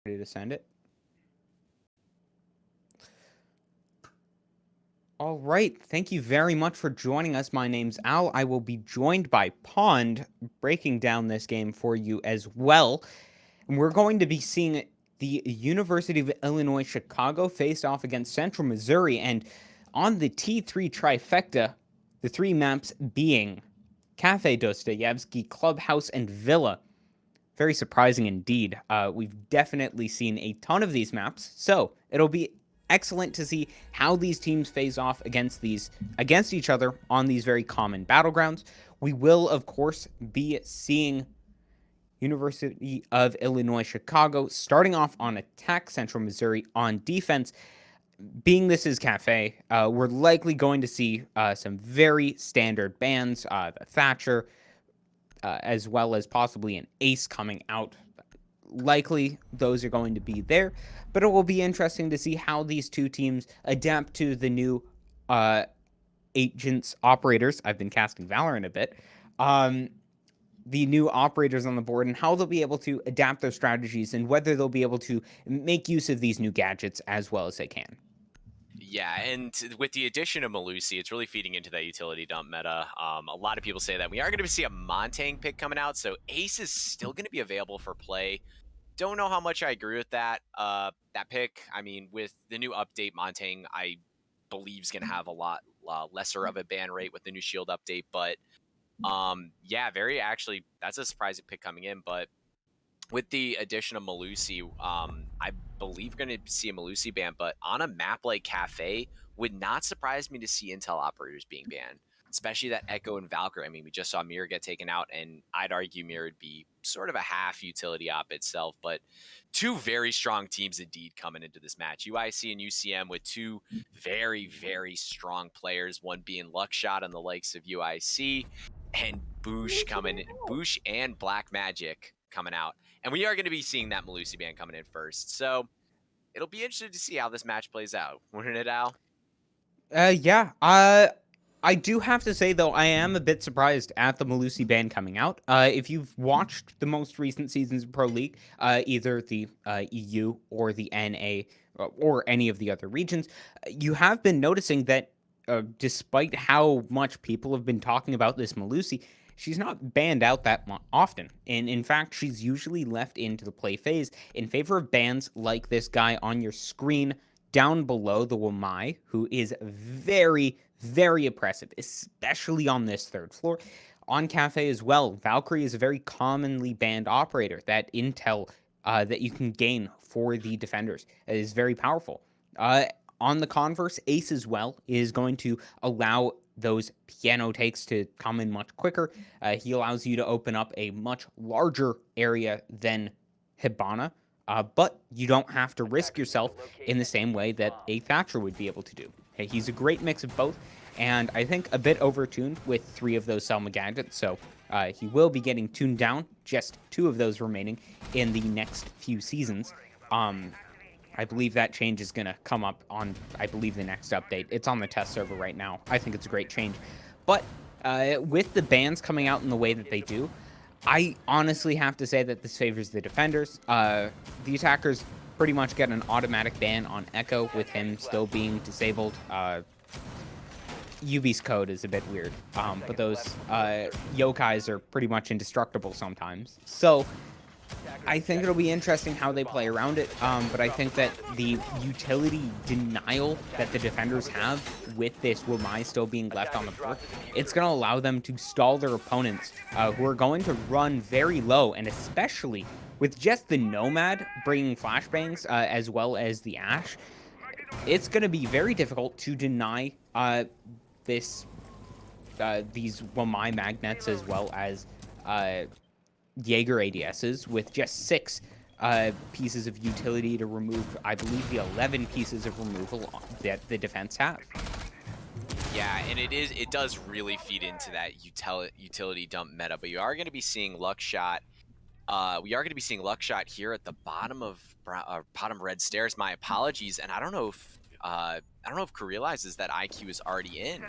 happy to send it. All right. Thank you very much for joining us. My name's Al. I will be joined by Pond breaking down this game for you as well. And we're going to be seeing the University of Illinois Chicago face off against Central Missouri. And on the T3 trifecta, the three maps being Cafe Dostoyevsky, Clubhouse, and Villa. Very surprising indeed. We've definitely seen a ton of these maps, so it'll be excellent to see how these teams face off against each other on these very common battlegrounds. We will, of course, be seeing University of Illinois Chicago starting off on attack, Central Missouri on defense. Being this is Cafe, we're likely going to see some very standard bans, the Thatcher, as well as possibly an ace coming out. Likely those are going to be there, but it will be interesting to see how these two teams adapt to the new agents, operators. I've been casting Valorant a bit. The new operators on the board and how they'll be able to adapt their strategies and whether they'll be able to make use of these new gadgets as well as they can. Yeah, and with the addition of Malusi, it's really feeding into that utility dump meta. A lot of people say that we are going to see a Montang pick coming out, so Ace is still going to be available for play. Don't know how much I agree with that. That pick, I mean, with the new update, Montang, I believe is going to have a lot lesser of a ban rate with the new shield update. But yeah, actually, that's a surprising pick coming in. But with the addition of Malusi, I believe we're going to see a Malusi ban, but on a map like Cafe, would not surprise me to see Intel operators being banned, especially that Echo and Valkyrie. I mean, we just saw Mirror get taken out, and I'd argue Mirror would be sort of a half utility op itself, but two very strong teams indeed coming into this match. UIC and UCM with two very, very strong players, one being Luckshot on the likes of UIC, and Boosh and Black Magic coming out. And we are going to be seeing that Malusi ban coming in first. So it'll be interesting to see how this match plays out. Wouldn't it, Al? Yeah. I do have to say though, I am a bit surprised at the Malusi ban coming out. If you've watched the most recent seasons of Pro League, either the EU or the NA or any of the other regions, you have been noticing that despite how much people have been talking about this Malusi, she's not banned out that often. And in fact, she's usually left into the play phase in favor of bans like this guy on your screen down below, the Wamai, who is very, very oppressive, especially on this third floor. On Cafe as well, Valkyrie is a very commonly banned operator. That intel that you can gain for the defenders is very powerful. On the converse, Ace as well is going to allow those piano takes to come in much quicker. He allows you to open up a much larger area than Hibana, but you don't have to risk yourself in the same way that a Thatcher would be able to do. Hey, he's a great mix of both, and I think a bit overtuned with 3 of those Selma gadgets, so he will be getting tuned down, just 2 of those remaining in the next few seasons. I believe that change is going to come up on, I believe, the next update. It's on the test server right now. I think it's a great change. But with the bans coming out in the way that they do, I honestly have to say that this favors the defenders. The attackers pretty much get an automatic ban on Echo with him still being disabled. Yubi's code is a bit weird, but those yokais are pretty much indestructible sometimes. So I think it'll be interesting how they play around it, but I think that the utility denial that the defenders have with this Wamai still being left on the board, it's going to allow them to stall their opponents who are going to run very low, and especially with just the Nomad bringing flashbangs as well as the Ash, it's going to be very difficult to deny these Wamai magnets as well as Jaeger ADSs with just 6 pieces of utility to remove, I believe, the 11 pieces of removal that the defense have. Yeah, and it does really feed into that utility dump meta, but you are going to be seeing Luckshot. We are going to be seeing Luckshot here at the bottom of bottom red stairs. My apologies, and I don't know if Crew realizes that IQ is already in.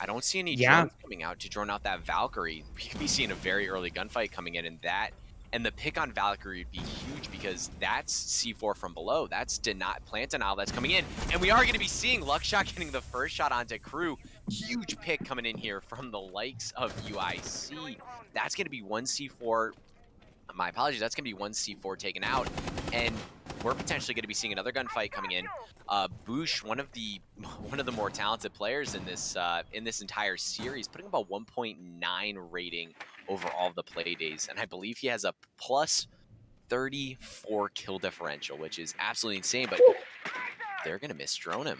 I don't see any drones coming out to drone out that Valkyrie. We could be seeing a very early gunfight coming in, and that And the pick on Valkyrie would be huge because that's C4 from below. That's plant denial that's coming in. And we are going to be seeing Luckshot getting the first shot onto Crew. Huge pick coming in here from the likes of UIC. That's going to be one C4. My apologies. That's going to be one C4 taken out. And we're potentially going to be seeing another gunfight coming in. Boosh, one of the more talented players in this entire series, putting about 1.9 rating over all of the play days, and I believe he has a plus 34 kill differential, which is absolutely insane. But they're going to miss drone him.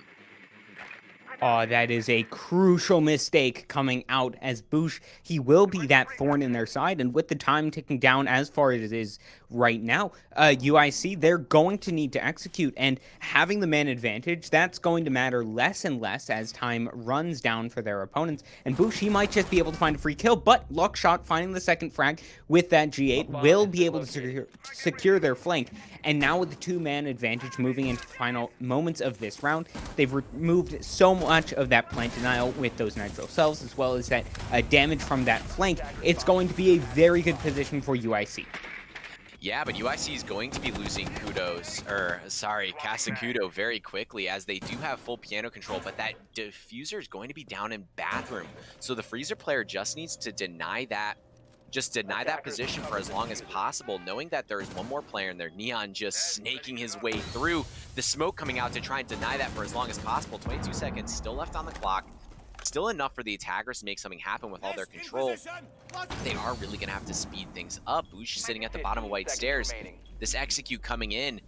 Oh, that is a crucial mistake coming out as Boosh. He will be that thorn in their side, and with the time ticking down as far as it is right now, UIC, they're going to need to execute, and having the man advantage, that's going to matter less and less as time runs down for their opponents, and Boosh, he might just be able to find a free kill, but Luckshot finding the second frag with that G8 will be able to secure their flank, and now with the two-man advantage moving into the final moments of this round, they've removed so much of that plant denial with those nitro cells, as well as that damage from that flank. It's going to be a very good position for UIC. Yeah, but UIC is going to be losing Kasakudo very quickly, as they do have full piano control, but that diffuser is going to be down in bathroom. So the freezer player just needs to deny that position for as long as possible, knowing that there is one more player in there, Neon, just snaking his way through the smoke coming out to try and deny that for as long as possible. 22 seconds still left on the clock. Still enough for the attackers to make something happen with all their control. They are really going to have to speed things up. Boosh sitting at the bottom of White Stairs. This execute coming in,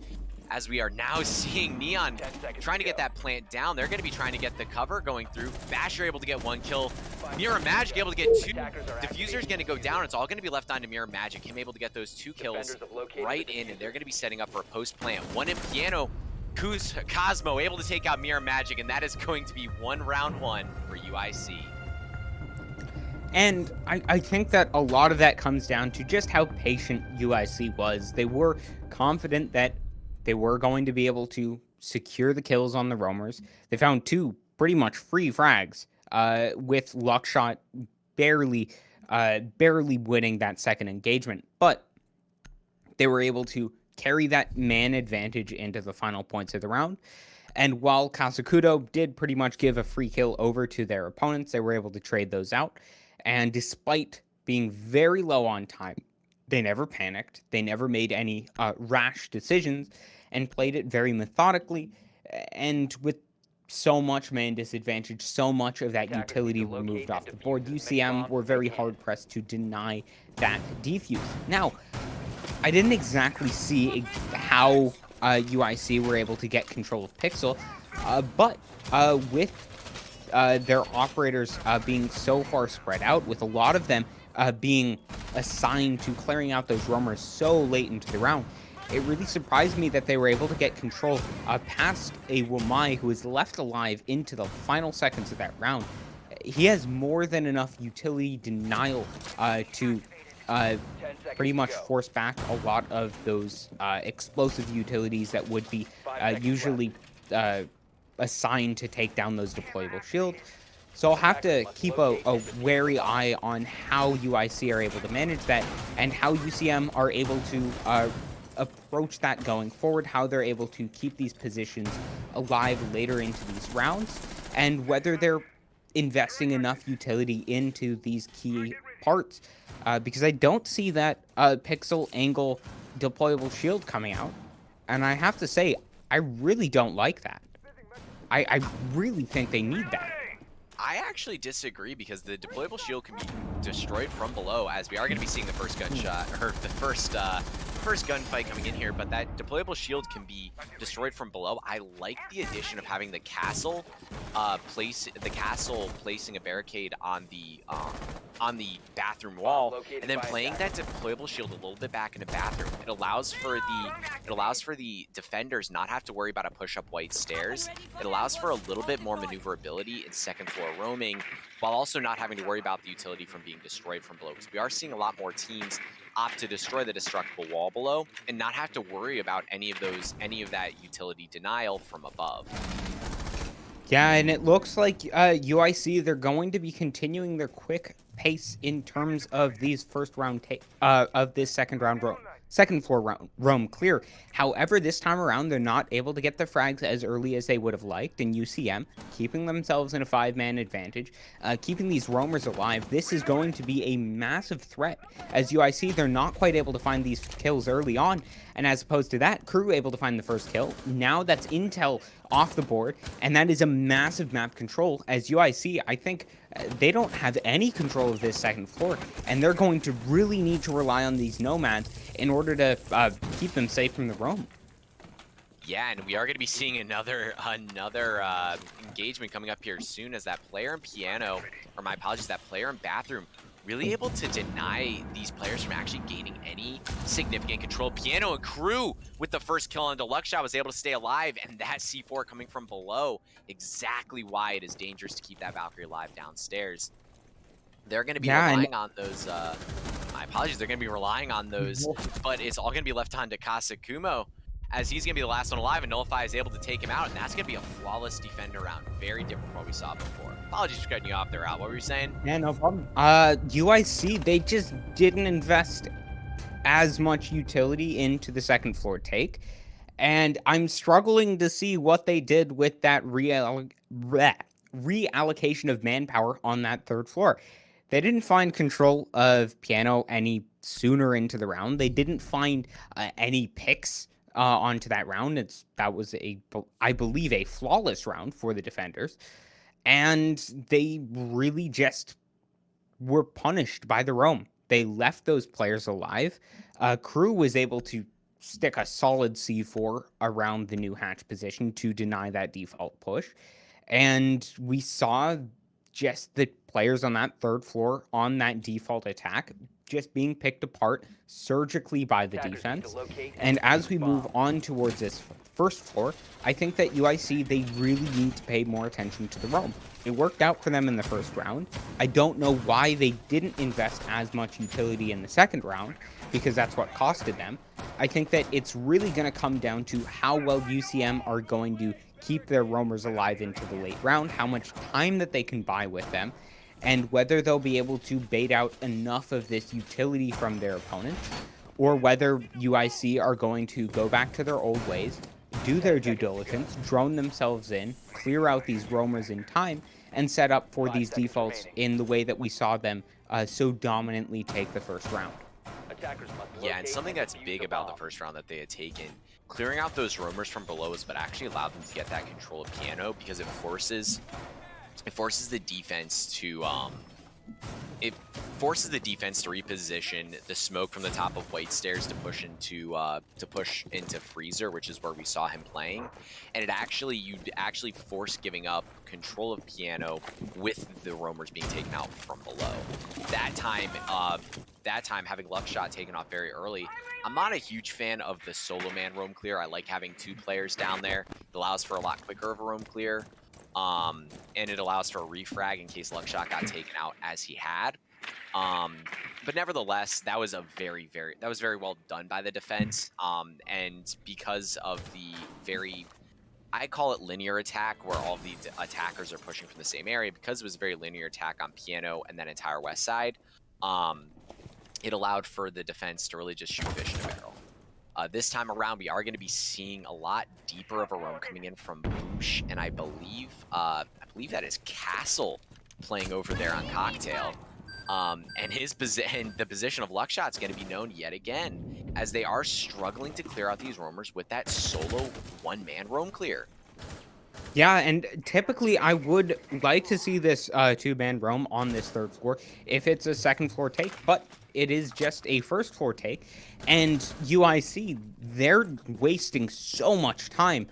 as we are now seeing Neon trying to get that plant down. They're going to be trying to get the cover going through. Basher able to get one kill. Mirror Magic able to get two. Diffuser's going to go down. It's all going to be left on to Mirror Magic. Him able to get those two kills right in, and they're going to be setting up for a post plant. One in piano. Cosmo able to take out Mirror Magic, and that is going to be round one for UIC. And I think that a lot of that comes down to just how patient UIC was. They were confident that they were going to be able to secure the kills on the roamers. They found two pretty much free frags, with Luckshot barely winning that second engagement. But they were able to carry that man advantage into the final points of the round. And while Kasakudo did pretty much give a free kill over to their opponents, they were able to trade those out. And despite being very low on time, they never panicked. They never made any rash decisions and played it very methodically. And with so much man disadvantage, so much of that utility removed off the board, UCM were very hard-pressed to deny that defuse. Now, I didn't exactly see how UIC were able to get control of Pixel, but with their operators being so far spread out, with a lot of them being assigned to clearing out those roamers so late into the round, it really surprised me that they were able to get control past a Wamai who was left alive into the final seconds of that round. He has more than enough utility denial to pretty much force back a lot of those explosive utilities that would be usually assigned to take down those deployable shields. So I'll have to keep a wary eye on how UIC are able to manage that, and how UCM are able to approach that going forward, how they're able to keep these positions alive later into these rounds, and whether they're investing enough utility into these key parts, because I don't see that pixel angle deployable shield coming out, and I have to say, I really don't like that. I really think they need that. I actually disagree, because the deployable shield can be destroyed from below, as we are going to be seeing the first gunshot, or the first gunfight coming in here, but that deployable shield can be destroyed from below. I like the addition of having the castle placing a barricade on the bathroom wall, and then playing that deployable shield a little bit back into bathroom. It allows for the defenders not have to worry about a push up White Stairs. It allows for a little bit more maneuverability in second floor roaming, while also not having to worry about the utility from being destroyed from below, because we are seeing a lot more teams opt to destroy the destructible wall below and not have to worry about any of that utility denial from above. Yeah, and it looks like UIC, they're going to be continuing their quick pace in terms of these first round of this second floor roam clear. However, this time around, they're not able to get the frags as early as they would have liked, and UCM keeping themselves in a 5-man advantage, keeping these roamers alive. This is going to be a massive threat. As UIC, they're not quite able to find these kills early on, and as opposed to that, Crew able to find the first kill. Now that's intel off the board, and that is a massive map control. As UIC, I think they don't have any control of this second floor, and they're going to really need to rely on these nomads in order to keep them safe from the roam. Yeah, and we are going to be seeing another engagement coming up here soon, as that player in piano, or my apologies, that player in bathroom, really able to deny these players from actually gaining any significant control. Piano and Crew with the first kill on Luckshot was able to stay alive, and that C4 coming from below, exactly why it is dangerous to keep that Valkyrie alive downstairs. They're going to be relying on those, my apologies, they're going to be relying on those, but it's all going to be left on Takasa Kumo, as he's going to be the last one alive, and Nullify is able to take him out, and that's going to be a flawless defender round. Very different from what we saw before. Apologies for cutting you off there, Al. What were you saying? Yeah, no problem. UIC, they just didn't invest as much utility into the second floor take, and I'm struggling to see what they did with that reallocation of manpower on that third floor. They didn't find control of piano any sooner into the round. They didn't find any picks onto that round. That was I believe, a flawless round for the defenders, and they really just were punished by the roam. They left those players alive. Crew was able to stick a solid C4 around the new hatch position to deny that default push. And we saw just the players on that third floor on that default attack just being picked apart surgically by the defense. And as we move on towards this first floor, I think that UIC, they really need to pay more attention to the roam. It worked out for them in the first round. I don't know why they didn't invest as much utility in the second round, because that's what costed them. I think that it's really going to come down to how well UCM are going to keep their roamers alive into the late round, how much time that they can buy with them, and whether they'll be able to bait out enough of this utility from their opponents, or whether UIC are going to go back to their old ways, do their due diligence, drone themselves in, clear out these roamers in time, and set up for these defaults in the way that we saw them so dominantly take the first round. Yeah, and something that's big about the first round that they had taken, clearing out those roamers from below is what actually allowed them to get that control of piano, because it forces the defense to reposition the smoke from the top of White Stairs to push into Freezer, which is where we saw him playing, and you'd actually force giving up control of piano with the roamers being taken out from below. That time having Luckshot taken off very early. I'm not a huge fan of the solo man roam clear. I like having 2 players down there. It allows for a lot quicker of a roam clear. And it allows for a refrag in case Luckshot got taken out as he had. But nevertheless, that was very well done by the defense. And because of the I call it linear attack, where all the attackers are pushing from the same area, because it was a very linear attack on piano and that entire west side, it allowed for the defense to really just shoot fish in a barrel. This time around, we are going to be seeing a lot deeper of a roam coming in from Boosh, and I believe that is Castle playing over there on Cocktail. And the position of Luckshot is going to be known yet again, as they are struggling to clear out these roamers with that solo one-man roam clear. Yeah, and typically I would like to see this 2-man roam on this third floor if it's a second floor take, but it is just a first floor take, and UIC, they're wasting so much time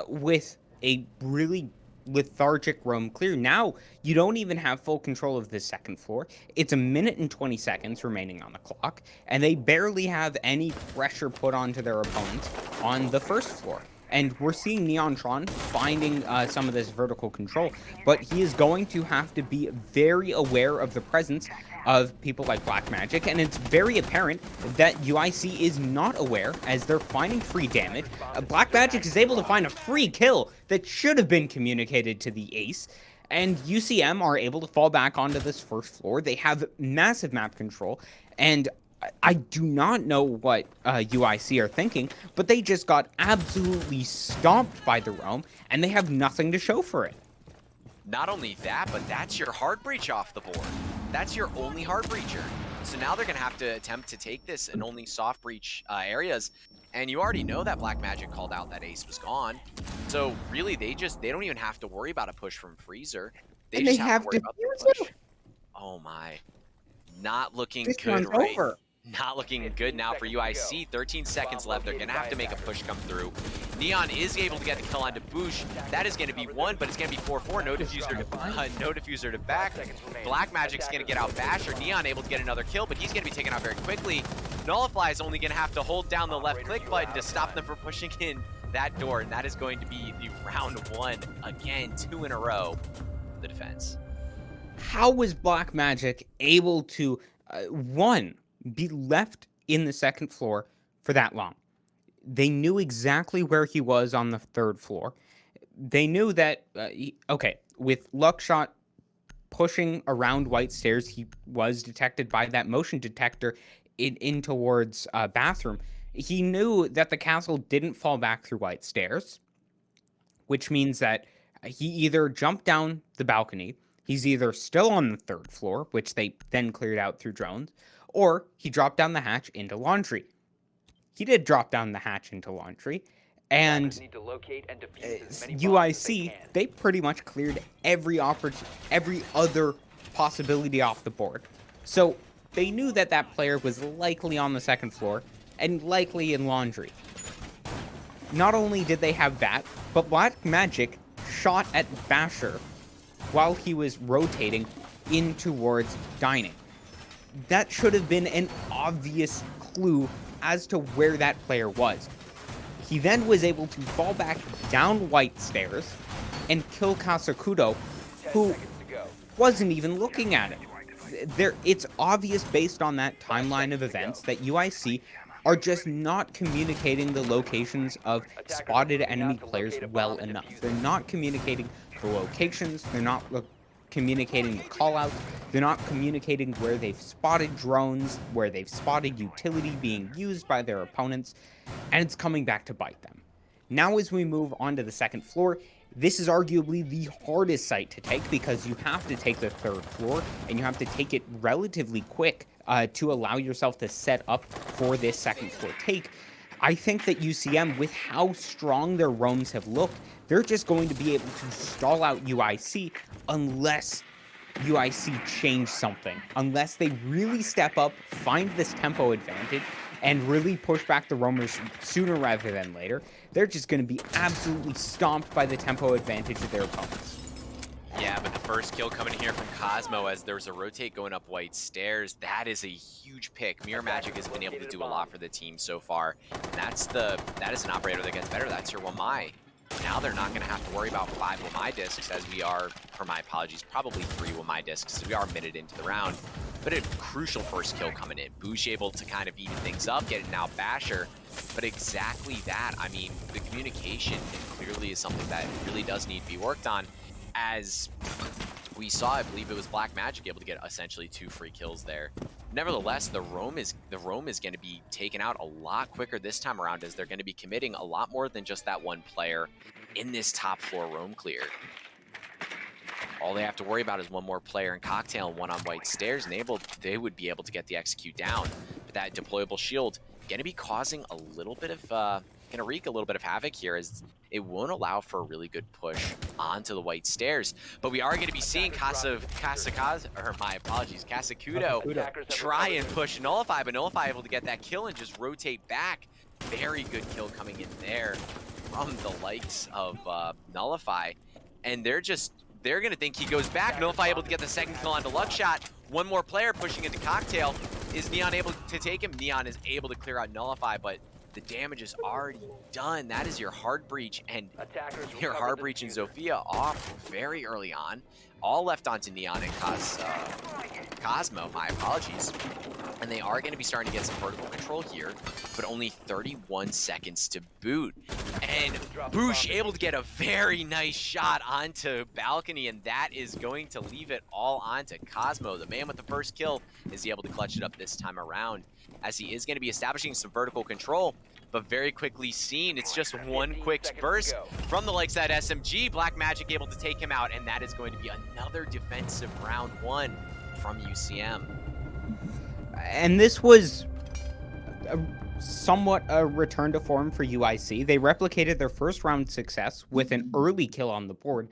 with a really lethargic roam clear. Now, you don't even have full control of the second floor. It's 1 minute and 20 seconds remaining on the clock, and they barely have any pressure put onto their opponents on the first floor. And we're seeing Neontron finding some of this vertical control, but he is going to have to be very aware of the presence of people like Black Magic, and it's very apparent that UIC is not aware, as they're finding free damage. Black Magic is able to find a free kill that should have been communicated to the ace, And UCM are able to fall back onto this first floor. They have massive map control, and I do not know what UIC are thinking, but they just got absolutely stomped by the Roam, and they have nothing to show for it. Not only that, but that's your hard breach off the board. That's your only hard breacher. So now they're going to have to attempt to take this in only soft breach areas. And you already know that Black Magic called out that Ace was gone. So really, they don't even have to worry about a push from Freezer. And Just they have have to worry to about use the push. it. Oh my. Not looking This good, one's right? over. Not looking good now for UIC. 13 seconds left. They're going to have to make a push come through. Neon is able to get the kill onto Boosh. That is going to be 1, but it's going to be 4-4. No diffuser to back. Black Magic's going to get out Basher. Neon able to get another kill, but he's going to be taken out very quickly. Nullify is only going to have to hold down the left click button to stop them from pushing in that door, and that is going to be the round 1. Again, 2 in a row for the defense. How was Black Magic able to, one, be left in the second floor for that long? They knew exactly where he was on the third floor. They knew that, with Luckshot pushing around White Stairs, he was detected by that motion detector in towards bathroom. He knew that the castle didn't fall back through White Stairs, which means that he either jumped down the balcony, he's either still on the third floor, which they then cleared out through drones, or he dropped down the hatch into laundry. He did drop down the hatch into laundry, and UIC, they pretty much cleared every other possibility off the board. So they knew that that player was likely on the second floor and likely in laundry. Not only did they have that, but Black Magic shot at Basher while he was rotating in towards dining. That should have been an obvious clue as to where that player was. He then was able to fall back down White Stairs and kill Kasakudo, who wasn't even looking at it. It's obvious based on that timeline of events that UIC are just not communicating the locations of spotted enemy players well enough. They're not communicating the locations, they're not communicating the callouts, they're not communicating where they've spotted drones, where they've spotted utility being used by their opponents, and it's coming back to bite them. Now as we move on to the second floor, this is arguably the hardest site to take because you have to take the third floor and you have to take it relatively quick to allow yourself to set up for this second floor take. I think that UCM, with how strong their roams have looked, they're just going to be able to stall out UIC unless UIC change something. Unless they really step up, find this tempo advantage, and really push back the roamers sooner rather than later, they're just going to be absolutely stomped by the tempo advantage of their opponents. Yeah, but the first kill coming here from Cosmo as there's a rotate going up White Stairs. That is a huge pick. Mirror Magic has been able to do a lot for the team so far. And that is an operator that gets better. That's your Wamai. Now they're not going to have to worry about 5 Wamai discs as we are, for my apologies, probably 3 Wamai discs as we are minute into the round. But a crucial first kill coming in. Boosh able to kind of even things up, get it now Basher. But exactly that, I mean, the communication clearly is something that really does need to be worked on. As we saw, I believe it was Black Magic able to get essentially 2 free kills there. Nevertheless, the roam is going to be taken out a lot quicker this time around as they're going to be committing a lot more than just that one player in this top floor roam clear. All they have to worry about is one more player in Cocktail and one on White Stairs, and they would be able to get the execute down. But that deployable shield going to be causing a little bit of going to wreak a little bit of havoc here as it won't allow for a really good push onto the White Stairs. But we are going to be seeing Kasakudo try and push Nullify, but Nullify able to get that kill and just rotate back. Very good kill coming in there from the likes of Nullify. And they're going to think he goes back. Nullify able to get the second kill onto Luckshot. One more player pushing into Cocktail. Is Neon able to take him? Neon is able to clear out Nullify, but the damage is already done. That is your hard breach, and your hard breach and Zofia off very early on. All left onto Neon and Cosmo. My apologies. And they are going to be starting to get some vertical control here, but only 31 seconds to boot. And Boosh able to get a very nice shot onto balcony, and that is going to leave it all onto Cosmo. The man with the first kill, is he able to clutch it up this time around, as he is going to be establishing some vertical control, but very quickly seen. It's just one quick burst from the likes of that SMG. Black Magic able to take him out, and that is going to be another defensive round one from UCM. And this was somewhat a return to form for UIC. They replicated their first round success with an early kill on the board,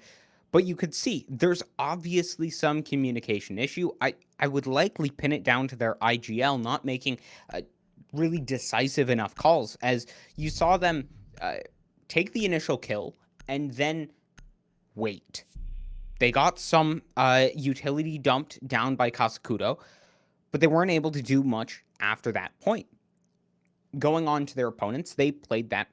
but you could see there's obviously some communication issue. I would likely pin it down to their IGL not making really decisive enough calls, as you saw them take the initial kill and then wait. They got some utility dumped down by Kasakudo, but they weren't able to do much after that point. Going on to their opponents, they played that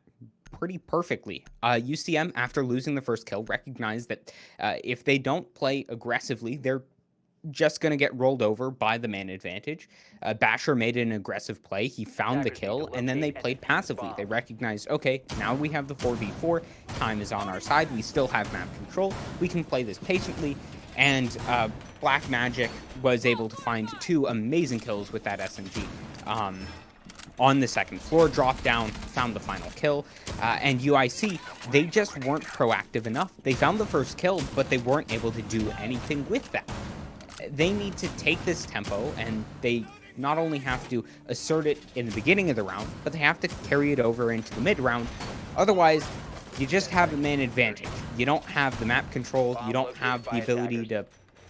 pretty perfectly. UCM, after losing the first kill, recognized that if they don't play aggressively, they're just going to get rolled over by the man advantage. Basher made an aggressive play. He found the kill, and then they played passively. They recognized, okay, now we have the 4v4. Time is on our side. We still have map control. We can play this patiently. And Black Magic was able to find 2 amazing kills with that SMG. On the second floor, dropped down, found the final kill, and UIC, they just weren't proactive enough. They found the first kill, but they weren't able to do anything with that. They need to take this tempo, and they not only have to assert it in the beginning of the round, but they have to carry it over into the mid-round. Otherwise, you just have a man advantage. You don't have the map control, you don't have the ability to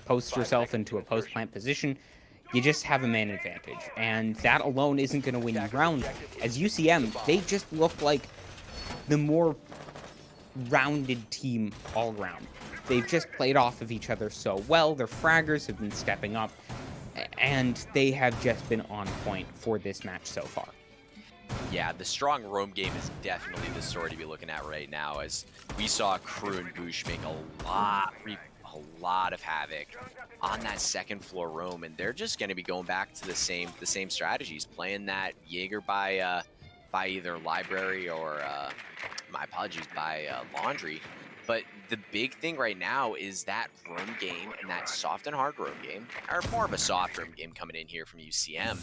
post yourself into a post-plant position. You just have a man advantage, and that alone isn't going to win you rounds. As UCM, they just look like the more rounded team all around. They've just played off of each other so well. Their fraggers have been stepping up, and they have just been on point for this match so far. Yeah, the strong roam game is definitely the story to be looking at right now, as we saw Crew and Boosh make a lot of havoc on that second floor roam, and they're just going to be going back to the same strategies, playing that Jaeger by either library or my apologies, by laundry. But the big thing right now is that roam game, and that soft and hard roam game, or more of a soft roam game coming in here from UCM.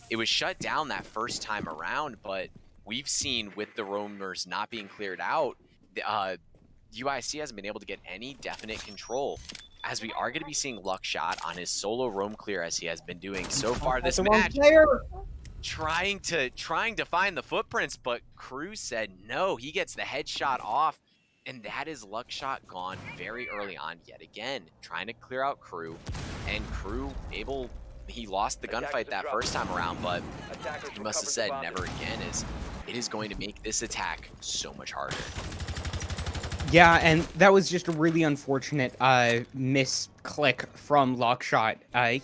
It was shut down that first time around, but we've seen with the roamers not being cleared out, UIC hasn't been able to get any definite control, as we are going to be seeing Luckshot on his solo roam clear, as he has been doing so far this match, trying to find the footprints, but Crew said no. He gets the headshot off, and that is Luckshot gone very early on yet again, trying to clear out Crew, and Crew he lost the gunfight that first time around, but he must have said never again, as it is going to make this attack so much harder. Yeah, and that was just a really unfortunate misclick from Luckshot.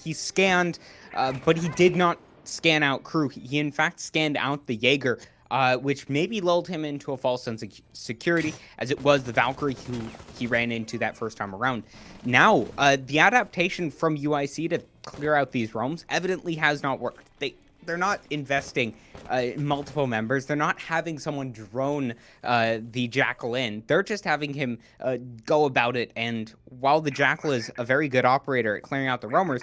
He scanned, but he did not scan out Crew. He in fact scanned out the Jaeger, which maybe lulled him into a false sense of security, as it was the Valkyrie who he ran into that first time around. Now, the adaptation from UIC to clear out these roams evidently has not worked. They're not investing multiple members. They're not having someone drone the Jackal in. They're just having him go about it. And while the Jackal is a very good operator at clearing out the roamers,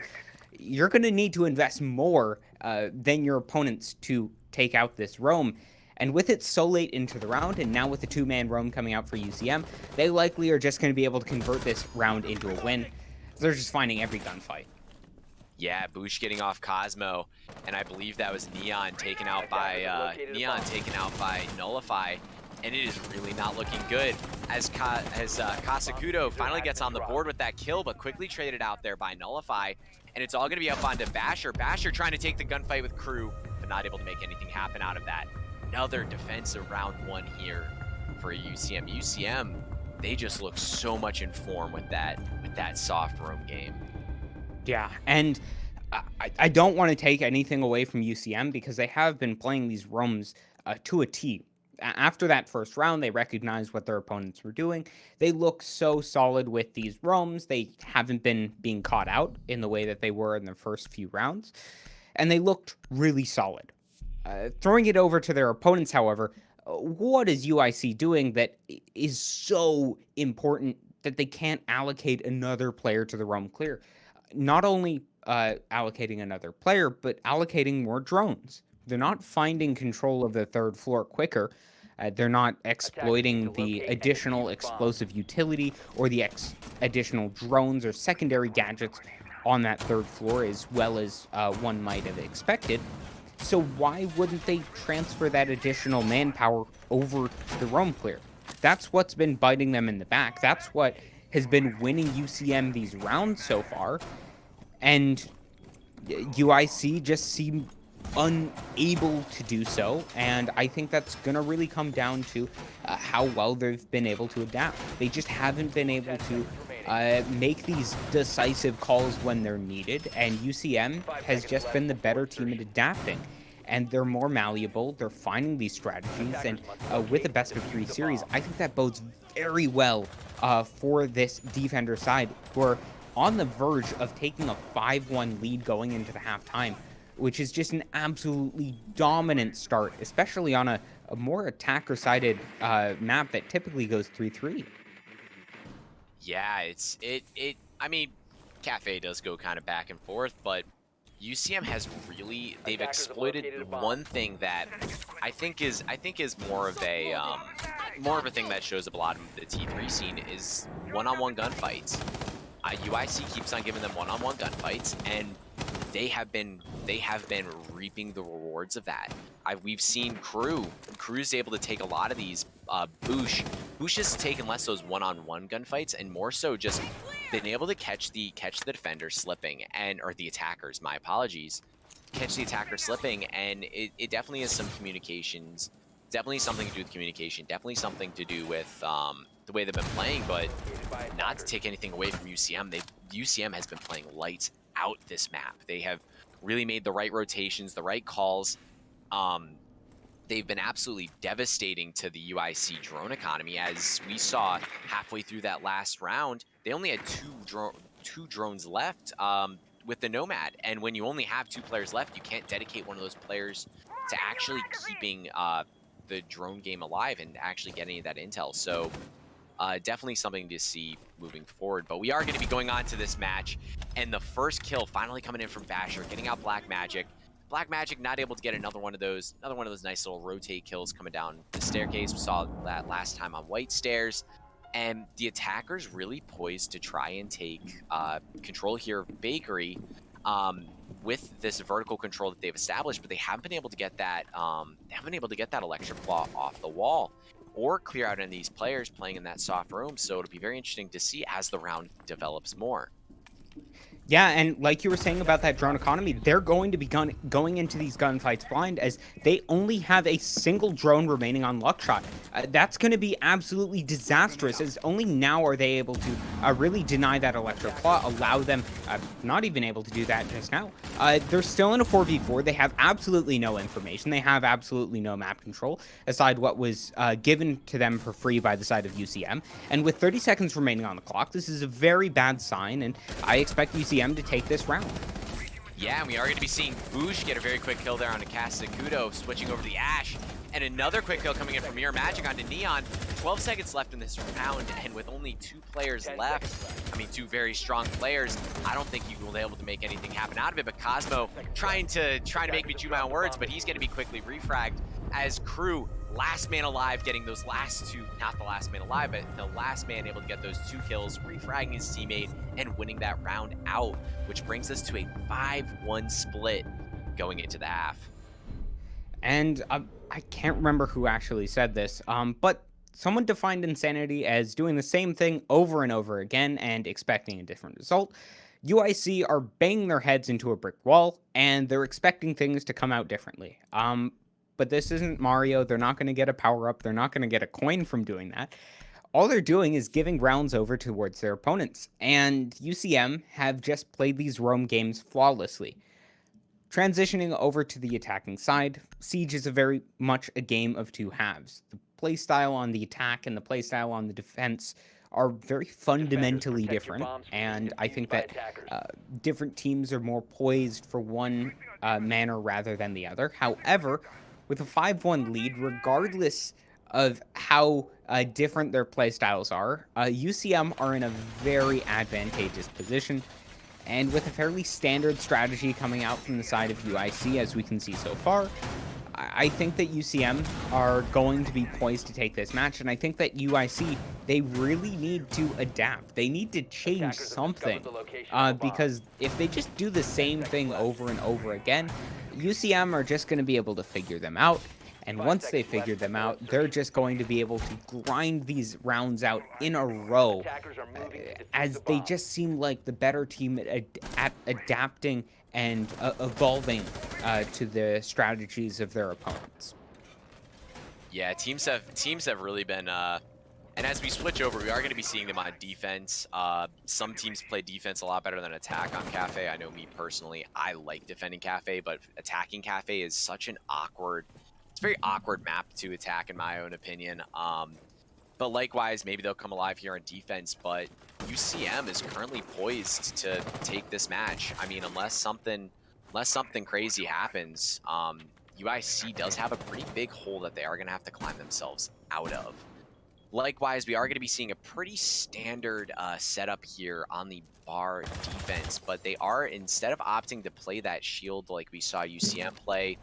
you're going to need to invest more than your opponents to take out this roam. And with it so late into the round, and now with the 2-man roam coming out for UCM, they likely are just going to be able to convert this round into a win. They're just finding every gunfight. Yeah, Boosh getting off Cosmo, and I believe that was Neon taken out by Nullify, and it is really not looking good, as Kasakudo finally gets on the board with that kill, but quickly traded out there by Nullify, and it's all going to be up onto Basher. Basher trying to take the gunfight with Crew, but not able to make anything happen out of that. Another defensive round one here for UCM. UCM, they just look so much in form with that soft roam game. Yeah, and I don't want to take anything away from UCM, because they have been playing these roams to a T. After that first round, they recognized what their opponents were doing. They look so solid with these roams. They haven't been being caught out in the way that they were in the first few rounds. and they looked really solid. Throwing it over to their opponents, however, what is UIC doing that is so important that they can't allocate another player to the roam clear? Not only allocating another player, but allocating more drones. They're not finding control of the third floor quicker. They're not exploiting the additional explosive utility or the additional drones or secondary gadgets on that third floor as well as one might have expected. So why wouldn't they transfer that additional manpower over to the roam clear? That's what's been biting them in the back. That's what has been winning UCM these rounds so far. And UIC just seem unable to do so. And I think that's going to really come down to how well they've been able to adapt. They just haven't been able to make these decisive calls when they're needed. And UCM has just been the better team at adapting. And they're more malleable. They're finding these strategies. And with a best of 3 series, I think that bodes very well for this defender side, who are on the verge of taking a 5-1 lead going into the halftime, which is just an absolutely dominant start, especially on a more attacker-sided map that typically goes 3-3. Yeah, I mean, Cafe does go kind of back and forth, but UCM has they've exploited one thing that I think is more of a thing that shows up a lot in the T3 scene is one-on-one gunfights. UIC keeps on giving them one-on-one gunfights, and they have been reaping the rewards of that. We've seen Crew's able to take a lot of these Boosh has taken less those one-on-one gunfights and more so just been able to catch the defender slipping, or the attackers, my apologies, catch the attacker slipping, and it definitely is some communications, definitely something to do with communication, definitely something to do with the way they've been playing. But not to take anything away from UCM, UCM has been playing lights out this map. They have really made the right rotations, the right calls. They've been absolutely devastating to the UIC drone economy, as we saw halfway through that last round. They only had two drones left with the Nomad, and when you only have 2 players left, you can't dedicate one of those players to actually keeping the drone game alive and actually getting that intel. So definitely something to see moving forward. But we are going to be going on to this match, and the first kill finally coming in from Basher, getting out Black Magic. Black Magic not able to get another one of those nice little rotate kills coming down the staircase. We saw that last time on White Stairs. And the attackers really poised to try and take control here of Bakery with this vertical control that they've established, but they haven't been able to get that electric claw off the wall or clear out any of these players playing in that soft room. So it'll be very interesting to see as the round develops more. Yeah, and like you were saying about that drone economy, they're going to be going into these gunfights blind, as they only have a single drone remaining on Luckshot. That's going to be absolutely disastrous, as only now are they able to really deny that electric claw, allow them not even able to do that just now. They're still in a 4v4. They have absolutely no information. They have absolutely no map control, aside what was given to them for free by the side of UCM. And with 30 seconds remaining on the clock, this is a very bad sign, and I expect UCM to take this round. Yeah, and we are going to be seeing Boosh get a very quick kill there on Akasa Kudo, switching over to the Ash. And another quick kill coming in from Mirror Magic onto Neon. 12 seconds left in this round, and with only 2 players left, I mean, 2 very strong players, I don't think you will be able to make anything happen out of it. But Cosmo trying to make me chew my own words, but he's going to be quickly refragged as Crew, last man alive, getting those last 2, not the last man alive, but the last man able to get those 2 kills, refragging his teammate and winning that round out, which brings us to a 5-1 split going into the half. And I can't remember who actually said this, but someone defined insanity as doing the same thing over and over again and expecting a different result. UIC are banging their heads into a brick wall, and they're expecting things to come out differently. But this isn't Mario. They're not going to get a power-up. They're not going to get a coin from doing that. All they're doing is giving rounds over towards their opponents, and UCM have just played these roam games flawlessly. Transitioning over to the attacking side, Siege is very much a game of 2 halves. The playstyle on the attack and the playstyle on the defense are very fundamentally different, and I think that different teams are more poised for one manner rather than the other. However, with a 5-1 lead, regardless of how different their playstyles are, UCM are in a very advantageous position. And with a fairly standard strategy coming out from the side of UIC, as we can see so far, I think that UCM are going to be poised to take this match, and I think that UIC, they really need to adapt. They need to change something, because if they just do the same thing over and over again, UCM are just going to be able to figure them out. And once they figure them out, they're just going to be able to grind these rounds out in a row, uh, as they just seem like the better team at adapting and evolving to the strategies of their opponents. Yeah, teams have really been and as we switch over, we are going to be seeing them on defense. Some teams play defense a lot better than attack on Cafe. I know me personally, I like defending Cafe, but attacking Cafe is such an awkward, it's a very awkward map to attack in my own opinion. But likewise, maybe they'll come alive here on defense, but UCM is currently poised to take this match. I mean, unless something crazy happens, UIC does have a pretty big hole that they are going to have to climb themselves out of. Likewise, we are going to be seeing a pretty standard setup here on the bar defense, but they are, instead of opting to play that shield like we saw UCM play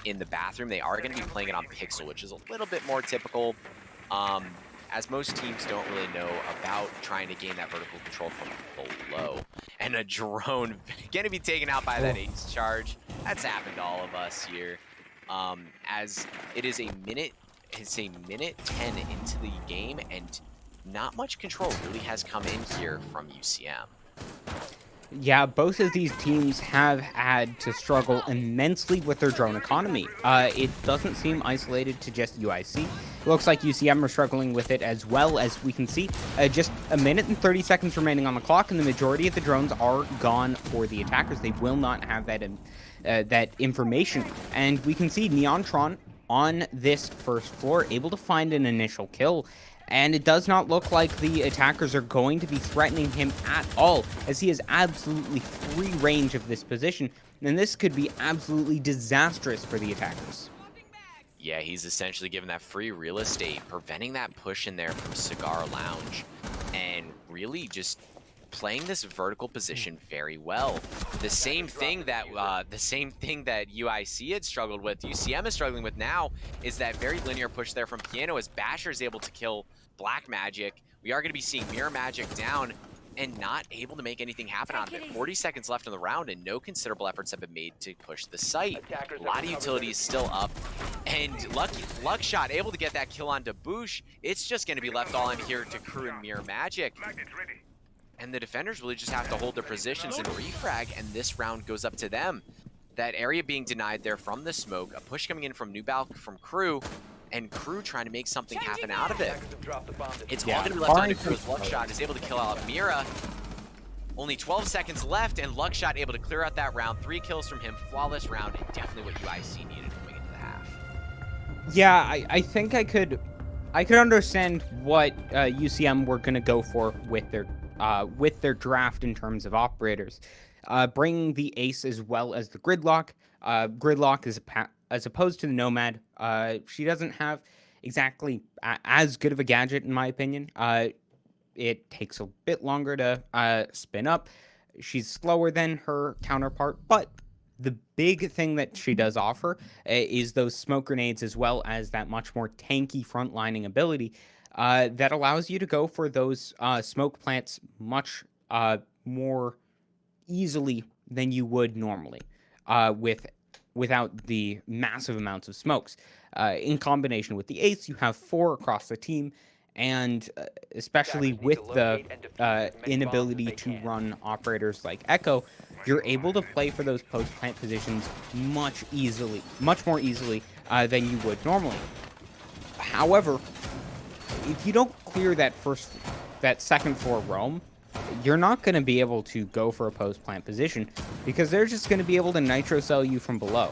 in the bathroom, they are going to be playing it on Pixel, which is a little bit more typical, as most teams don't really know about trying to gain that vertical control from below. And a drone going to be taken out by that ace charge. That's happened to all of us here. As it is a minute 10 into the game, and not much control really has come in here from UCM. Yeah, both of these teams have had to struggle immensely with their drone economy. It doesn't seem isolated to just UIC. It looks like UCM are struggling with it as well, as we can see. Just a minute and 30 seconds remaining on the clock, and the majority of the drones are gone for the attackers. They will not have that information. And we can see Neontron on this first floor, able to find an initial kill. And it does not look like the attackers are going to be threatening him at all, as he has absolutely free range of this position, and this could be absolutely disastrous for the attackers. Yeah, he's essentially given that free real estate, preventing that push in there from Cigar Lounge, and really just playing this vertical position very well. The same thing that UIC had struggled with, UCM is struggling with now, is that very linear push there from Piano, as Basher is able to kill Black Magic. We are going to be seeing Mirror Magic down and not able to make anything happen out of it. 40 seconds left in the round, and no considerable efforts have been made to push the site. A lot of utilities still up, and Luckshot able to get that kill on Debouche. It's just going to be left all in here to Crew and Mirror Magic. And the defenders really just have to hold their positions and refrag, and this round goes up to them. That area being denied there from the smoke, a push coming in from New Balk from Crew, and Crew trying to make something happen out of it. It's all going to be left on to Crew as Luckshot is able to kill out Mira. Only 12 seconds left, and Luckshot able to clear out that round. 3 kills from him, flawless round, and definitely what UIC needed going into the half. Yeah, I think I could understand what UCM were going to go for with their draft in terms of operators. Bringing the Ace as well as the Gridlock. Gridlock is as opposed to the Nomad. She doesn't have exactly as good of a gadget, in my opinion. It takes a bit longer to spin up. She's slower than her counterpart, but the big thing that she does offer is those smoke grenades, as well as that much more tanky frontlining ability that allows you to go for those smoke plants much more easily than you would normally without the massive amounts of smokes. In combination with the Ace, you have 4 across the team, and especially with the inability to run operators like Echo, you're able to play for those post-plant positions much more easily than you would normally. However, if you don't clear that second floor roam, you're not going to be able to go for a post-plant position, because they're just going to be able to nitro cell you from below.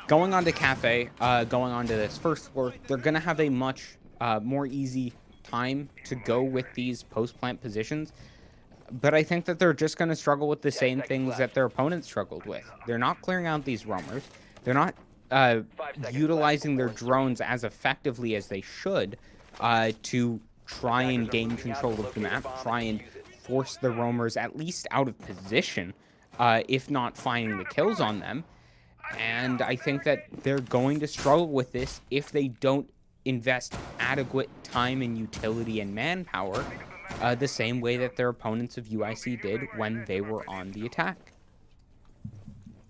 Going on to Cafe, going on to this first floor, they're going to have a much more easy time to go with these post-plant positions. but I think that they're just going to struggle with the 10 same seconds things left. that their opponents struggled with. They're not clearing out these roamers. They're not 5 seconds left utilizing their before insertion. drones as effectively as they should to try Attackers and are gain moving out control to of the locate a map, bomb and try and defuse it. force the roamers at least out of position, if not finding the kills on them. And I think that they're going to struggle with this if they don't invest adequate time and utility and manpower, the same way that their opponents of UIC did when they were on the attack.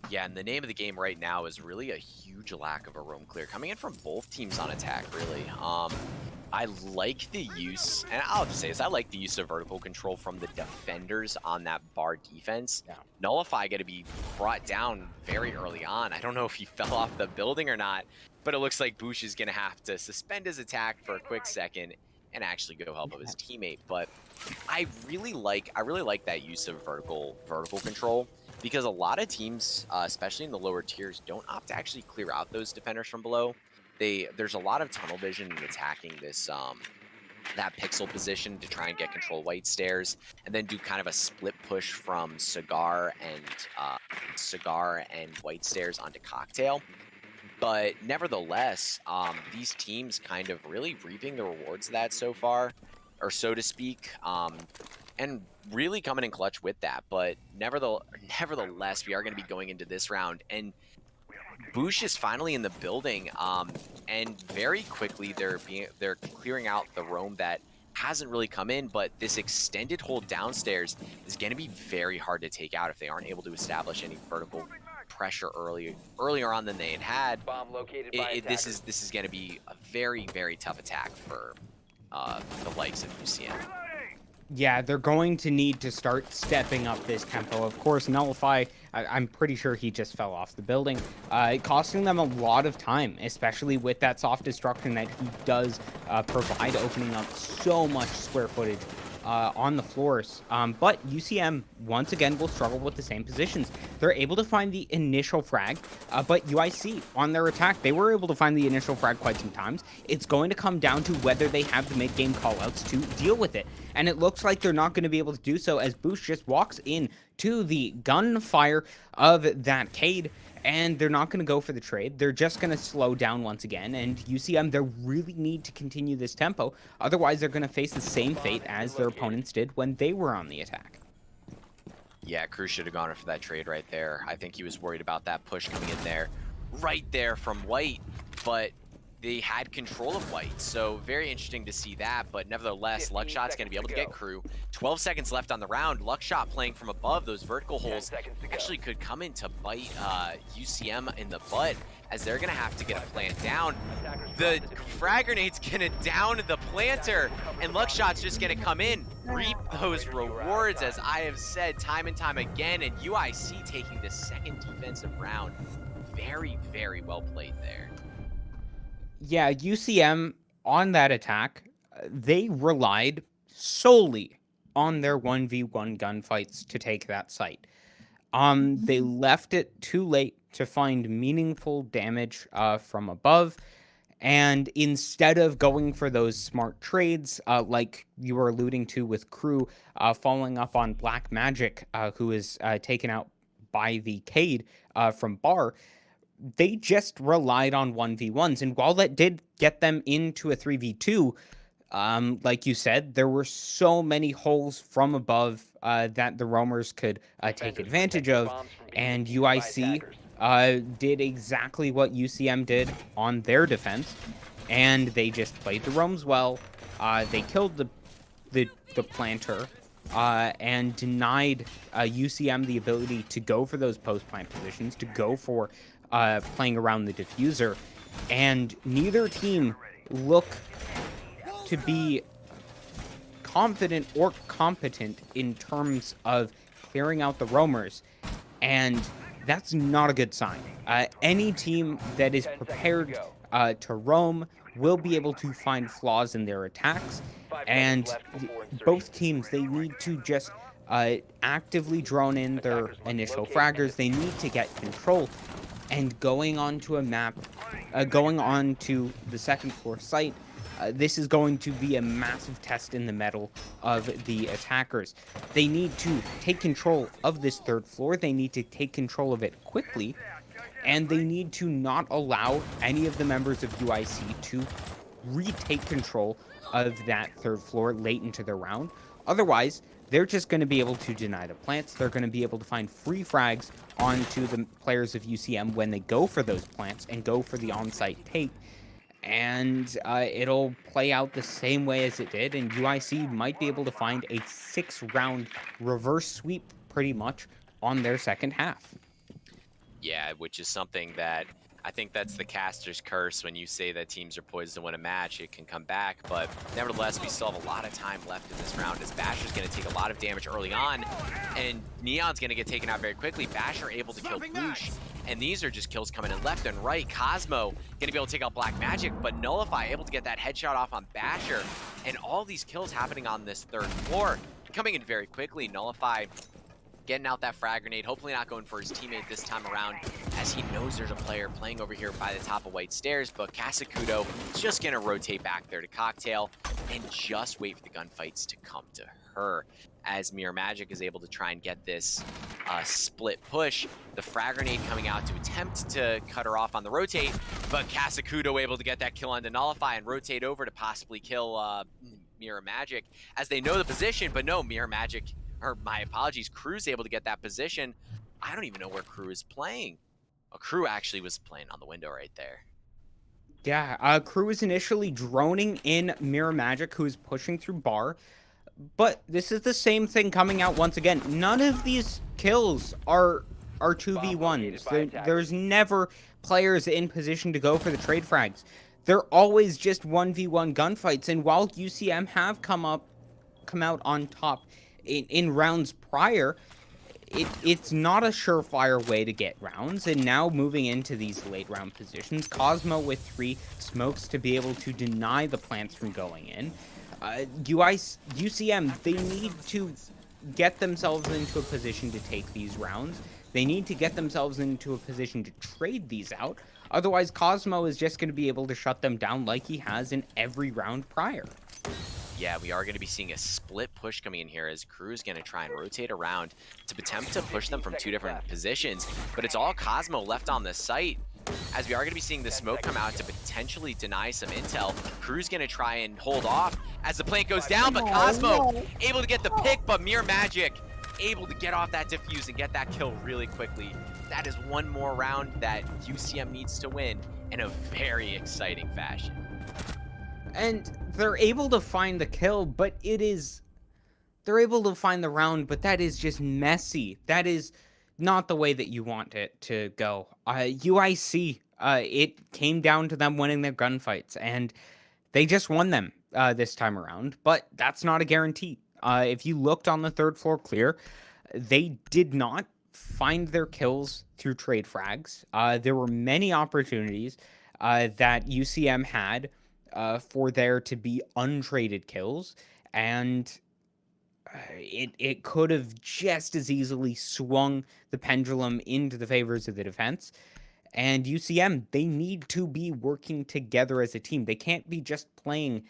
Yeah, and the name of the game right now is really a huge lack of a roam clear coming in from both teams on attack, really. I like the use, and I'll just say this, I like the use of vertical control from the defenders on that bar defense. Yeah. Nullify going to be brought down very early on. I don't know if he fell off the building or not, but it looks like Bush is going to have to suspend his attack for a quick second and actually go help of his teammate. But I really like that use of vertical control, because a lot of teams, especially in the lower tiers, don't opt to actually clear out those defenders from below. There's a lot of tunnel vision in attacking this that pixel position to try and get control white stairs, and then do kind of a split push from cigar and white stairs onto cocktail. But nevertheless, these teams kind of really reaping the rewards of that so far, or so to speak, and really coming in clutch with that. But nevertheless, we are going to be going into this round, and Boosh is finally in the building, and very quickly they're clearing out the roam that hasn't really come in, but this extended hold downstairs is going to be very hard to take out if they aren't able to establish any vertical pressure earlier on than they had. Bomb located by This attackers. is going to be a very, very tough attack for the likes of UCM. Yeah, they're going to need to start stepping up this tempo. Of course, Nullify, I'm pretty sure he just fell off the building, costing them a lot of time, especially with that soft destruction that he does provide, opening up so much square footage on the floors. But UCM, once again, will struggle with the same positions. They're able to find the initial frag, but UIC, on their attack, they were able to find the initial frag quite some times. It's going to come down to whether they have the mid-game callouts to deal with it. And it looks like they're not going to be able to do so, as Boosh just walks in to the gunfire of that Cade, and they're not going to go for the trade. They're just going to slow down once again, and UCM, they really need to continue this tempo. Otherwise, they're going to face the same fate as their opponents did when they were on the attack. Yeah, Cruz should have gone for that trade right there. I think he was worried about that push coming in there, right there from White, but they had control of White, so very interesting to see that. But nevertheless, Luckshot's going to be able to get Crew. 12 seconds left on the round. Luckshot playing from above. Those vertical holes actually could come in to bite UCM in the butt, as they're going to have to get a plant down. The frag grenade's going to down the planter, and Luckshot's just going to come in, reap those rewards, as I have said time and time again, and UIC taking the second defensive round. Very, very well played there. Yeah, UCM on that attack, they relied solely on their 1v1 gunfights to take that site. They left it too late to find meaningful damage from above, and instead of going for those smart trades, like you were alluding to with Crew following up on Black Magic, who is taken out by the Cade from Bar, they just relied on 1v1s. And while that did get them into a 3v2, like you said, there were so many holes from above that the roamers could take advantage of. And UIC did exactly what UCM did on their defense. And they just played the roams well. They killed the planter. And denied UCM the ability to go for those post-plant positions, to go for playing around the diffuser, and neither team look to be confident or competent in terms of clearing out the roamers, and that's not a good sign. Any team that is prepared to roam will be able to find flaws in their attacks, and both teams, they need to just actively drone in their initial fraggers. They need to get control, and going onto a map, going on to the second floor site, This is going to be a massive test in the mettle of the attackers. They need to take control of this third floor. They need to take control of it quickly. And they need to not allow any of the members of UIC to retake control of that third floor late into the round. Otherwise, they're just going to be able to deny the plants. They're going to be able to find free frags onto the players of UCM when they go for those plants and go for the on-site take. And it'll play out the same way as it did, and UIC might be able to find a 6-round reverse sweep pretty much on their second half. Yeah, which is something that I think that's the caster's curse. When you say that teams are poised to win a match, it can come back. But nevertheless, we still have a lot of time left in this round as Basher's going to take a lot of damage early on. And Neon's going to get taken out very quickly. Basher able to kill Boosh. And these are just kills coming in left and right. Cosmo going to be able to take out Black Magic, but Nullify able to get that headshot off on Basher. And all these kills happening on this third floor. Coming in very quickly. Nullify getting out that frag grenade, hopefully not going for his teammate this time around, as he knows there's a player playing over here by the top of White Stairs, but Kasakudo is just going to rotate back there to Cocktail and just wait for the gunfights to come to her, as Mirror Magic is able to try and get this split push. The frag grenade coming out to attempt to cut her off on the rotate, but Kasakudo able to get that kill on the Nullify and rotate over to possibly kill Mirror Magic, as they know the position, but no, Mirror Magic, or my apologies, Crew's able to get that position. I don't even know where Crew is playing. Crew actually was playing on the window right there. Yeah, Crew was initially droning in Mirror Magic, who is pushing through bar. But this is the same thing coming out once again. None of these kills are 2v1s. There's never players in position to go for the trade frags. They're always just 1v1 gunfights. And while UCM have come out on top in rounds prior, it's not a surefire way to get rounds. And now moving into these late round positions, Cosmo with 3 smokes to be able to deny the plants from going in. UCM, they need to get themselves into a position to take these rounds. They need to get themselves into a position to trade these out. Otherwise, Cosmo is just going to be able to shut them down like he has in every round prior. Yeah, we are going to be seeing a split push coming in here, as Crew is going to try and rotate around to attempt to push them from 2 different positions. But it's all Cosmo left on the site, as we are going to be seeing the smoke come out to potentially deny some intel. Crew's going to try and hold off as the plant goes down, but Cosmo able to get the pick, but Mirror Magic able to get off that defuse and get that kill really quickly. That is one more round that UCM needs to win in a very exciting fashion. And they're able to find the kill, but they're able to find the round, but that is just messy. That is not the way that you want it to go. UIC, it came down to them winning their gunfights, and they just won them this time around, but that's not a guarantee. If you looked on the third floor clear, they did not find their kills through trade frags. There were many opportunities that UCM had for there to be untraded kills, and it could have just as easily swung the pendulum into the favors of the defense. And UCM, they need to be working together as a team. They can't be just playing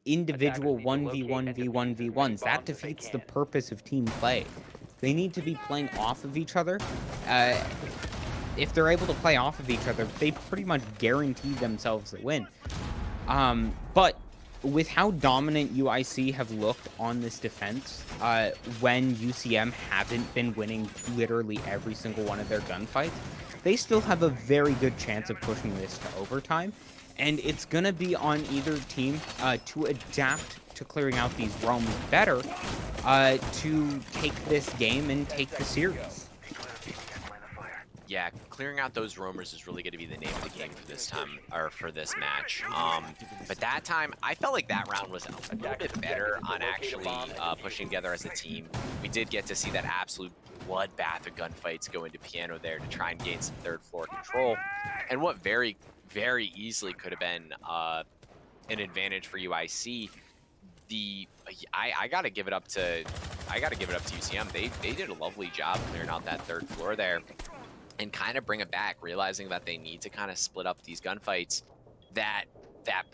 individual 1v1 v1 v1s. That defeats the purpose of team play. They need to be playing off of each other. If they're able to play off of each other, they pretty much guarantee themselves the win. But with how dominant UIC have looked on this defense, when UCM haven't been winning literally every single one of their gunfights, they still have a very good chance of pushing this to overtime. And it's going to be on either team to adapt to clearing out these roams better to take this game and take the series. Yeah, clearing out those roamers is really going to be the name of the game for this time, or for this match. But that time, I felt like that round was a little bit better on actually pushing together as a team. We did get to see that absolute bloodbath of gunfights go into Piano there to try and gain some third floor control, and what very, very easily could have been an advantage for UIC. I gotta give it up to UCM. They did a lovely job clearing out that third floor there and kind of bring it back, realizing that they need to kind of split up these gunfights that that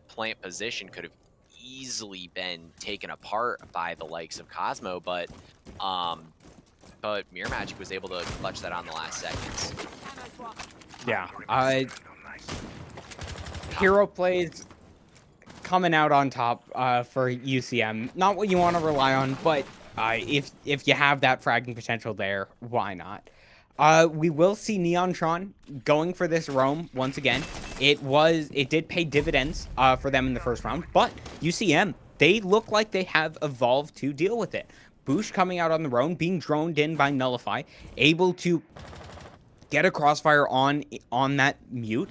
plant position could have easily been taken apart by the likes of Cosmo, but Mirror Magic was able to clutch that on the last seconds. Yeah, hero plays coming out on top for UCM. Not what you want to rely on, but if you have that fragging potential there, why not? We will see Neontron going for this roam once again. It did pay dividends for them in the first round, but UCM, they look like they have evolved to deal with it. Boosh coming out on the roam, being droned in by Nullify, able to get a crossfire on that mute,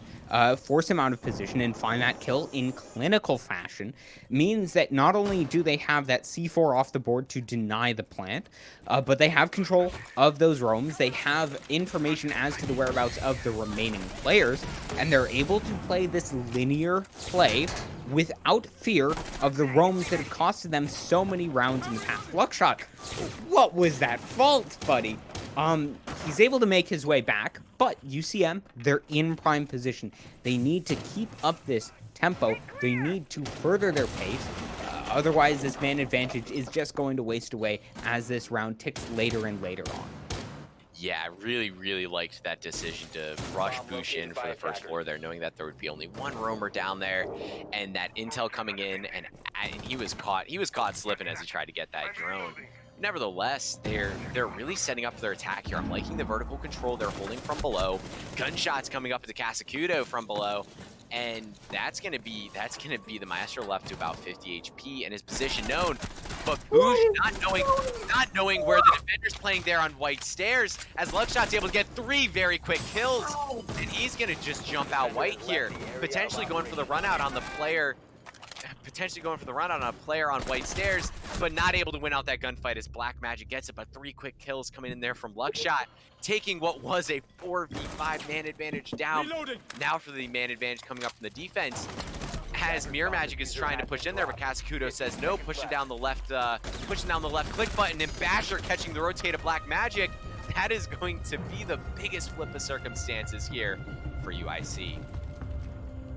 force him out of position, and find that kill in clinical fashion, means that not only do they have that C4 off the board to deny the plant, but they have control of those roams. They have information as to the whereabouts of the remaining players, and they're able to play this linear play without fear of the roams that have costed them so many rounds in the past. Luckshot, what was that fault, buddy? He's able to make his way back, but UCM, they're in prime position. They need to keep up this tempo. They need to further their pace. Otherwise, this man advantage is just going to waste away as this round ticks later and later on. Yeah, I really, really liked that decision to rush Boosh in for the first floor there, knowing that there would be only one roamer down there, and that intel coming in, and he was caught slipping as he tried to get that drone. Nevertheless, they're really setting up their attack here. I'm liking the vertical control they're holding from below. Gunshots coming up to Kasakudo from below. And that's gonna be the Maestro left to about 50 HP and his position known. But Boosh not knowing where the defender's playing there on White Stairs, as Luckshot's able to get 3 very quick kills. And he's gonna just jump out White here, potentially going for the run out on the player. On White Stairs, but not able to win out that gunfight as Black Magic gets it, but 3 quick kills coming in there from Luckshot, taking what was a 4v5 man advantage down. Reloading. Now for the man advantage coming up from the defense, as Mirror Magic is trying to push in there, but Kasakudo says no, pushing down the left click button, and Basher catching the rotate of Black Magic. That is going to be the biggest flip of circumstances here for UIC.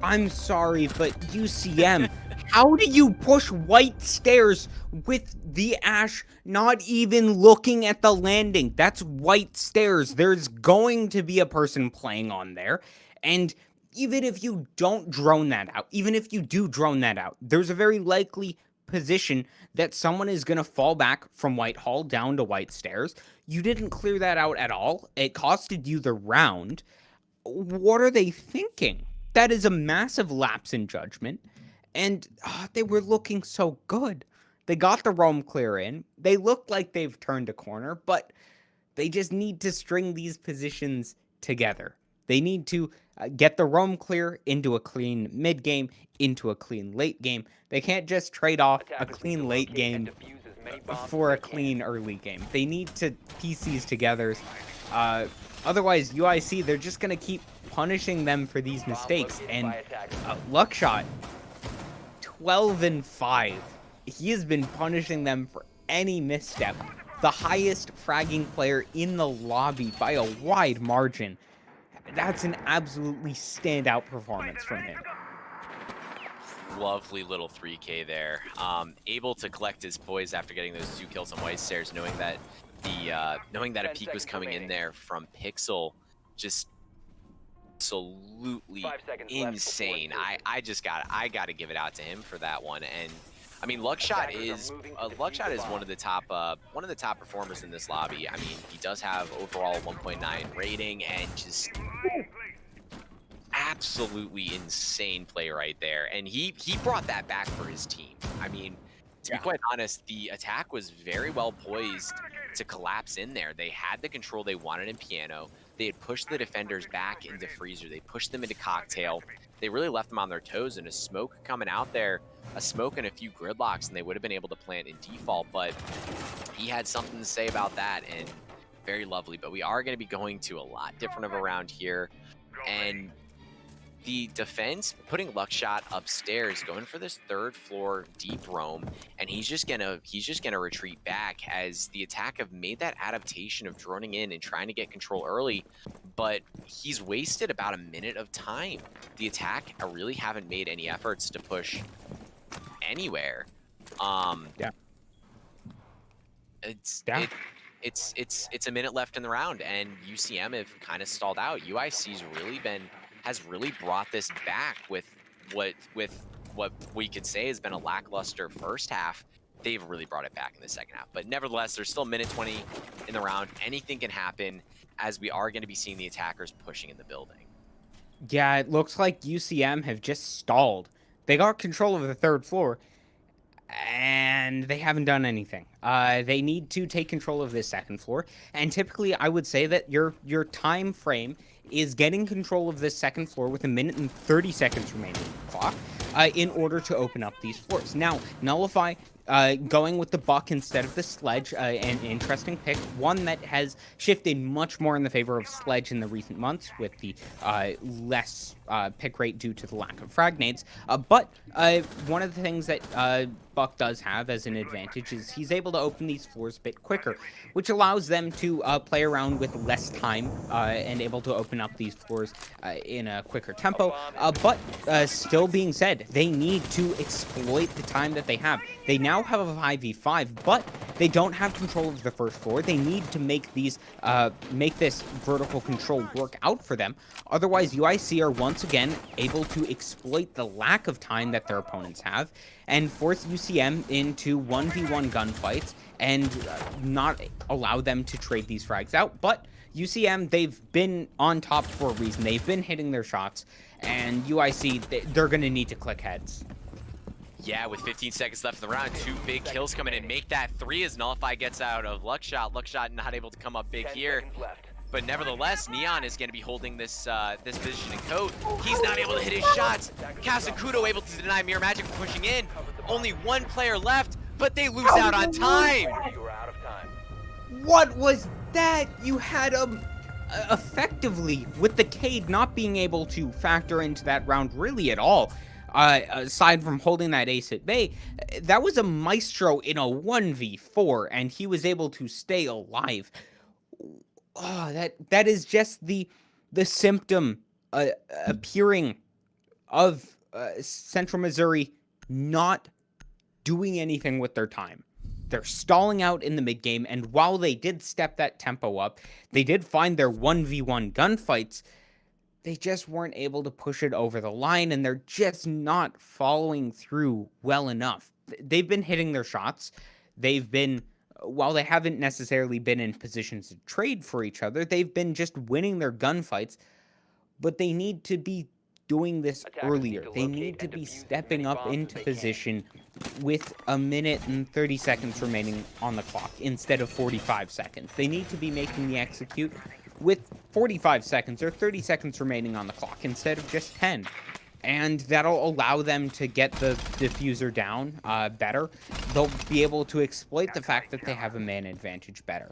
I'm sorry, but UCM, how do you push White Stairs with the Ash not even looking at the landing? That's White Stairs. There's going to be a person playing on there. And even if you don't drone that out, even if you do drone that out, there's a very likely position that someone is going to fall back from Whitehall down to White Stairs. You didn't clear that out at all. It costed you the round. What are they thinking? That is a massive lapse in judgment, and they were looking so good. They got the roam clear in. They look like they've turned a corner, but they just need to string these positions together. They need to get the roam clear into a clean mid game, into a clean late game. They can't just trade off a clean late game for a clean early game. They need to piece these together. Otherwise, UIC, they're just going to keep punishing them for these mistakes. And Luckshot, 12-5. He has been punishing them for any misstep. The highest fragging player in the lobby by a wide margin. That's an absolutely standout performance from him. Lovely little 3K there. Able to collect his poise after getting those 2 kills on White Stairs, knowing that a peek was coming in there from Pixel, just absolutely insane. I gotta give it out to him for that one. And I mean, Luckshot is one of the top performers in this lobby. I mean, he does have overall 1.9 rating and just absolutely insane play right there. And he brought that back for his team. I mean, to be quite honest, the attack was very well poised to collapse in there. They had the control they wanted in Piano. They had pushed the defenders back into Freezer. They pushed them into Cocktail. They really left them on their toes, and a smoke coming out there, a smoke and a few gridlocks, and they would have been able to plant in default, but he had something to say about that, and very lovely. But we are going to be going to a lot different of a round here, and the defense putting Luckshot upstairs, going for this 3rd floor deep roam, and he's just gonna retreat back as the attack have made that adaptation of droning in and trying to get control early, but he's wasted about a minute of time. The attack really haven't made any efforts to push anywhere. Yeah. It's Yeah. it's a minute left in the round, and UCM have kind of stalled out. UIC's has really brought this back with what we could say has been a lackluster first half. They've really brought it back in the second half. But nevertheless, there's still a minute 20 in the round. Anything can happen, as we are going to be seeing the attackers pushing in the building. Yeah, it looks like UCM have just stalled. They got control of the 3rd floor, and they haven't done anything. They need to take control of this 2nd floor, and typically I would say that your time frame is getting control of this 2nd floor with a minute and 30 seconds remaining on the clock in order to open up these floors. Now, Nullify going with the Buck instead of the Sledge, an interesting pick, one that has shifted much more in the favor of Sledge in the recent months with the less pick rate due to the lack of frag nades. But one of the things that Buck does have as an advantage is he's able to open these floors a bit quicker, which allows them to play around with less time and able to open up these floors in a quicker tempo. But still being said, they need to exploit the time that they have. They now have a 5v5, but they don't have control of the 1st floor. They need to make these make this vertical control work out for them. Otherwise, UIC are once again able to exploit the lack of time that their opponents have and force UCM into 1v1 gunfights and not allow them to trade these frags out. But UCM, they've been on top for a reason. They've been hitting their shots, and UIC, they're going to need to click heads. Yeah, with 15 seconds left in the round, 2 big kills coming in. Make that 3 as Nullify gets out of Luckshot. Luckshot not able to come up big here. But nevertheless, Neon is going to be holding this this position in coat. He's not able to hit his shots. Kasakudo able to deny Mirror Magic pushing in. Only 1 player left, but they lose out on time. What was that? You had effectively, with the Cade not being able to factor into that round really at all, aside from holding that ace at bay, that was a Maestro in a 1v4, and he was able to stay alive. Oh, that is just the symptom appearing of Central Missouri not doing anything with their time. They're stalling out in the mid game, and while they did step that tempo up, they did find their 1v1 gunfights. They just weren't able to push it over the line, and they're just not following through well enough. They've been hitting their shots. They've been, while they haven't necessarily been in positions to trade for each other, they've been just winning their gunfights, but they need to be doing this earlier. They need to be stepping up into position with a minute and 30 seconds remaining on the clock instead of 45 seconds. They need to be making the execute with 45 seconds or 30 seconds remaining on the clock instead of just 10. And that'll allow them to get the diffuser down better. They'll be able to exploit the fact that they have a man advantage better.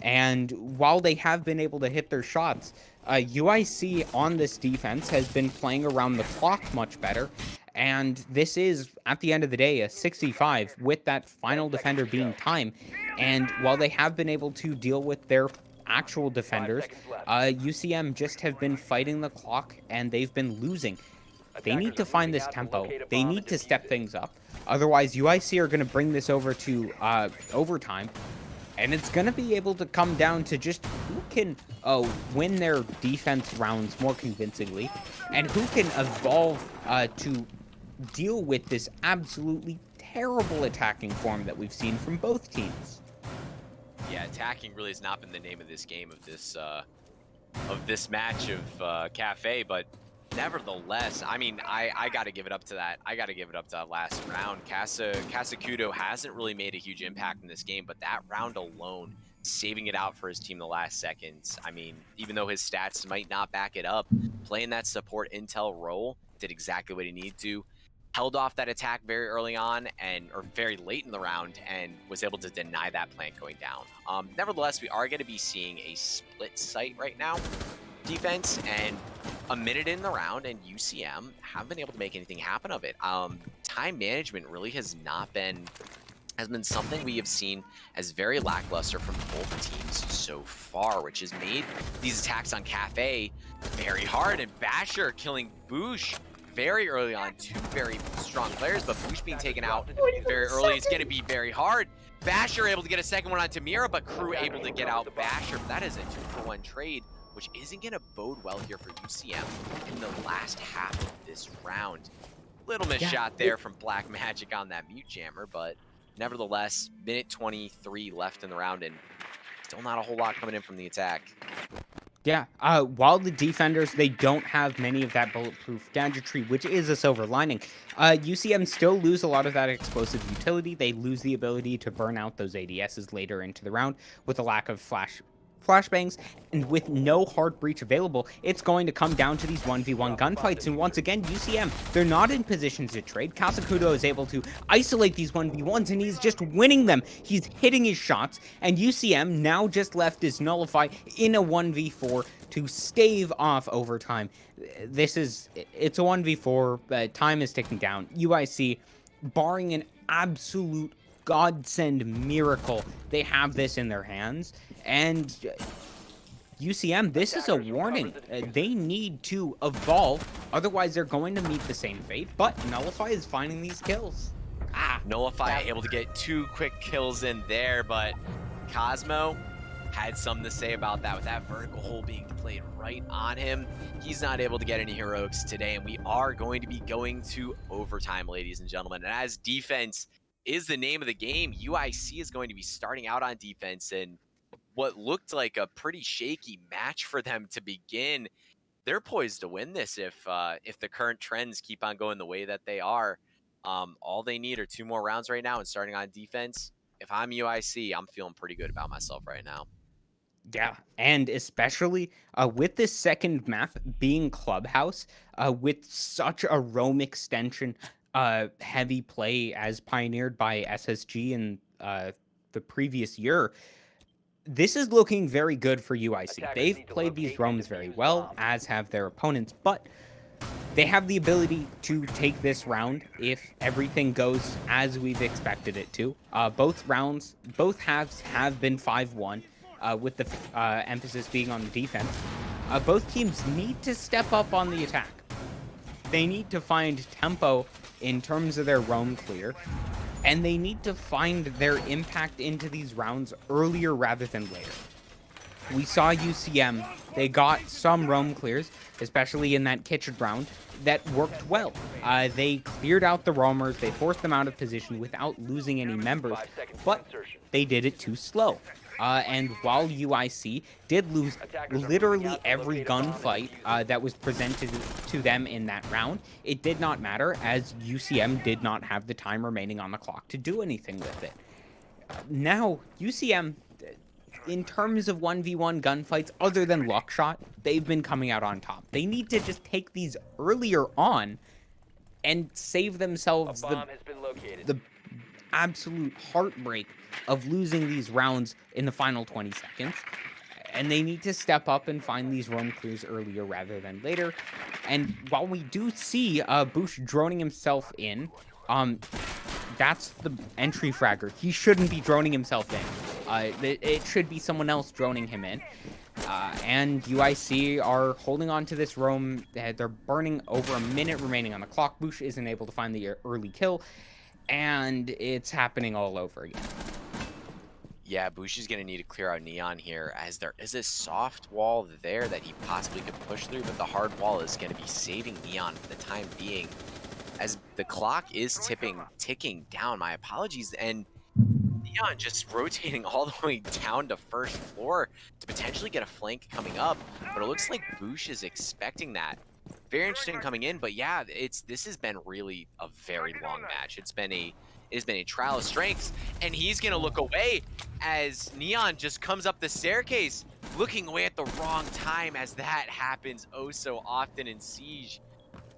And while they have been able to hit their shots, UIC on this defense has been playing around the clock much better. And this is, at the end of the day, a 65 with that final defender being time. And while they have been able to deal with their actual defenders, UCM just have been fighting the clock and they've been losing. They need to find this tempo. They need to step things up. Otherwise, UIC are going to bring this over to overtime. And it's going to be able to come down to just who can win their defense rounds more convincingly and who can evolve to deal with this absolutely terrible attacking form that we've seen from both teams. Yeah, attacking really has not been the name of this game, of this match of Cafe, but nevertheless, I mean, I got to give it up to that. I got to give it up to that last round. Kasakudo hasn't really made a huge impact in this game, but that round alone, saving it out for his team the last seconds. I mean, even though his stats might not back it up, playing that support intel role did exactly what he needed to. Held off that attack very early on or very late in the round and was able to deny that plant going down. Nevertheless, we are going to be seeing a split site right now defense, and a minute in the round, and UCM haven't been able to make anything happen of it. Time management really has been something we have seen as very lackluster from both teams so far, which has made these attacks on Cafe very hard. And Basher killing Boosh very early on, two very strong players, but Boosh being taken out very early is going to be very hard. Basher able to get a second one on Tamira, but Crew able to get out Basher. That is a 2-for-1 trade, which isn't going to bode well here for UCM in the last half of this round. Little miss shot there from Black Magic on that mute jammer, but nevertheless, minute 23 left in the round, and still not a whole lot coming in from the attack. Yeah, while the defenders, they don't have many of that bulletproof gadgetry, which is a silver lining, UCM still lose a lot of that explosive utility. They lose the ability to burn out those ADSs later into the round with a lack of flashbangs, and with no hard breach available, it's going to come down to these 1v1 gunfights. And once again, UCM, they're not in positions to trade. Kasakudo is able to isolate these 1v1s, and he's just winning them. He's hitting his shots, and UCM now just left is Nullify in a 1v4 to stave off overtime. It's a 1v4, time is ticking down. UIC, barring an absolute godsend miracle, they have this in their hands. And UCM, this is a warning. They need to evolve, otherwise they're going to meet the same fate. But Nullify is finding these kills. Nullify able to get 2 quick kills in there, but Cosmo had something to say about that with that vertical hole being played right on him. He's not able to get any heroics today, and we are going to be going to overtime, ladies and gentlemen. And as defense is the name of the game, UIC is going to be starting out on defense, and what looked like a pretty shaky match for them to begin, they're poised to win this if the current trends keep on going the way that they are. All they need are 2 more rounds right now, and starting on defense. If I'm UIC, I'm feeling pretty good about myself right now. Yeah, and especially with this second map being Clubhouse, with such a roam extension heavy play as pioneered by SSG in the previous year, this is looking very good for UIC. They've played these roams very well, as have their opponents, but they have the ability to take this round if everything goes as we've expected it to. Both halves have been 5-1, with the emphasis being on the defense. Both teams need to step up on the attack. They need to find tempo in terms of their roam clear, and they need to find their impact into these rounds earlier rather than later. We saw UCM, they got some roam clears, especially in that kitchen round, that worked well. They cleared out the roamers, they forced them out of position without losing any members, but they did it too slow. And while UIC did lose literally every gunfight that was presented to them in that round, it did not matter, as UCM did not have the time remaining on the clock to do anything with it. Now, UCM, in terms of 1v1 gunfights, other than Luckshot, they've been coming out on top. They need to just take these earlier on and save themselves the absolute heartbreak of losing these rounds in the final 20 seconds. And they need to step up and find these roam clears earlier rather than later. And while we do see Bush droning himself in, that's the entry fragger. He shouldn't be droning himself in. It should be someone else droning him in. And UIC are holding on to this roam. They're burning over a minute remaining on the clock. Bush isn't able to find the early kill, and it's happening all over again. Yeah, Bush is going to need to clear out Neon here, as there is a soft wall there that he possibly could push through, but the hard wall is going to be saving Neon for the time being, as the clock is ticking down. My apologies. And Neon just rotating all the way down to first floor to potentially get a flank coming up, but it looks like Bush is expecting that. Very interesting coming in, but yeah, this has been really a very long match. It has been a trial of strengths, and he's gonna look away as Neon just comes up the staircase, looking away at the wrong time, as that happens oh so often in Siege.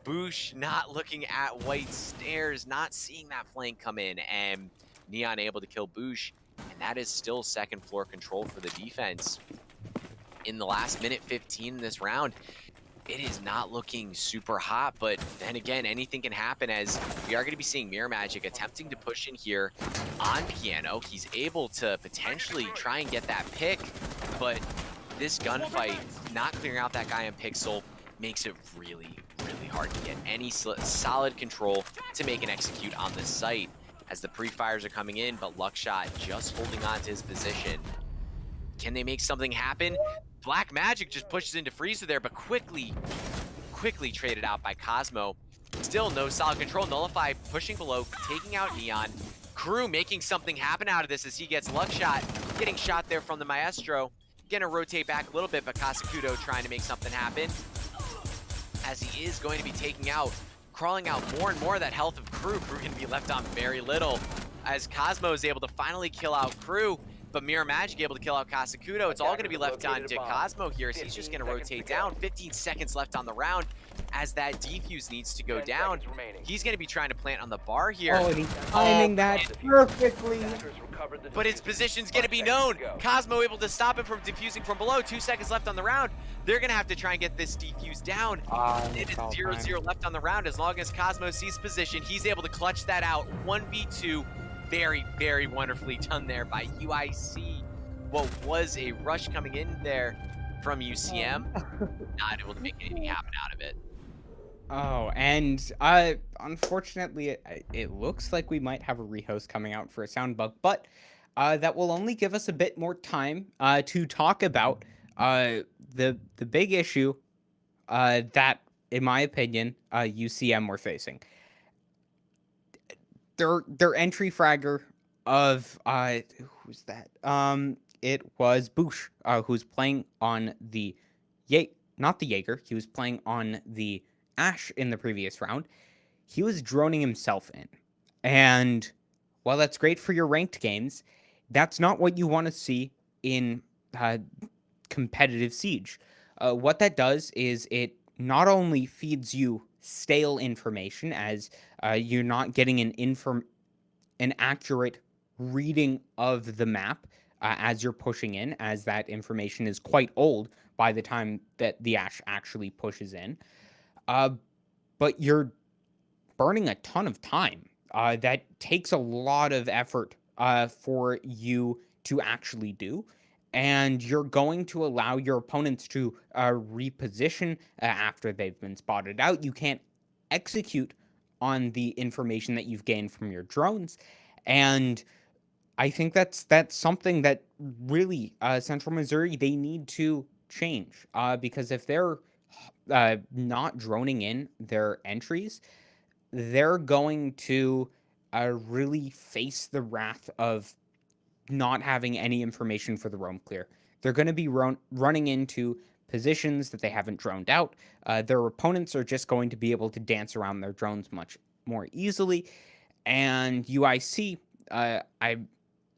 Bush not looking at white stairs, not seeing that flank come in, and Neon able to kill Bush, and that is still second floor control for the defense. In the last minute 15 in this round, it is not looking super hot, but then again, anything can happen as we are going to be seeing Mirror Magic attempting to push in here on Piano. He's able to potentially try and get that pick, but this gunfight, not clearing out that guy on Pixel, makes it really, really hard to get any solid control to make an execute on this site as the pre-fires are coming in, but Luckshot just holding on to his position. Can they make something happen? Black Magic just pushes into Freezer there, but quickly traded out by Cosmo. Still no solid control. Nullify pushing below, taking out Neon. Crew making something happen out of this as he gets Luckshot, getting shot there from the Maestro. Gonna rotate back a little bit, but Kasakudo trying to make something happen as he is going to be taking out, crawling out more and more of that health of Crew. Crew gonna be left on very little as Cosmo is able to finally kill out Crew. But Mirror Magic able to kill out Kasakudo. It's all going to be left on to Cosmo here as he's just going to rotate down. 15 seconds left on the round as that defuse needs to go down. He's going to be trying to plant on the bar here. Oh, and he's timing that perfectly. But his position's going to be known. Cosmo able to stop him from defusing from below. 2 seconds left on the round. They're going to have to try and get this defuse down. It is 0-0 left on the round. As long as Cosmo sees position, he's able to clutch that out. 1v2. Very, very wonderfully done there by UIC. What was a rush coming in there from UCM, not able to make anything happen out of it. Oh, and unfortunately, it looks like we might have a rehost coming out for a sound bug, but that will only give us a bit more time to talk about the big issue that, in my opinion, UCM were facing. Their entry fragger of who's that? It was Boosh, who's playing on the not the Jaeger. He was playing on the Ash in the previous round. He was droning himself in, and while that's great for your ranked games, that's not what you want to see in competitive Siege. What that does is it not only feeds you stale information as you're not getting an accurate reading of the map as you're pushing in, as that information is quite old by the time that the Ash actually pushes in. But you're burning a ton of time. That takes a lot of effort for you to actually do. And you're going to allow your opponents to reposition after they've been spotted out. You can't execute on the information that you've gained from your drones. And I think that's something that really Central Missouri, they need to change because if they're not droning in their entries, they're going to really face the wrath of not having any information for the roam clear. They're going to be running into positions that they haven't droned out. Their opponents are just going to be able to dance around their drones much more easily. And UIC, I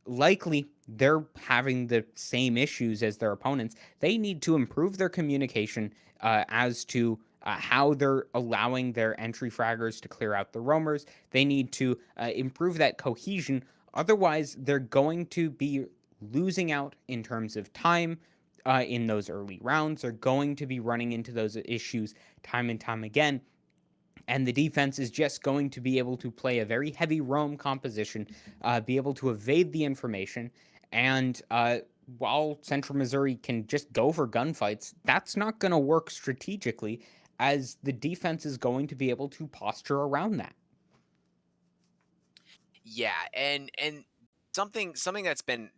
likely they're having the same issues as their opponents. They need to improve their communication as to how they're allowing their entry fraggers to clear out the roamers. They need to improve that cohesion. Otherwise, they're going to be losing out in terms of time in those early rounds. They're going to be running into those issues time and time again. And the defense is just going to be able to play a very heavy roam composition, be able to evade the information. And while Central Missouri can just go for gunfights, that's not going to work strategically, as the defense is going to be able to posture around that. Yeah, and something that's been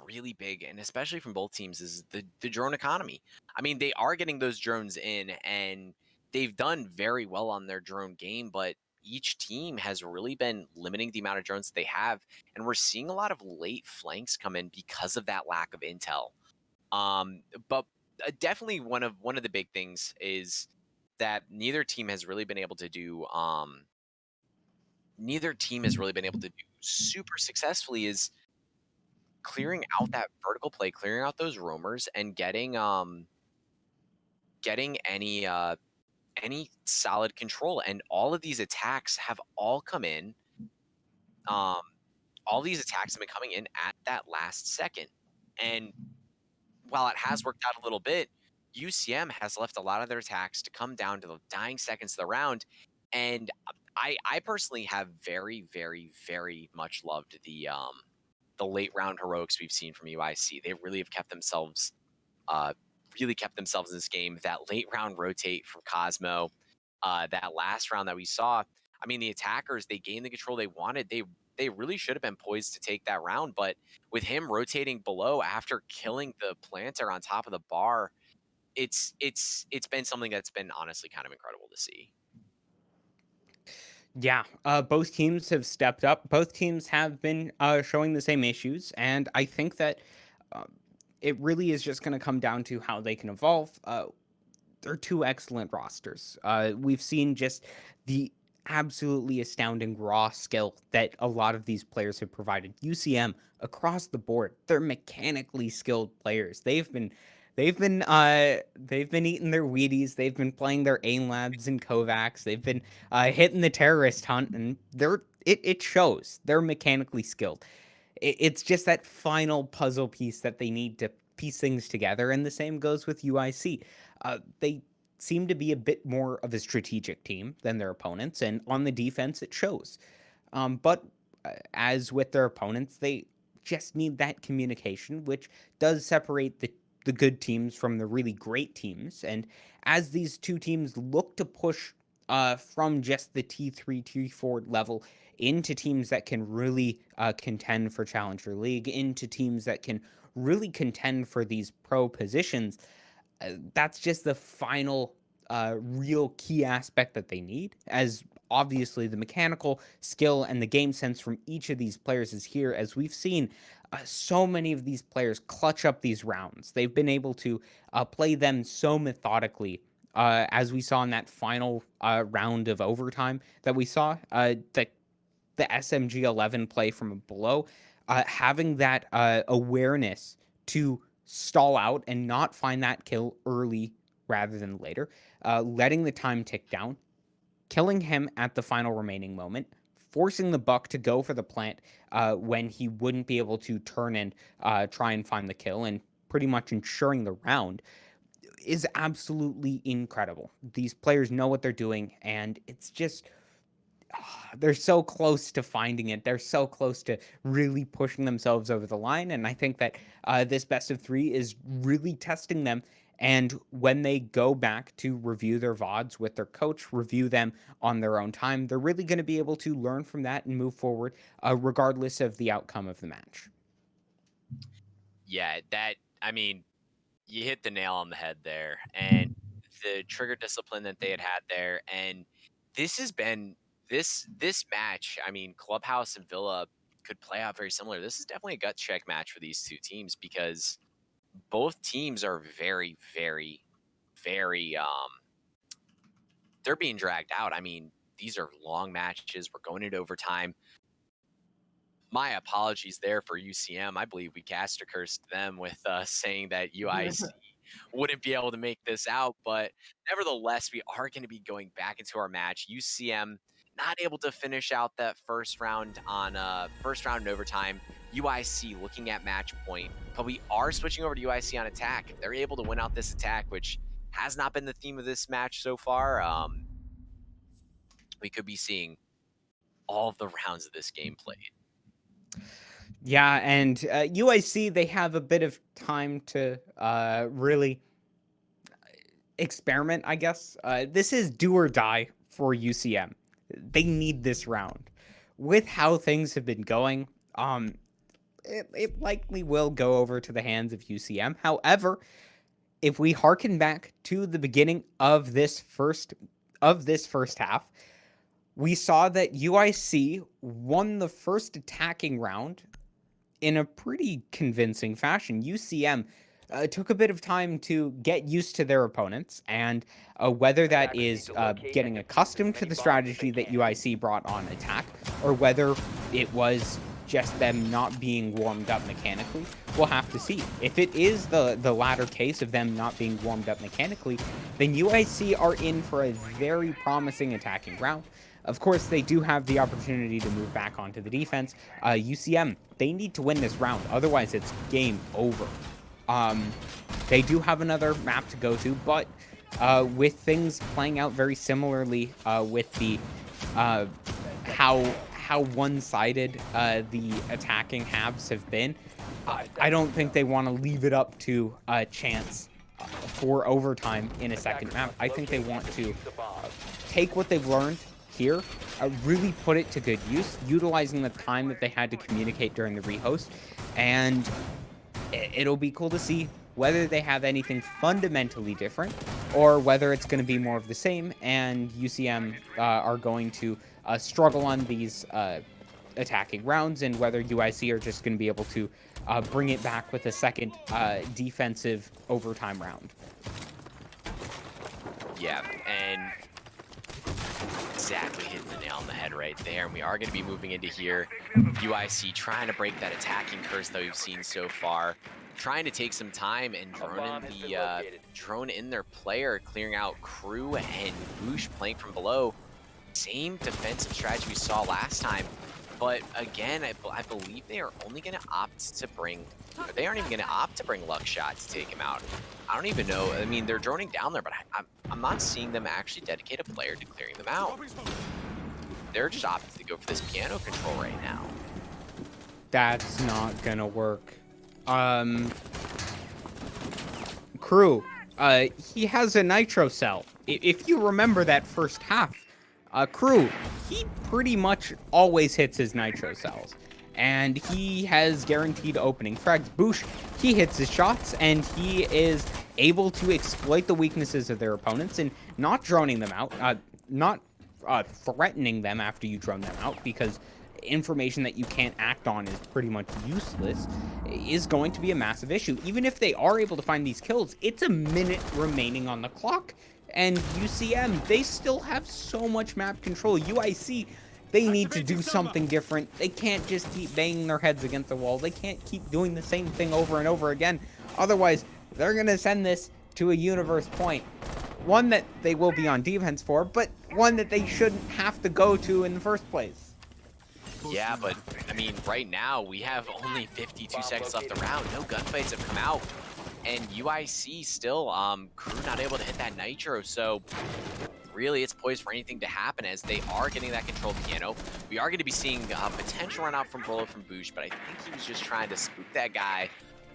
really big, and especially from both teams, is the drone economy. I mean, they are getting those drones in, and they've done very well on their drone game, but each team has really been limiting the amount of drones that they have, and we're seeing a lot of late flanks come in because of that lack of intel. But definitely one of the big things is that neither team has really been able to do super successfully is clearing out that vertical play, clearing out those roamers, and getting any solid control. And all of these attacks have all come in. All these attacks have been coming in at that last second. And while it has worked out a little bit, UCM has left a lot of their attacks to come down to the dying seconds of the round. And I personally have very, very, very much loved the late round heroics we've seen from UIC. They really have kept themselves uh, in this game. That late round rotate from Cosmo, that last round that we saw. I mean, the attackers, they gained the control they wanted. They really should have been poised to take that round, but with him rotating below after killing the planter on top of the bar, it's been something that's been honestly kind of incredible to see. Yeah, both teams have stepped up. Both teams have been showing the same issues, and I think that uh, it really is just going to come down to how they can evolve. They're two excellent rosters. We've seen just the absolutely astounding raw skill that a lot of these players have provided. UCM across the board, they're mechanically skilled players. They've been eating their Wheaties. They've been playing their aim labs and Kovacs. They've been hitting the terrorist hunt, and it shows. They're mechanically skilled. It's just that final puzzle piece that they need to piece things together, and the same goes with UIC. They seem to be a bit more of a strategic team than their opponents, and on the defense, it shows. But as with their opponents, they just need that communication, which does separate the good teams from the really great teams. And as these two teams look to push from just the T3, T4 level into teams that can really contend for Challenger League, into teams that can really contend for these pro positions, that's just the final real key aspect that they need. As obviously the mechanical skill and the game sense from each of these players is here, as we've seen so many of these players clutch up these rounds. They've been able to play them so methodically. As we saw in that final round of overtime that we saw, the SMG 11 play from below, having that awareness to stall out and not find that kill early rather than later, letting the time tick down, killing him at the final remaining moment, forcing the Buck to go for the plant when he wouldn't be able to turn and try and find the kill, and pretty much ensuring the round is absolutely incredible. These players know what they're doing, and it's just they're so close to finding it. They're so close to really pushing themselves over the line. And I think that this best of three is really testing them. And when they go back to review their VODs with their coach, review them on their own time, they're really going to be able to learn from that and move forward, regardless of the outcome of the match. Yeah, I mean, you hit the nail on the head there, and the trigger discipline that they had there, and this has been this match. I mean, Clubhouse and Villa could play out very similar. This is definitely a gut check match for these two teams because both teams are very, very, very they're being dragged out. I mean, these are long matches. We're going into overtime. My apologies there for UCM. I believe we caster cursed them with saying that UIC wouldn't be able to make this out, but nevertheless, we are going to be going back into our match. UCM not able to finish out that first round on first round in overtime. UIC looking at match point, but we are switching over to UIC on attack. If they're able to win out this attack, which has not been the theme of this match so far, we could be seeing all of the rounds of this game played. Yeah, and UIC, they have a bit of time to really experiment, I guess. This is do or die for UCM. They need this round. With how things have been going, it likely will go over to the hands of UCM. However, if we harken back to the beginning of this first half, we saw that UIC won the first attacking round in a pretty convincing fashion. UCM took a bit of time to get used to their opponents, and whether that is getting accustomed to the strategy that UIC brought on attack, or whether it was just them not being warmed up mechanically, we'll have to see. If it is the latter case of them not being warmed up mechanically, then UIC are in for a very promising attacking round. Of course, they do have the opportunity to move back onto the defense. UCM, they need to win this round. Otherwise, it's game over. They do have another map to go to, but with things playing out very similarly with the uh, how one-sided the attacking halves have been, I don't think they want to leave it up to chance for overtime in a second map. I think they want to take what they've learned here, really put it to good use, utilizing the time that they had to communicate during the rehost, and it'll be cool to see whether they have anything fundamentally different or whether it's going to be more of the same and UCM are going to struggle on these attacking rounds, and whether UIC are just going to be able to bring it back with a second defensive overtime round. Yeah, and exactly hitting the nail on the head right there. And we are going to be moving into here. UIC trying to break that attacking curse that we've seen so far. Trying to take some time and drone in their player, clearing out Crew and Boosh playing from below. Same defensive strategy we saw last time. But again, I believe they are only going to opt to bring, or they aren't even going to opt to bring Luck Shot to take him out. I don't even know. I mean, they're droning down there, but I'm not seeing them actually dedicate a player to clearing them out. They're just opting to go for this piano control right now. That's not going to work. Crew, he has a nitro cell. If you remember that first half, Crew, he pretty much always hits his nitro cells, and he has guaranteed opening frags. Boosh, he hits his shots, and he is able to exploit the weaknesses of their opponents and not droning them out, not threatening them after you drone them out, because information that you can't act on is pretty much useless, is going to be a massive issue. Even if they are able to find these kills, it's a minute remaining on the clock, and UCM, they still have so much map control. UIC, they need to do something different. They can't just keep banging their heads against the wall. They can't keep doing the same thing over and over again. Otherwise, they're going to send this to a universe point. One that they will be on defense for, but one that they shouldn't have to go to in the first place. Yeah, but I mean, right now we have only 52 seconds left around. No gunfights have come out, and UIC still, Crew not able to hit that nitro. So really, it's poised for anything to happen as they are getting that control piano. We are going to be seeing a potential run out from Brolo from Boosh, but I think he was just trying to spook that guy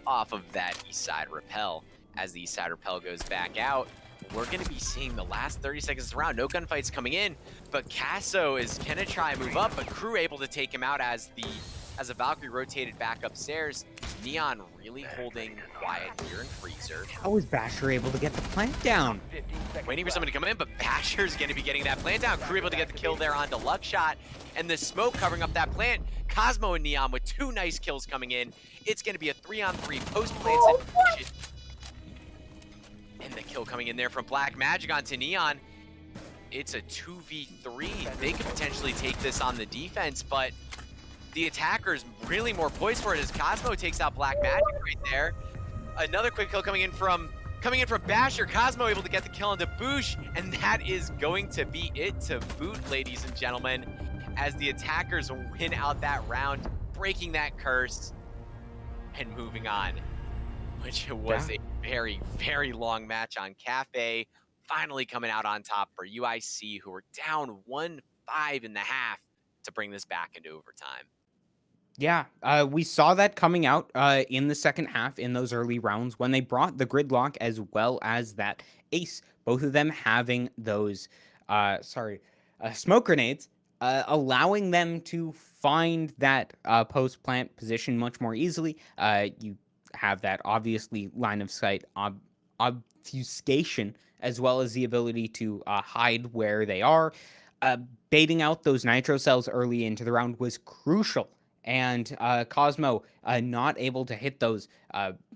off of that east side rappel. As the east side rappel goes back out, we're going to be seeing the last 30 seconds around. No gunfights coming in, but Casso is going to try and move up, but Crew able to take him out as a Valkyrie rotated back upstairs. Neon really holding quiet here in Freezer. How is Basher able to get the plant down? Waiting for somebody to come in, but Basher's going to be getting that plant down. Crew able to get the kill there onto Luckshot, and the smoke covering up that plant. Cosmo and Neon with 2 nice kills coming in. It's going to be a 3-on-3 post-plant situation. And the kill coming in there from Black Magic onto Neon. It's a 2v3. They could potentially take this on the defense, but the attacker's really more poised for it as Cosmo takes out Black Magic right there. Another quick kill coming in from Basher. Cosmo able to get the kill onto Boosh, and that is going to be it to boot, ladies and gentlemen, as the attackers win out that round, breaking that curse and moving on, which was a very, very long match on Cafe. Finally coming out on top for UIC, who were down 1-5 in the half to bring this back into overtime. Yeah, we saw that coming out in the second half in those early rounds when they brought the gridlock as well as that ace, both of them having those, smoke grenades, allowing them to find that post-plant position much more easily. You have that obviously line of sight obfuscation, as well as the ability to hide where they are. Baiting out those nitro cells early into the round was crucial, and Cosmo not able to hit those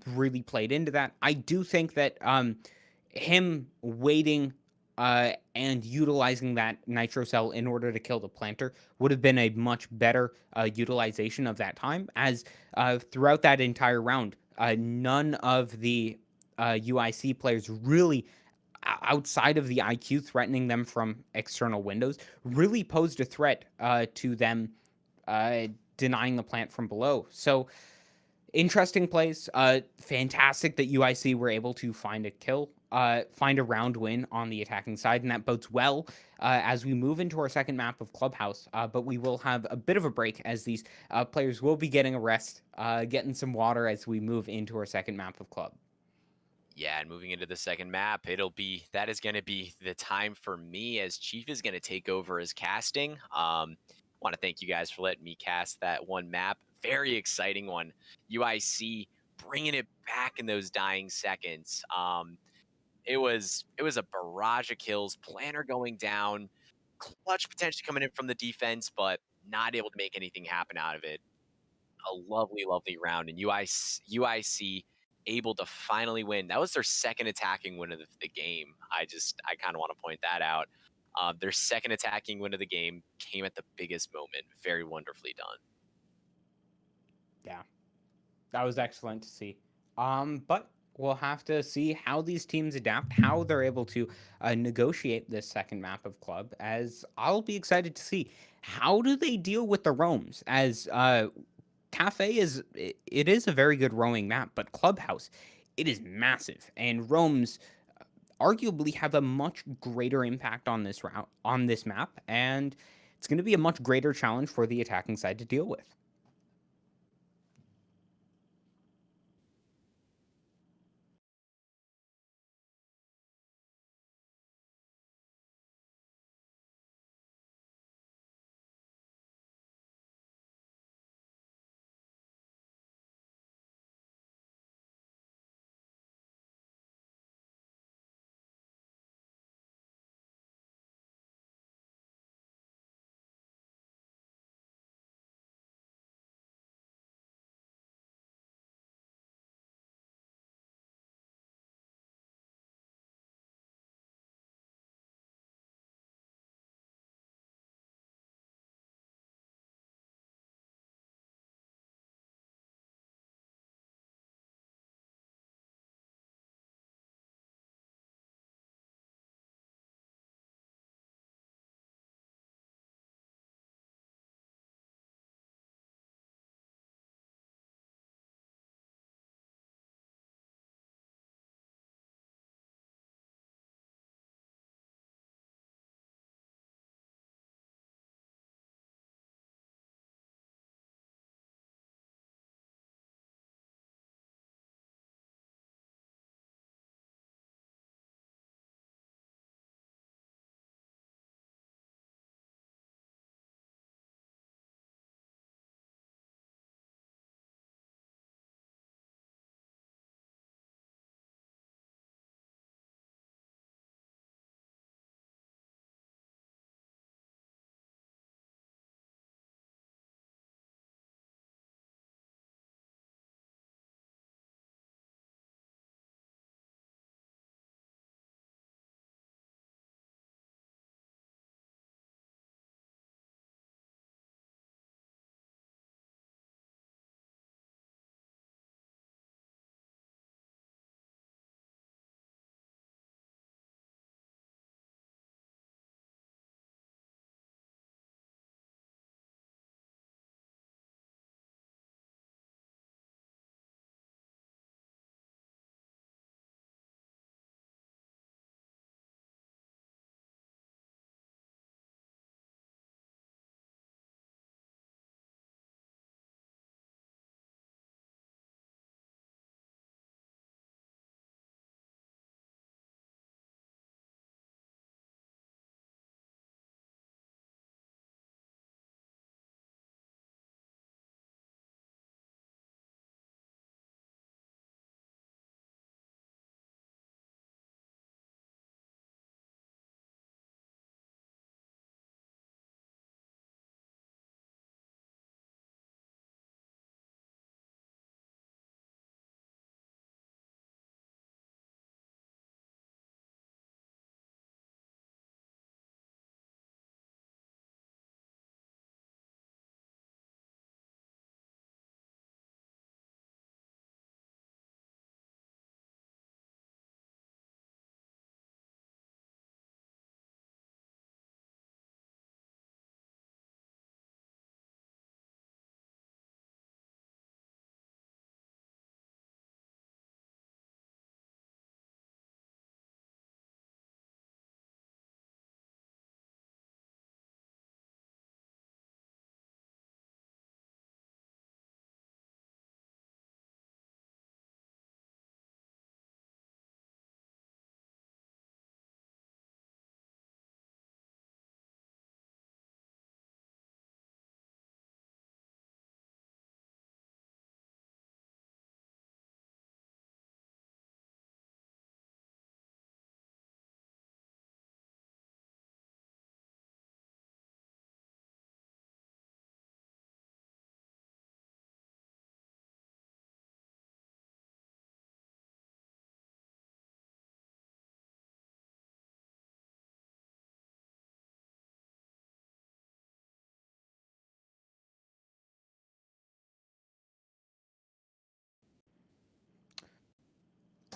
really played into that. I do think that him waiting and utilizing that nitro cell in order to kill the planter would have been a much better utilization of that time, as throughout that entire round, none of the UIC players really, outside of the IQ threatening them from external windows, really posed a threat to them denying the plant from below. So Interesting plays. Fantastic that UIC were able to find a kill, find a round win on the attacking side, and that bodes well as we move into our second map of Clubhouse. But we will have a bit of a break as these players will be getting a rest, getting some water as we move into our second map of Club. Yeah, and moving into the second map, that is going to be the time for me as Chief is going to take over as casting. Want to thank you guys for letting me cast that one map. Very exciting one. UIC bringing it back in those dying seconds. It was a barrage of kills, planner going down, clutch potentially coming in from the defense, but not able to make anything happen out of it. A lovely, lovely round, and UIC able to finally win. That was their second attacking win of the game. I kind of want to point that out. Their second attacking win of the game came at the biggest moment. Very wonderfully done. Yeah, that was excellent to see. But we'll have to see how these teams adapt, how they're able to negotiate this second map of Club. As I'll be excited to see how do they deal with the roams. As Cafe it is a very good roaming map, but Clubhouse it is massive, and roams arguably have a much greater impact on this route on this map, and it's going to be a much greater challenge for the attacking side to deal with.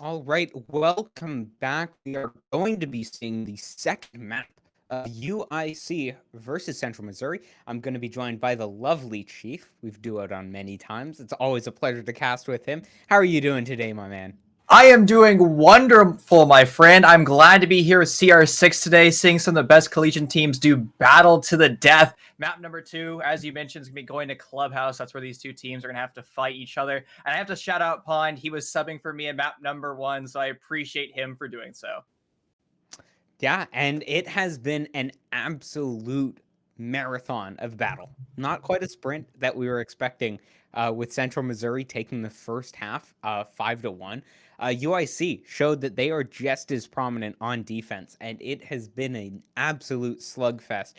All right, welcome back. We are going to be seeing the second map of UIC versus Central Missouri. I'm going to be joined by the lovely Chief. We've duoed on many times. It's always a pleasure to cast with him. How are you doing today, my man? I am doing wonderful, my friend. I'm glad to be here with CR6 today, seeing some of the best collegiate teams do battle to the death. Map number 2, as you mentioned, is going to be going to Clubhouse. That's where these two teams are going to have to fight each other. And I have to shout out Pond. He was subbing for me in map number 1, so I appreciate him for doing so. Yeah, and it has been an absolute marathon of battle. Not quite a sprint that we were expecting with Central Missouri taking the first half 5-1. UIC showed that they are just as prominent on defense, and it has been an absolute slugfest.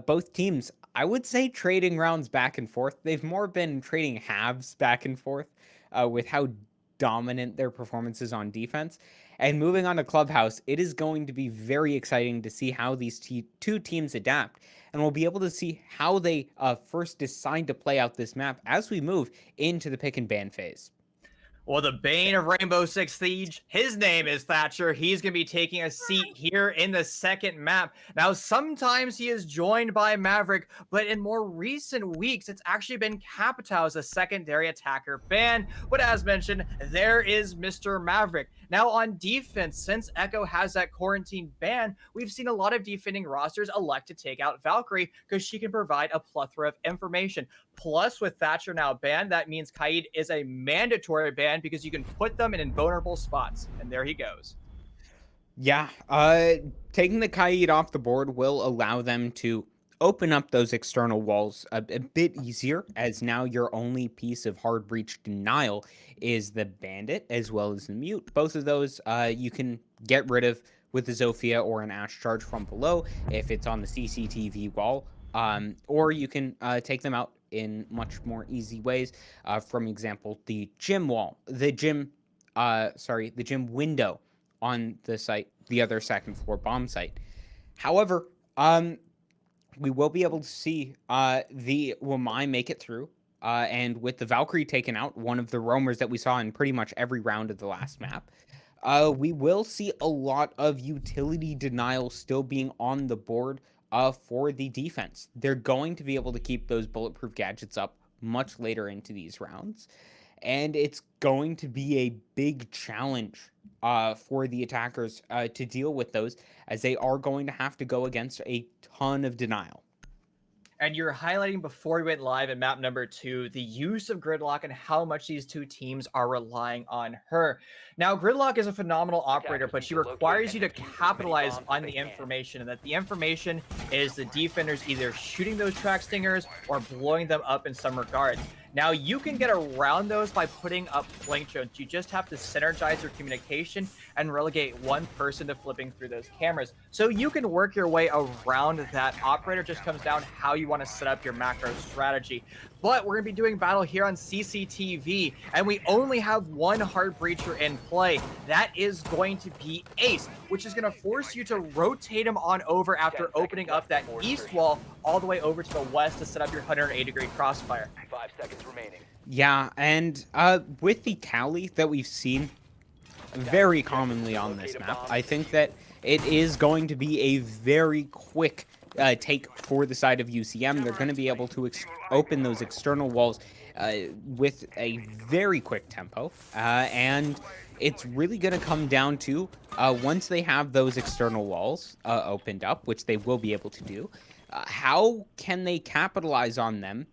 Both teams, I would say, trading rounds back and forth. They've more been trading halves back and forth with how dominant their performances on defense. And moving on to Clubhouse, it is going to be very exciting to see how these two teams adapt. And we'll be able to see how they first decide to play out this map as we move into the pick and ban phase. Well, the bane of Rainbow Six Siege, his name is Thatcher. He's going to be taking a seat here in the second map. Now, sometimes he is joined by Maverick, but in more recent weeks, it's actually been Capitao as a secondary attacker ban. But as mentioned, there is Mr. Maverick. Now, on defense, since Echo has that quarantine ban, we've seen a lot of defending rosters elect to take out Valkyrie because she can provide a plethora of information. Plus, with Thatcher now banned, that means Kaid is a mandatory ban because you can put them in invulnerable spots. And there he goes. Yeah, taking the Kaid off the board will allow them to open up those external walls a bit easier, as now your only piece of hard breach denial is the bandit as well as the mute. Both of those you can get rid of with the Zofia or an Ash charge from below if it's on the CCTV wall, or you can take them out in much more easy ways. From example, the gym wall, the gym window on the site, the other second floor bomb site. However, we will be able to see the Wamai make it through. And with the Valkyrie taken out, one of the roamers that we saw in pretty much every round of the last map, we will see a lot of utility denial still being on the board for the defense. They're going to be able to keep those bulletproof gadgets up much later into these rounds. And it's going to be a big challenge for the attackers to deal with those, as they are going to have to go against a ton of denial. And you're highlighting before we went live in map number 2, the use of Gridlock and how much these two teams are relying on her. Now, Gridlock is a phenomenal operator, but she requires you to capitalize on the information, and that the information is the defenders either shooting those track stingers or blowing them up in some regards. Now, you can get around those by putting up flank drones. You just have to synergize your communication and relegate one person to flipping through those cameras. So you can work your way around that. Operator just comes down how you want to set up your macro strategy. But we're going to be doing battle here on CCTV, and we only have one hard breacher in play. That is going to be Ace, which is going to force you to rotate him on over after opening up that east wall all the way over to the west to set up your 180-degree crossfire. 5 seconds remaining. Yeah, and with the Cali that we've seen very commonly on this map, I think that it is going to be a very quick take for the side of UCM. They're going to be able to open those external walls with a very quick tempo, and it's really going to come down to once they have those external walls opened up, which they will be able to do, how can they capitalize on them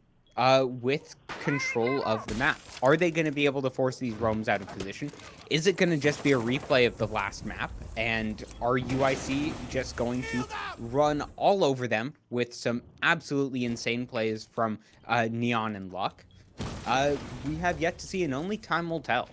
with control of the map? Are they going to be able to force these roams out of position? Is it going to just be a replay of the last map? And are UIC just going to run all over them with some absolutely insane plays from Neon and Luck? We have yet to see, and only time will tell.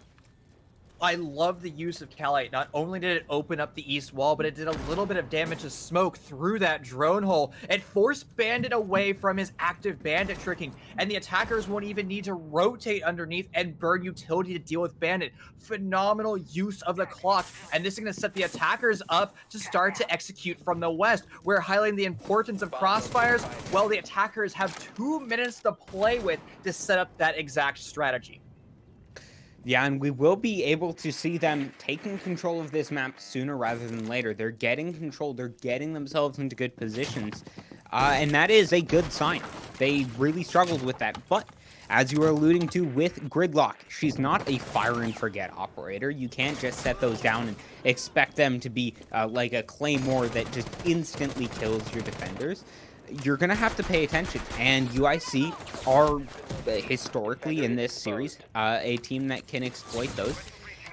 I love the use of Calite. Not only did it open up the east wall, but it did a little bit of damage to smoke through that drone hole. It forced Bandit away from his active bandit tricking, and the attackers won't even need to rotate underneath and burn utility to deal with Bandit. Phenomenal use of the clock, and this is going to set the attackers up to start to execute from the west. We're highlighting the importance of crossfires, while the attackers have 2 minutes to play with to set up that exact strategy. Yeah, and we will be able to see them taking control of this map sooner rather than later. They're getting control. They're getting themselves into good positions. And that is a good sign. They really struggled with that. But as you were alluding to with Gridlock, she's not a fire and forget operator. You can't just set those down and expect them to be like a claymore that just instantly kills your defenders. You're going to have to pay attention. And UIC are historically in this series a team that can exploit those.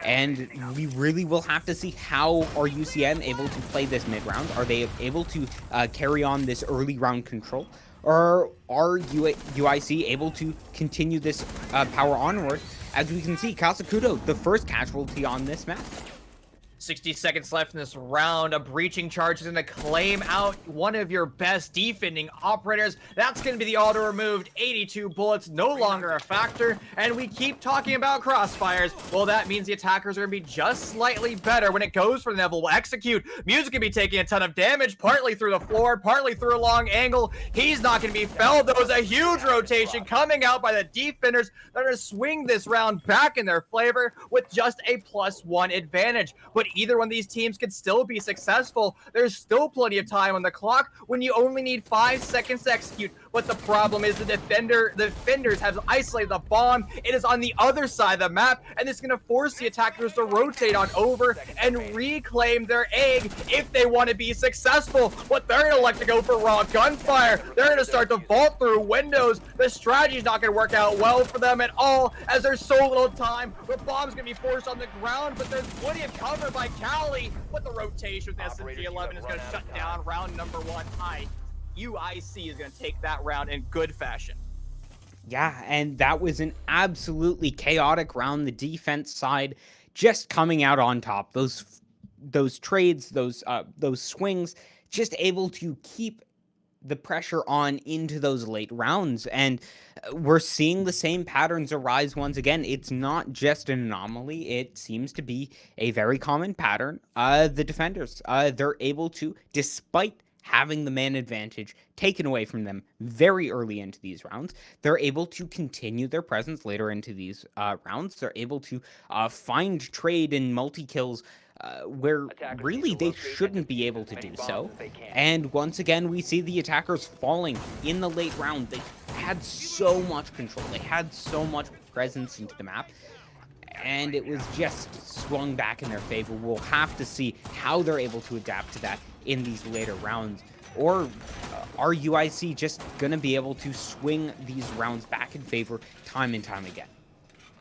And we really will have to see how are UCM able to play this mid-round. Are they able to carry on this early round control? Or are UIC able to continue this power onward? As we can see, Kasakudo, the first casualty on this map. 60 seconds left in this round. A breaching charge is going to claim out one of your best defending operators. That's going to be the auto removed. 82 bullets, no longer a factor. And we keep talking about crossfires. Well, that means the attackers are going to be just slightly better when it goes for the Neville. Will execute. Music going to be taking a ton of damage, partly through the floor, partly through a long angle. He's not going to be felled. There was a huge rotation coming out by the defenders. They're going to swing this round back in their flavor with just a +1 advantage. But either one of these teams could still be successful. There's still plenty of time on the clock when you only need 5 seconds to execute. But the problem is the defenders have isolated the bomb. It is on the other side of the map, and it's going to force the attackers to rotate on over and reclaim their egg if they want to be successful. But they're going to elect to go for raw gunfire. They're going to start to vault through windows. The strategy is not going to work out well for them at all, as there's so little time. The bomb's going to be forced on the ground, but there's plenty of cover by Cali. But the rotation with SMG-11 is going to shut down round number 1. UIC is going to take that round in good fashion. Yeah, and that was an absolutely chaotic round. The defense side just coming out on top. Those trades, those swings, just able to keep the pressure on into those late rounds. And we're seeing the same patterns arise once again. It's not just an anomaly. It seems to be a very common pattern. The defenders, they're able to, despite having the man advantage taken away from them very early into these rounds, they're able to continue their presence later into these rounds. They're able to find trade and multi-kills where really they shouldn't be able to do so. And once again, we see the attackers falling in the late round. They had so much control. They had so much presence into the map. And it was just swung back in their favor. We'll have to see how they're able to adapt to that in these later rounds. Or are UIC just going to be able to swing these rounds back in favor time and time again?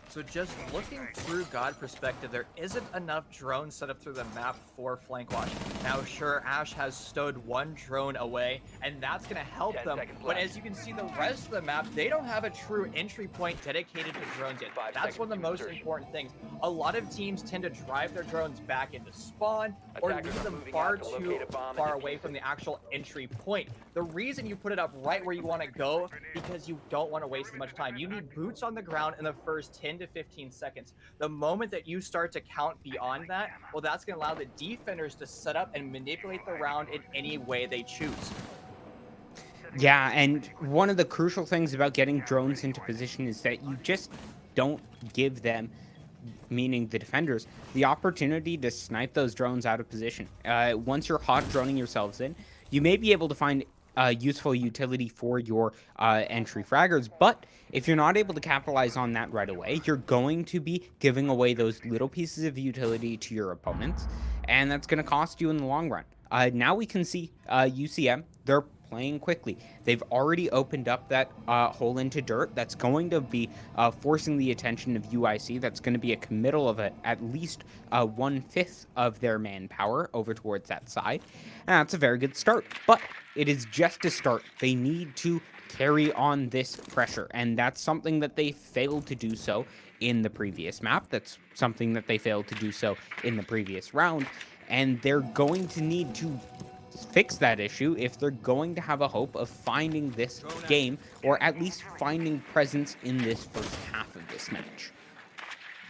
So just looking through God perspective, there isn't enough drones set up through the map for flank watch. Now, sure, Ash has stowed 1 drone away, and that's going to help them. But as you can see, the rest of the map, they don't have a true entry point dedicated to drones yet. That's one of the most important things. A lot of teams tend to drive their drones back into spawn or leave them far too far away from the actual entry point. The reason you put it up right where you want to go, because you don't want to waste as much time. You need boots on the ground in the first 10 to 15 seconds. The moment that you start to count beyond that, well, that's going to allow the defenders to set up and manipulate the round in any way they choose. Yeah, and one of the crucial things about getting drones into position is that you just don't give them, meaning the defenders, the opportunity to snipe those drones out of position. Once you're hot droning yourselves in, you may be able to find useful utility for your entry fraggers, but if you're not able to capitalize on that right away, you're going to be giving away those little pieces of utility to your opponents, and that's going to cost you in the long run. Now we can see UCM, they're playing quickly. They've already opened up that hole into dirt. That's going to be forcing the attention of UIC. That's going to be a committal of at least 1/5 of their manpower over towards that side. And that's a very good start, but it is just a start. They need to carry on this pressure, and that's something that they failed to do so in the previous map. That's something that they failed to do so in the previous round, and they're going to need to fix that issue if they're going to have a hope of finding this game, or at least finding presence in this first half of this match.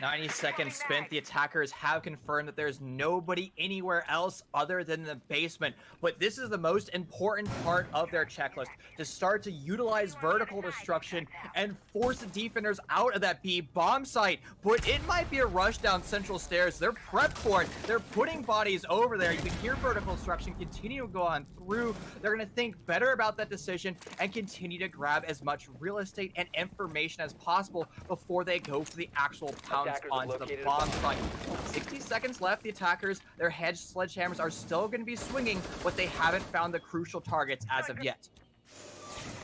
90 seconds spent. The attackers have confirmed that there's nobody anywhere else other than the basement. But this is the most important part of their checklist, to start to utilize vertical destruction and force the defenders out of that B bomb site. But it might be a rush down central stairs. They're prepped for it. They're putting bodies over there. You can hear vertical destruction continue to go on through. They're going to think better about that decision and continue to grab as much real estate and information as possible before they go for the actual pounce onto the bomb site. 60 seconds left. The attackers, their hedge sledgehammers are still going to be swinging, but they haven't found the crucial targets as of yet.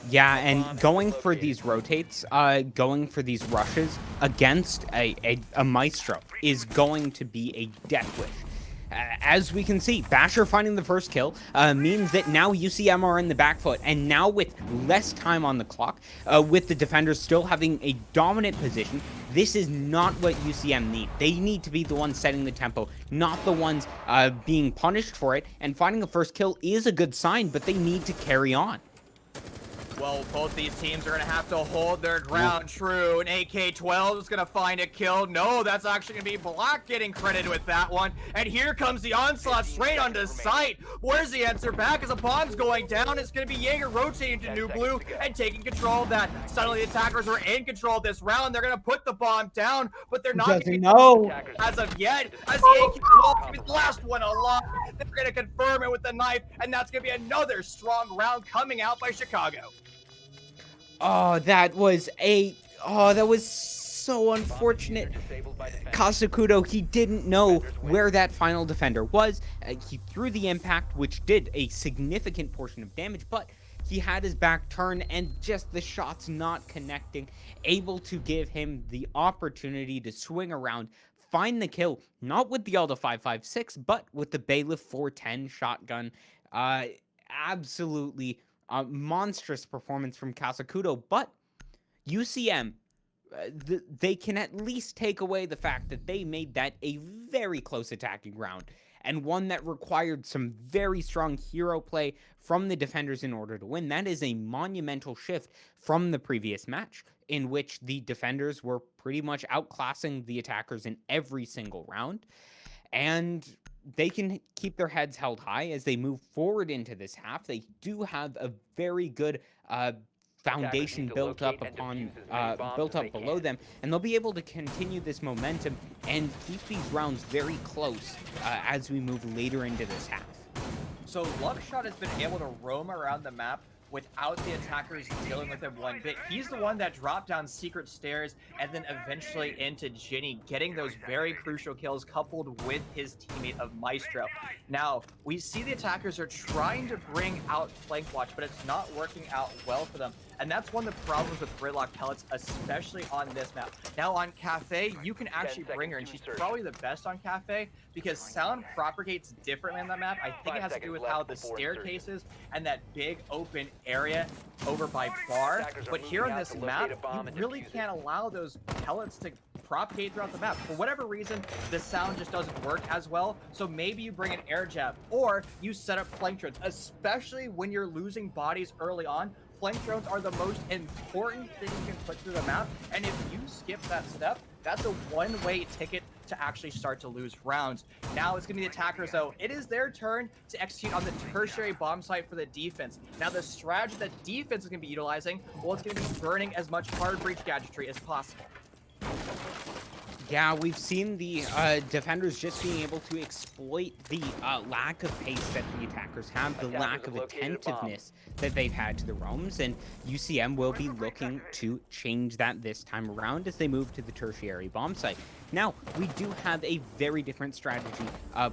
Yeah, and going for these rotates, going for these rushes against a Maestro is going to be a death wish. As we can see, Basher finding the first kill means that now UCM are in the back foot, and now with less time on the clock, with the defenders still having a dominant position, this is not what UCM need. They need to be the ones setting the tempo, not the ones being punished for it, and finding the first kill is a good sign, but they need to carry on. Well, both these teams are going to have to hold their ground true. An AK-12 is going to find a kill. No, that's actually going to be Black getting credited with that one. And here comes the onslaught straight onto sight. Where's the answer back as a bomb's going down? It's going to be Jaeger rotating to New Blue and taking control of that. Suddenly the attackers are in control of this round. They're going to put the bomb down, but they're not going to know as of yet. As the AK-12 is the last one alive, they're going to confirm it with the knife, and that's going to be another strong round coming out by Chicago. Oh, that was so unfortunate. Kasakudo, he didn't know where that final defender was. He threw the impact, which did a significant portion of damage, but he had his back turned and just the shots not connecting, able to give him the opportunity to swing around, find the kill, not with the Alda 5.56, but with the Bailiff 410 shotgun. Absolutely monstrous performance from Kasakudo, but UCM, they can at least take away the fact that they made that a very close attacking round, and one that required some very strong hero play from the defenders in order to win. That is a monumental shift from the previous match, in which the defenders were pretty much outclassing the attackers in every single round, and they can keep their heads held high as they move forward into this half. They do have a very good foundation built up below them, and they'll be able to continue this momentum and keep these rounds very close as we move later into this half. So Luckshot has been able to roam around the map without the attackers dealing with him one bit. He's the one that dropped down secret stairs and then eventually into Ginny, getting those very crucial kills coupled with his teammate of Maestro. Now, we see the attackers are trying to bring out Flank Watch, but it's not working out well for them. And that's one of the problems with Gridlock pellets, especially on this map. Now on Cafe, you can actually bring her, and she's probably the best on Cafe because sound propagates differently on that map. I think it has to do with how the staircases and that big open area over by Bar. But here on this map, you really can't allow those pellets to propagate throughout the map. For whatever reason, the sound just doesn't work as well. So maybe you bring an air jab, or you set up flank drones, especially when you're losing bodies early on. Flank drones are the most important thing you can put through the map, and if you skip that step, that's a one-way ticket to actually start to lose rounds. Now it's going to be the attackers, though. It is their turn to execute on the tertiary bomb site for the defense. Now the strategy that defense is going to be utilizing, well, it's going to be burning as much hard breach gadgetry as possible. Yeah, we've seen the defenders just being able to exploit the lack of pace that the attackers have, the lack of attentiveness that they've had to the roams, and UCM will be looking to change that this time around as they move to the tertiary bomb site. Now, we do have a very different strategy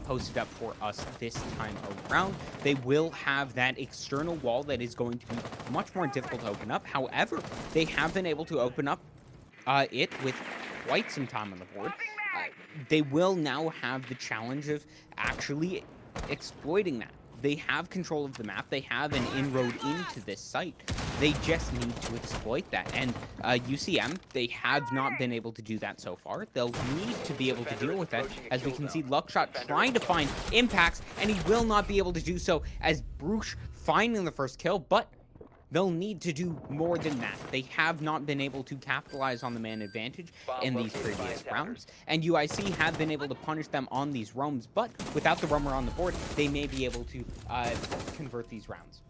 posted up for us this time around. They will have that external wall that is going to be much more difficult to open up. However, they have been able to open up it with quite some time on the board. They will now have the challenge of actually exploiting that. They have control of the map. They have an inroad into this site. They just need to exploit that. And UCM, they have not been able to do that so far. They'll need to be able to deal with that. As we can see, Luckshot trying to find impacts, and he will not be able to do so as Bruce finding the first kill, but they'll need to do more than that. They have not been able to capitalize on the man advantage in these previous rounds, and UIC have been able to punish them on these roams, but without the roamer on the board, they may be able to convert these rounds.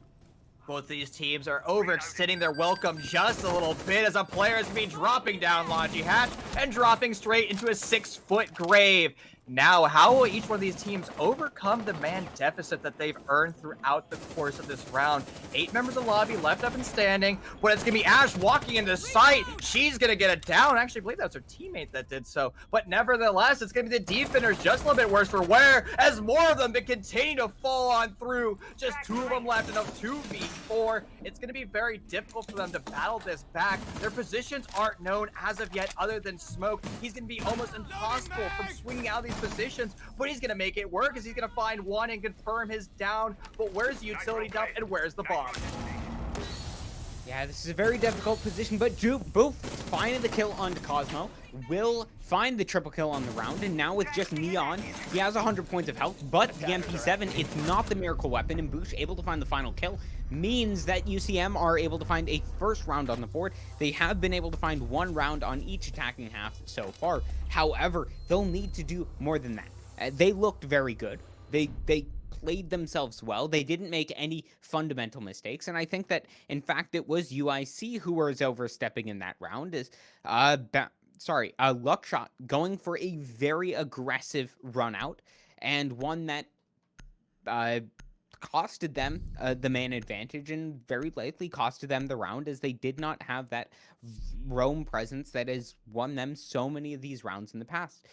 Both these teams are overextending their welcome just a little bit as a player is be dropping down Logi Hatch and dropping straight into a 6-foot grave. Now, how will each one of these teams overcome the man deficit that they've earned throughout the course of this round? 8 members of the lobby left up and standing, but it's going to be Ash walking into sight. She's going to get it down. Actually, I believe that was her teammate that did so. But nevertheless, it's going to be the defenders just a little bit worse for wear as more of them continue to fall on through. Just 2 of them left and a 2v4. It's going to be very difficult for them to battle this back. Their positions aren't known as of yet other than Smoke. He's going to be almost impossible from swinging out of these positions, but he's going to make it work as he's going to find one and confirm his down. But where's the utility dump and where's the bomb? Yeah, this is a very difficult position, but Boof finding the kill onto Cosmo, will find the triple kill on the round, and now with just Neon, he has 100 points of health, but the MP7 is not the miracle weapon, and Boosh able to find the final kill means that UCM are able to find a first round on the board. They have been able to find 1 round on each attacking half so far. However, they'll need to do more than that. They looked very good. They played themselves well. They didn't make any fundamental mistakes, and I think that, in fact, it was UIC who was overstepping in that round. Luckshot going for a very aggressive run out, and one that costed them the man advantage, and very likely costed them the round, as they did not have that roam presence that has won them so many of these rounds in the past.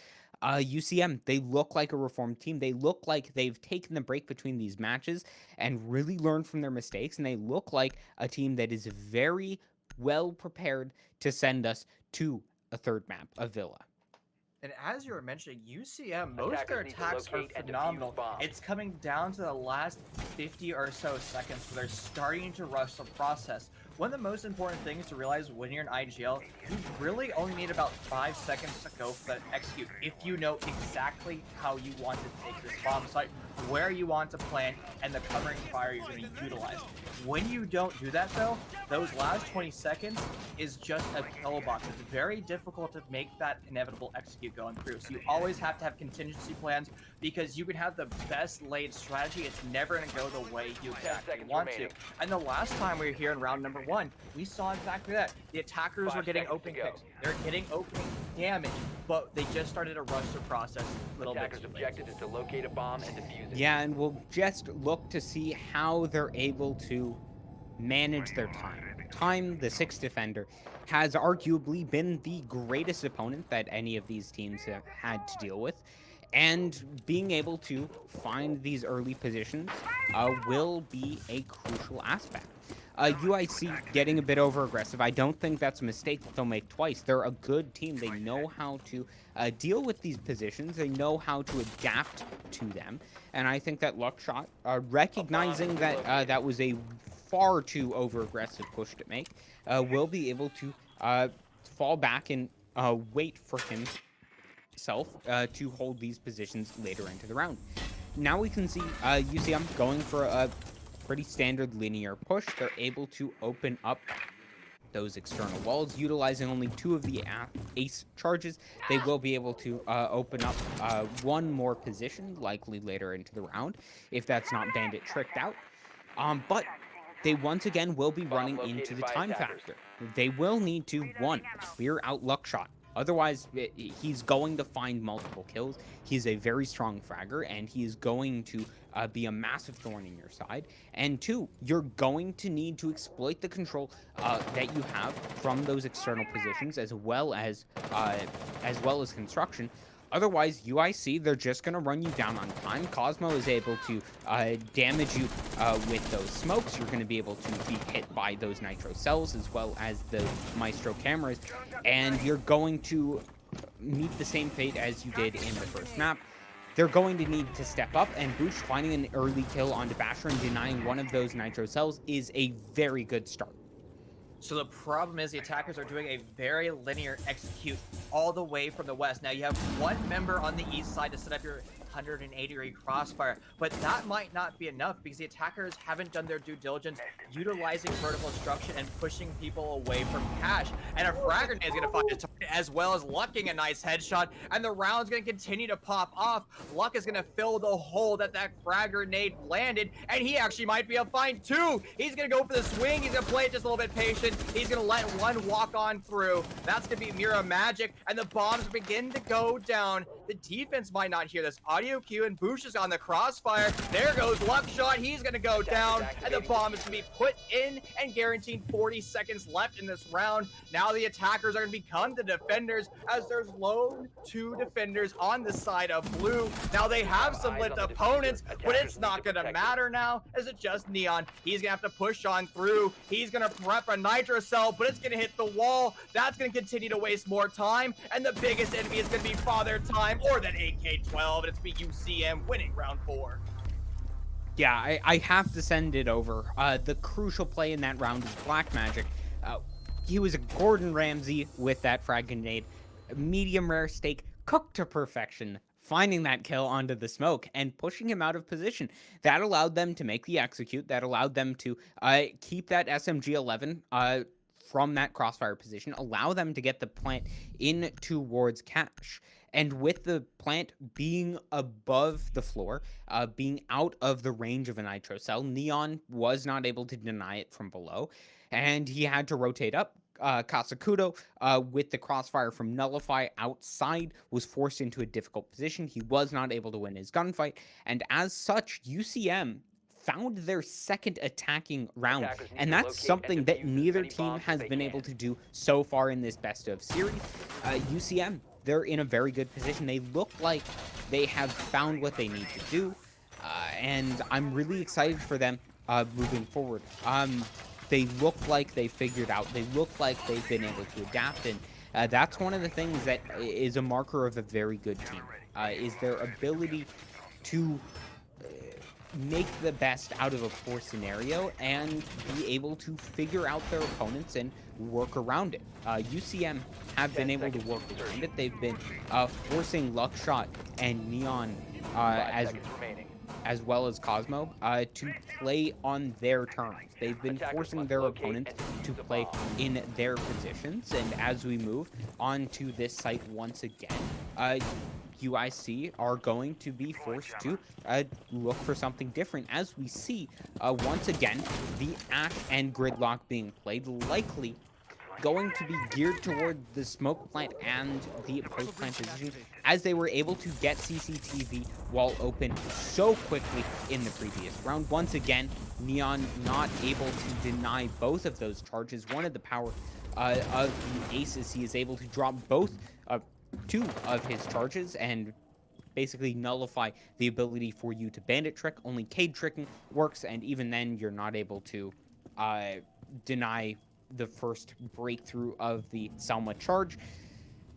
UCM, they look like a reformed team. They look like they've taken the break between these matches and really learned from their mistakes, and they look like a team that is very well prepared to send us to a third map, a Villa. And as you were mentioning, UCM, most of their attacks are phenomenal. It's coming down to the last 50 or so seconds where they're starting to rush the process. One of the most important things to realize when you're in IGL, you really only need about 5 seconds to go for that execute if you know exactly how you want to take this bomb site, where you want to plant, and the covering fire you're going to utilize. When you don't do that though, those last 20 seconds is just a pillbox. It's very difficult to make that inevitable execute going through. So you always have to have contingency plans, because you can have the best laid strategy. It's never going to go the way you exactly want to. And the last time we were here in round number 1, we saw exactly that. The attackers were getting open picks. They're getting open damage, but they just started to rush the process a little bit. Attackers' objective is to locate a bomb and defuse it. Yeah, and we'll just look to see how they're able to manage their time. Time, the 6th defender, has arguably been the greatest opponent that any of these teams have had to deal with. And being able to find these early positions will be a crucial aspect. UIC getting a bit over-aggressive. I don't think that's a mistake that they'll make twice. They're a good team. They know how to deal with these positions. They know how to adapt to them. And I think that Luckshot, recognizing that that was a far too over-aggressive push to make, will be able to fall back and wait for himself to hold these positions later into the round. Now we can see UCM going for a pretty standard linear push. They're able to open up those external walls, utilizing only 2 of the ace charges. They will be able to open up 1 more position, likely later into the round, if that's not Bandit tricked out. But they once again will be running into the time factor. They will need to, 1, clear out Luckshot. Otherwise, he's going to find multiple kills. He's a very strong fragger, and he is going to be a massive thorn in your side. And 2, you're going to need to exploit the control that you have from those external positions, as well as construction. Otherwise, UIC, they're just going to run you down on time. Cosmo is able to damage you with those smokes. You're going to be able to be hit by those nitro cells, as well as the Maestro cameras. And you're going to meet the same fate as you did in the first map. They're going to need to step up, and Boosh finding an early kill onto Basher and denying one of those nitro cells is a very good start. So the problem is the attackers are doing a very linear execute all the way from the west. Now you have 1 member on the east side to set up your 180-degree crossfire, but that might not be enough because the attackers haven't done their due diligence utilizing vertical destruction and pushing people away from cash. And a frag grenade is going to find his target, as well as lucking a nice headshot, and the round's going to continue to pop off. Luck is going to fill the hole that frag grenade landed, and he actually might be a fine too. He's going to go for the swing. He's going to play it just a little bit patient. He's going to let one walk on through. That's going to be Mira Magic, and the bombs begin to go down. The defense might not hear this. Audio cue, and Boosh is on the crossfire. There goes Luck shot. He's going to go down, and the bomb is going to be put in and guaranteed 40 seconds left in this round. Now the attackers are going to become the defenders, as there's lone 2 defenders on the side of blue. Now they have some lit opponents, but it's not going to matter now, as it's just Neon. He's going to have to push on through. He's going to prep a nitro cell, but it's going to hit the wall. That's going to continue to waste more time, and the biggest enemy is going to be Father Time, or that AK-12, and it's be UCM winning round 4. Yeah, I have to send it over. The crucial play in that round was Black Magic. He was a Gordon Ramsay with that frag grenade. Medium rare steak, cooked to perfection, finding that kill onto the smoke and pushing him out of position. That allowed them to make the execute. That allowed them to keep that SMG-11 from that crossfire position, allow them to get the plant in towards cash. And with the plant being above the floor, being out of the range of a nitro cell, Neon was not able to deny it from below, and he had to rotate up. Kasakudo, with the crossfire from Nullify outside, was forced into a difficult position. He was not able to win his gunfight, and as such, UCM found their second attacking round, and that's something that neither team has been able to do so far in this best of series. UCM, they're in a very good position. They look like they have found what they need to do, and I'm really excited for them moving forward. They look like they figured out. They look like they've been able to adapt, and that's one of the things that is a marker of a very good team, is their ability to make the best out of a poor scenario and be able to figure out their opponents and work around it. UCM have been able to work around it. They've been forcing Luckshot and Neon as well as Cosmo to play on their terms. They've been forcing their opponents to play in their positions, and as we move on to this site once again, UIC are going to be forced to look for something different, as we see once again the Ash and Gridlock being played, likely going to be geared toward the smoke plant and the post plant position, as they were able to get CCTV wall open so quickly in the previous round. Once again, Neon not able to deny both of those charges. One of the power of the aces, he is able to drop both 2 of his charges and basically nullify the ability for you to bandit trick. Only Cade tricking works, and even then you're not able to deny the first breakthrough of the Selma charge.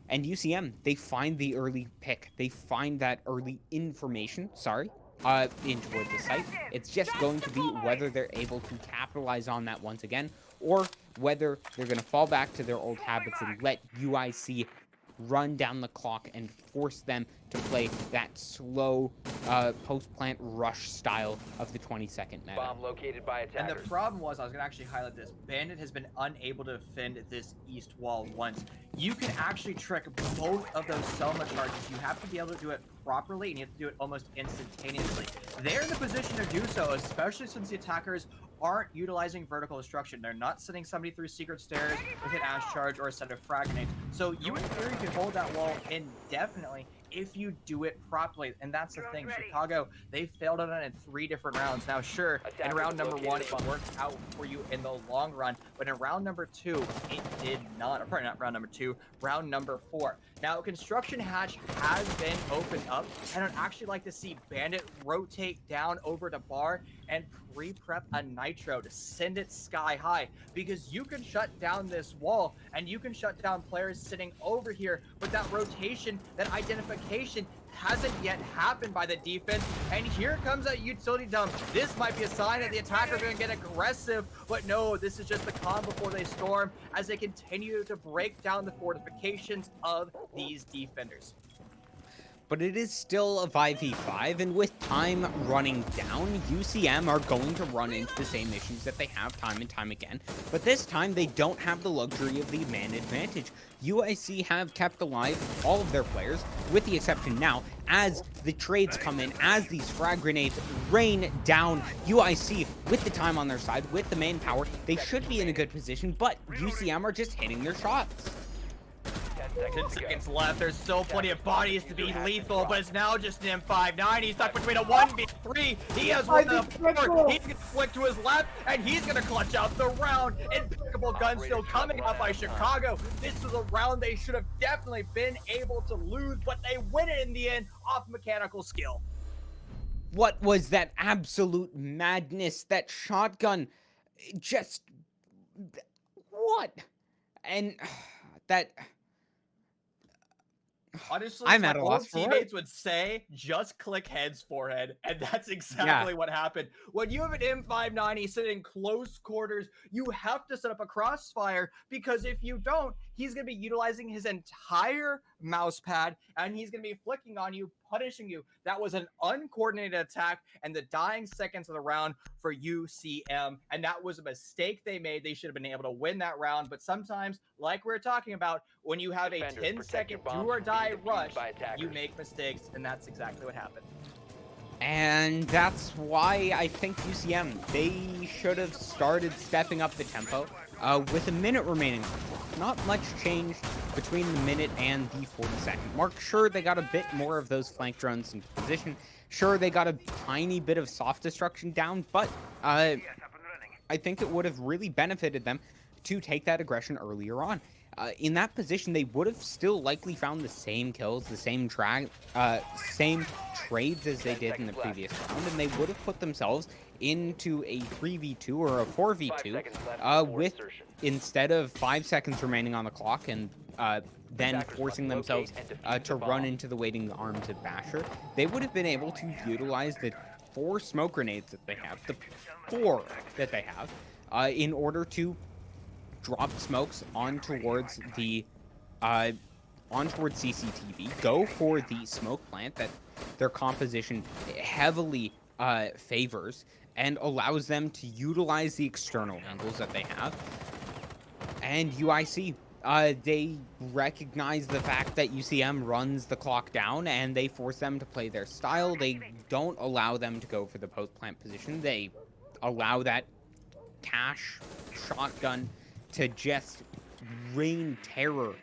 And UCM, they find the early pick. They find that early information, in towards the site. It's just going to be whether they're able to capitalize on that once again, or whether they're going to fall back to their old habits and let UIC run down the clock and force them to play that slow post-plant rush style of the 20-second meta. Bomb located by attackers. And the problem was, I was going to actually highlight this, Bandit has been unable to defend this east wall once. You can actually trick both of those Selma charges. You have to be able to do it properly, and you have to do it almost instantaneously. They're in the position to do so, especially since the attackers aren't utilizing vertical destruction. They're not sending somebody through secret stairs with an Ash charge or a set of frag grenades. So you in theory can hold that wall indefinitely if you do it properly. And that's the thing. Chicago, they failed on it in 3 different rounds. Now, sure, in round number 1, it worked out for you in the long run. But in round number 2, it did not. Or probably not round number 2, round number 4. Now, construction hatch has been opened up. And I'd actually like to see Bandit rotate down over to bar and pre-prep a nitro to send it sky high, because you can shut down this wall and you can shut down players sitting over here, but that rotation, that identification hasn't yet happened by the defense. And here comes that utility dump. This might be a sign that the attacker are going to get aggressive, but no, this is just the calm before they storm, as they continue to break down the fortifications of these defenders. but it is still a 5v5, and with time running down, UCM are going to run into the same issues that they have time and time again, but this time they don't have the luxury of the man advantage. UIC have kept alive all of their players, with the exception now, as the trades come in, as these frag grenades rain down. UIC, with the time on their side, with the manpower, they should be in a good position, but UCM are just hitting their shots. 10 seconds left. There's still plenty of bodies to be lethal, but it's now just an M59. He's stuck between a 1v3. He has one on the floor. He's going to flick to his left, and he's going to clutch out the round. Impeccable gun still coming out by Chicago. This was a round they should have definitely been able to lose, but they win it in the end off mechanical skill. What was that absolute madness? That shotgun, just... what? And that... Honestly, I'm my at a old loss for teammates would say, just click heads forehead, and that's exactly what happened. When you have an M590 sitting in close quarters, you have to set up a crossfire, because if you don't, he's going to be utilizing his entire mouse pad, and he's going to be flicking on you, punishing you. That was an uncoordinated attack, and the dying seconds of the round for UCM, and that was a mistake they made. They should have been able to win that round, but sometimes, like we were talking about, when you have a 10-second do-or-die rush, you make mistakes, and that's exactly what happened. And that's why I think UCM, they should have started stepping up the tempo with a minute remaining. Not much changed between the minute and the 40-second mark. Sure, they got a bit more of those flank drones into position. Sure, they got a tiny bit of soft destruction down, but I think it would have really benefited them to take that aggression earlier on. In that position, they would have still likely found the same kills, the same same trades as they did in the previous round, and they would have put themselves into a 3v2 or a 4v2 with, instead of 5 seconds remaining on the clock and then forcing themselves to run into the waiting arms of Basher, they would have been able to utilize the 4 smoke grenades that they have, the 4 that they have, in order to drop smokes on towards the CCTV, go for the smoke plant that their composition heavily favors and allows them to utilize the external angles that they have. And UIC, they recognize the fact that UCM runs the clock down and they force them to play their style. They don't allow them to go for the post plant position. They allow that cash shotgun to just rain terror,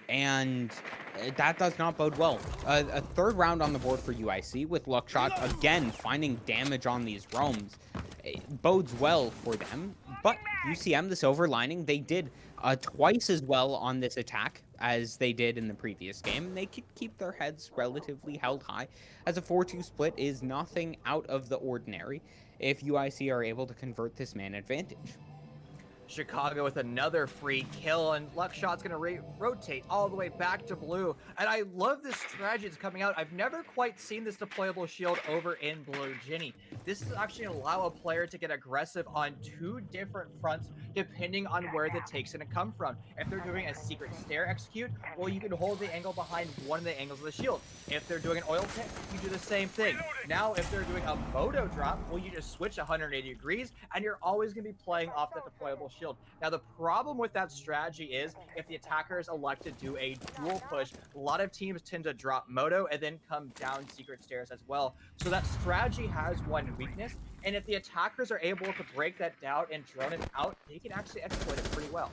and that does not bode well. A third round on the board for UIC with Luckshot again finding damage on these roams. It bodes well for them, but UCM, the silver lining, they did twice as well on this attack as they did in the previous game, and they could keep their heads relatively held high, as a 4-2 split is nothing out of the ordinary if UIC are able to convert this man advantage. Chicago with another free kill, and Luckshot's going to rotate all the way back to blue. And I love this strategy that's coming out. I've never quite seen this deployable shield over in blue. Ginny, this is actually allow a player to get aggressive on 2 different fronts depending on where the take's going to come from. If they're doing a secret stair execute, well, you can hold the angle behind one of the angles of the shield. If they're doing an oil tank, you do the same thing. Now, if they're doing a moto drop, well, you just switch 180 degrees, and you're always going to be playing off that deployable shield. Now, the problem with that strategy is if the attackers elect to do a dual push, a lot of teams tend to drop moto and then come down secret stairs as well. So that strategy has one weakness, and if the attackers are able to break that down and drone it out, they can actually exploit it pretty well.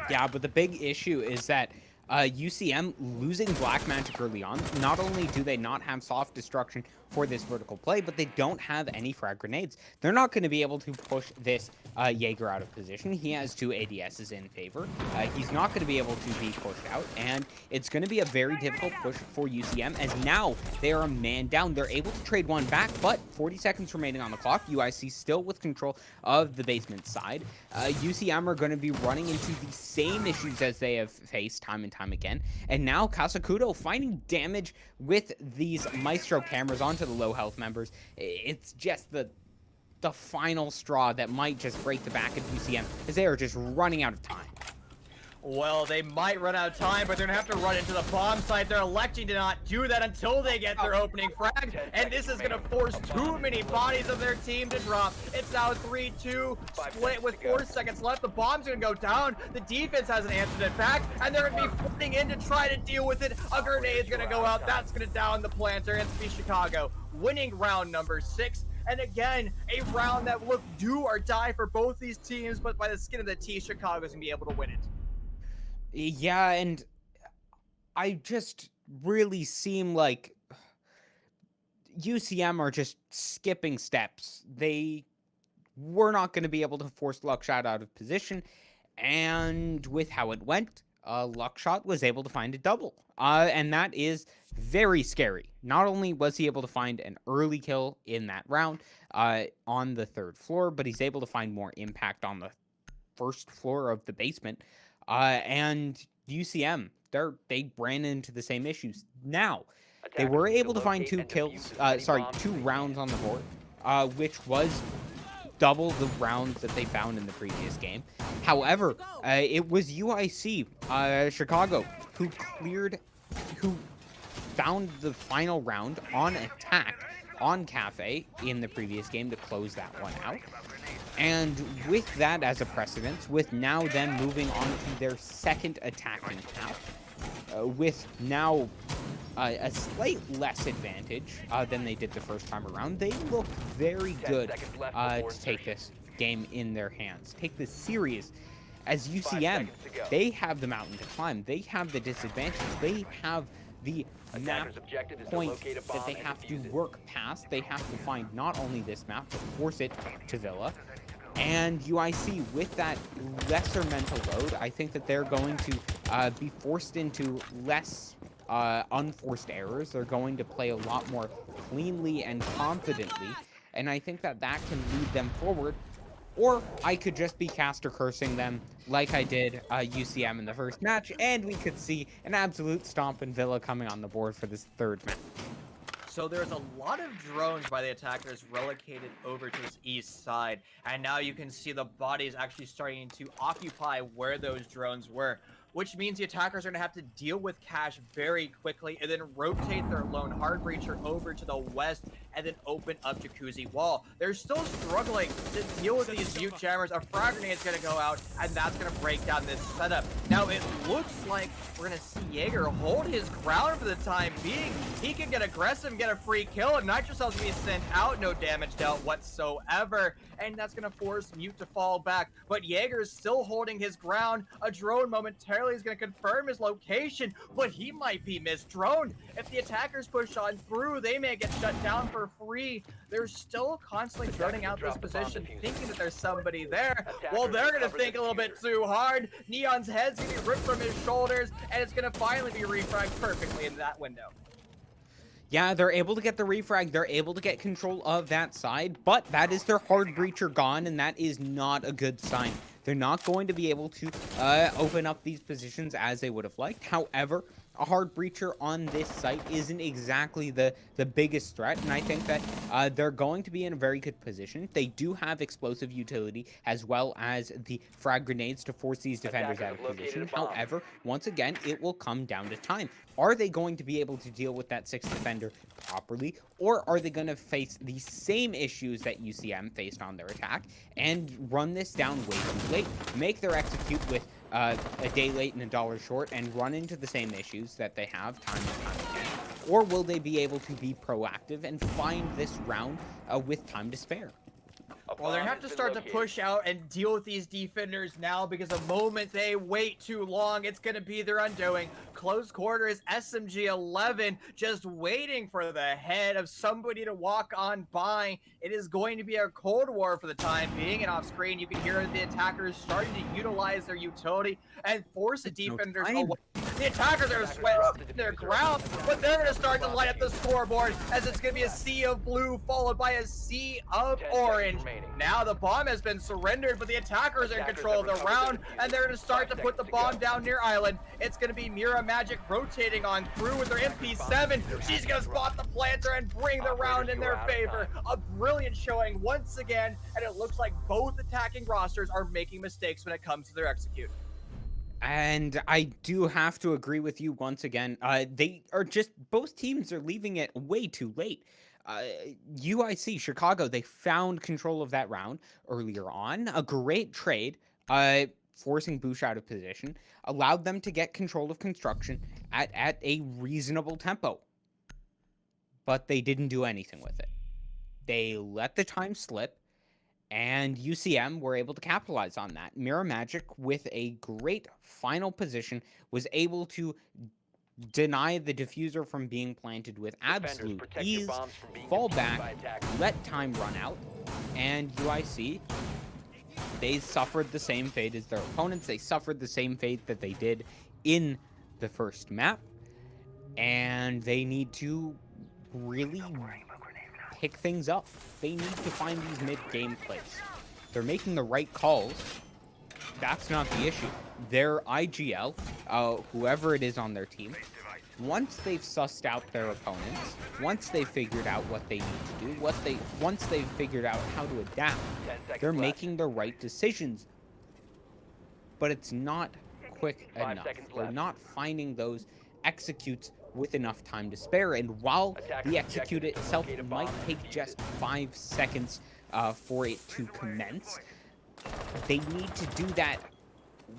Yeah, but the big issue is that UCM losing Black Magic early on, not only do they not have soft destruction for this vertical play, but they don't have any frag grenades. They're not going to be able to push this Jaeger out of position. He has 2 ADSs in favor. He's not going to be able to be pushed out, and it's going to be a very difficult push for UCM, as now they are a man down. They're able to trade one back, but 40 seconds remaining on the clock. UIC still with control of the basement side. UCM are going to be running into the same issues as they have faced time and time again, and now Kasakudo finding damage with these Maestro cameras onto the low health members. It's just the final straw that might just break the back of UCM, as they are just running out of time. Well, they might run out of time, but they're gonna have to run into the bomb site. They're electing to not do that until they get their opening frag, and this is gonna force too many bodies of their team to drop. It's now 3-2, split with 4 seconds left. The bomb's gonna go down. The defense hasn't answered it back, and they're gonna be flooding in to try to deal with it. A grenade's gonna go out. That's gonna down the planter, and it's gonna be Chicago winning round number 6. And again, a round that looked do or die for both these teams, but by the skin of the teeth, Chicago's gonna be able to win it. Yeah, and I just really seem like UCM are just skipping steps. They were not going to be able to force Luckshot out of position, and with how it went, Luckshot was able to find a double, and that is very scary. Not only was he able to find an early kill in that round on the 3rd floor, but he's able to find more impact on the 1st floor of the basement. And UCM, they ran into the same issues. Now, they were able to find 2 rounds on the board, which was double the rounds that they found in the previous game. However, it was UIC, Chicago, who found the final round on attack on Cafe in the previous game to close that one out. And with that as a precedence, with now them moving on to their 2nd attacking half, with now a slight less advantage than they did the first time around, they look very good to take this game in their hands, take this series. As UCM, they have the mountain to climb, they have the disadvantage, they have the map point that they have to work past. They have to find not only this map, but force it to Villa. And UIC, with that lesser mental load, I think that they're going to be forced into less unforced errors. They're going to play a lot more cleanly and confidently, and I think that that can lead them forward. Or I could just be caster cursing them like I did UCM in the first match, and we could see an absolute stomp in Villa coming on the board for this 3rd match. So there's a lot of drones by the attackers relocated over to this east side, and now you can see the bodies actually starting to occupy where those drones were, which means the attackers are going to have to deal with cash very quickly and then rotate their lone hard breacher over to the west and then open up Jacuzzi Wall. They're still struggling to deal with these Ute Jammers. A frag grenade is going to go out, and that's going to break down this setup. Now, it looks like we're going to see Jaeger hold his ground for the time being. He can get aggressive and get a free kill, and Nitrocell's going to be sent out. No damage dealt whatsoever, and that's going to force Mute to fall back. But Jaeger is still holding his ground. A drone momentarily is going to confirm his location, but he might be misdroned. If the attackers push on through, they may get shut down for free. They're still constantly droning out this position, thinking that there's somebody there. Well, they're going to think a little bit too hard. Neon's head's going to be ripped from his shoulders, and it's going to finally be refragged perfectly in that window. Yeah, they're able to get the refrag, they're able to get control of that side, but that is their hard breacher gone, and that is not a good sign. They're not going to be able to open up these positions as they would have liked. However, a hard breacher on this site isn't exactly the biggest threat, and I think that they're going to be in a very good position. They do have explosive utility as well as the frag grenades to force these defenders out of position. However, once again, it will come down to time. Are they going to be able to deal with that 6th defender properly, or are they going to face the same issues that UCM faced on their attack and run this down way too late, make their execute with a day late and a dollar short, and run into the same issues that they have time and time again? Or will they be able to be proactive and find this round with time to spare? Well, they're going to have to start to push out and deal with these defenders now, because the moment they wait too long, it's going to be their undoing. Close quarters, SMG-11 just waiting for the head of somebody to walk on by. It is going to be a Cold War for the time being, and off screen you can hear the attackers starting to utilize their utility and force the defenders away. The attackers are sweating their ground, but they're going to start to light up the scoreboard, as it's going to be a sea of blue followed by a sea of orange. Now the bomb has been surrendered, but the attackers are in control of the round, and they're going to start to put the bomb down near Island. It's going to be Mira Magic rotating on through with her MP7. She's going to spot the planter and bring the round in their favor. A brilliant showing once again, and it looks like both attacking rosters are making mistakes when it comes to their execute. And I do have to agree with you once again. They are just both teams are leaving it way too late. Uh, UIC Chicago, they found control of that round earlier on. A great trade, forcing Bush out of position, allowed them to get control of construction at a reasonable tempo. But they didn't do anything with it. They let the time slip, and UCM were able to capitalize on that. Mirror Magic, with a great final position, was able to deny the diffuser from being planted with Defenders, absolute protect your ease, bombs from being fall defused back, by attackers. let time run out, and UIC, they suffered the same fate as their opponents. They suffered the same fate that they did in the first map, and they need to really pick things up. They need to find these mid-game plays. They're making the right calls. That's not the issue. Their IGL, whoever it is on their team, once they've sussed out their opponents, once they've figured out what they need to do, once they've figured out how to adapt, 10 seconds they're left. making the right decisions. But it's not quick 5 enough. seconds They're left. not finding those executes with enough time to spare. And while Attackers' the execute objective is to itself locate a might bomb and take defuse just it. 5 seconds for it to commence, they need to do that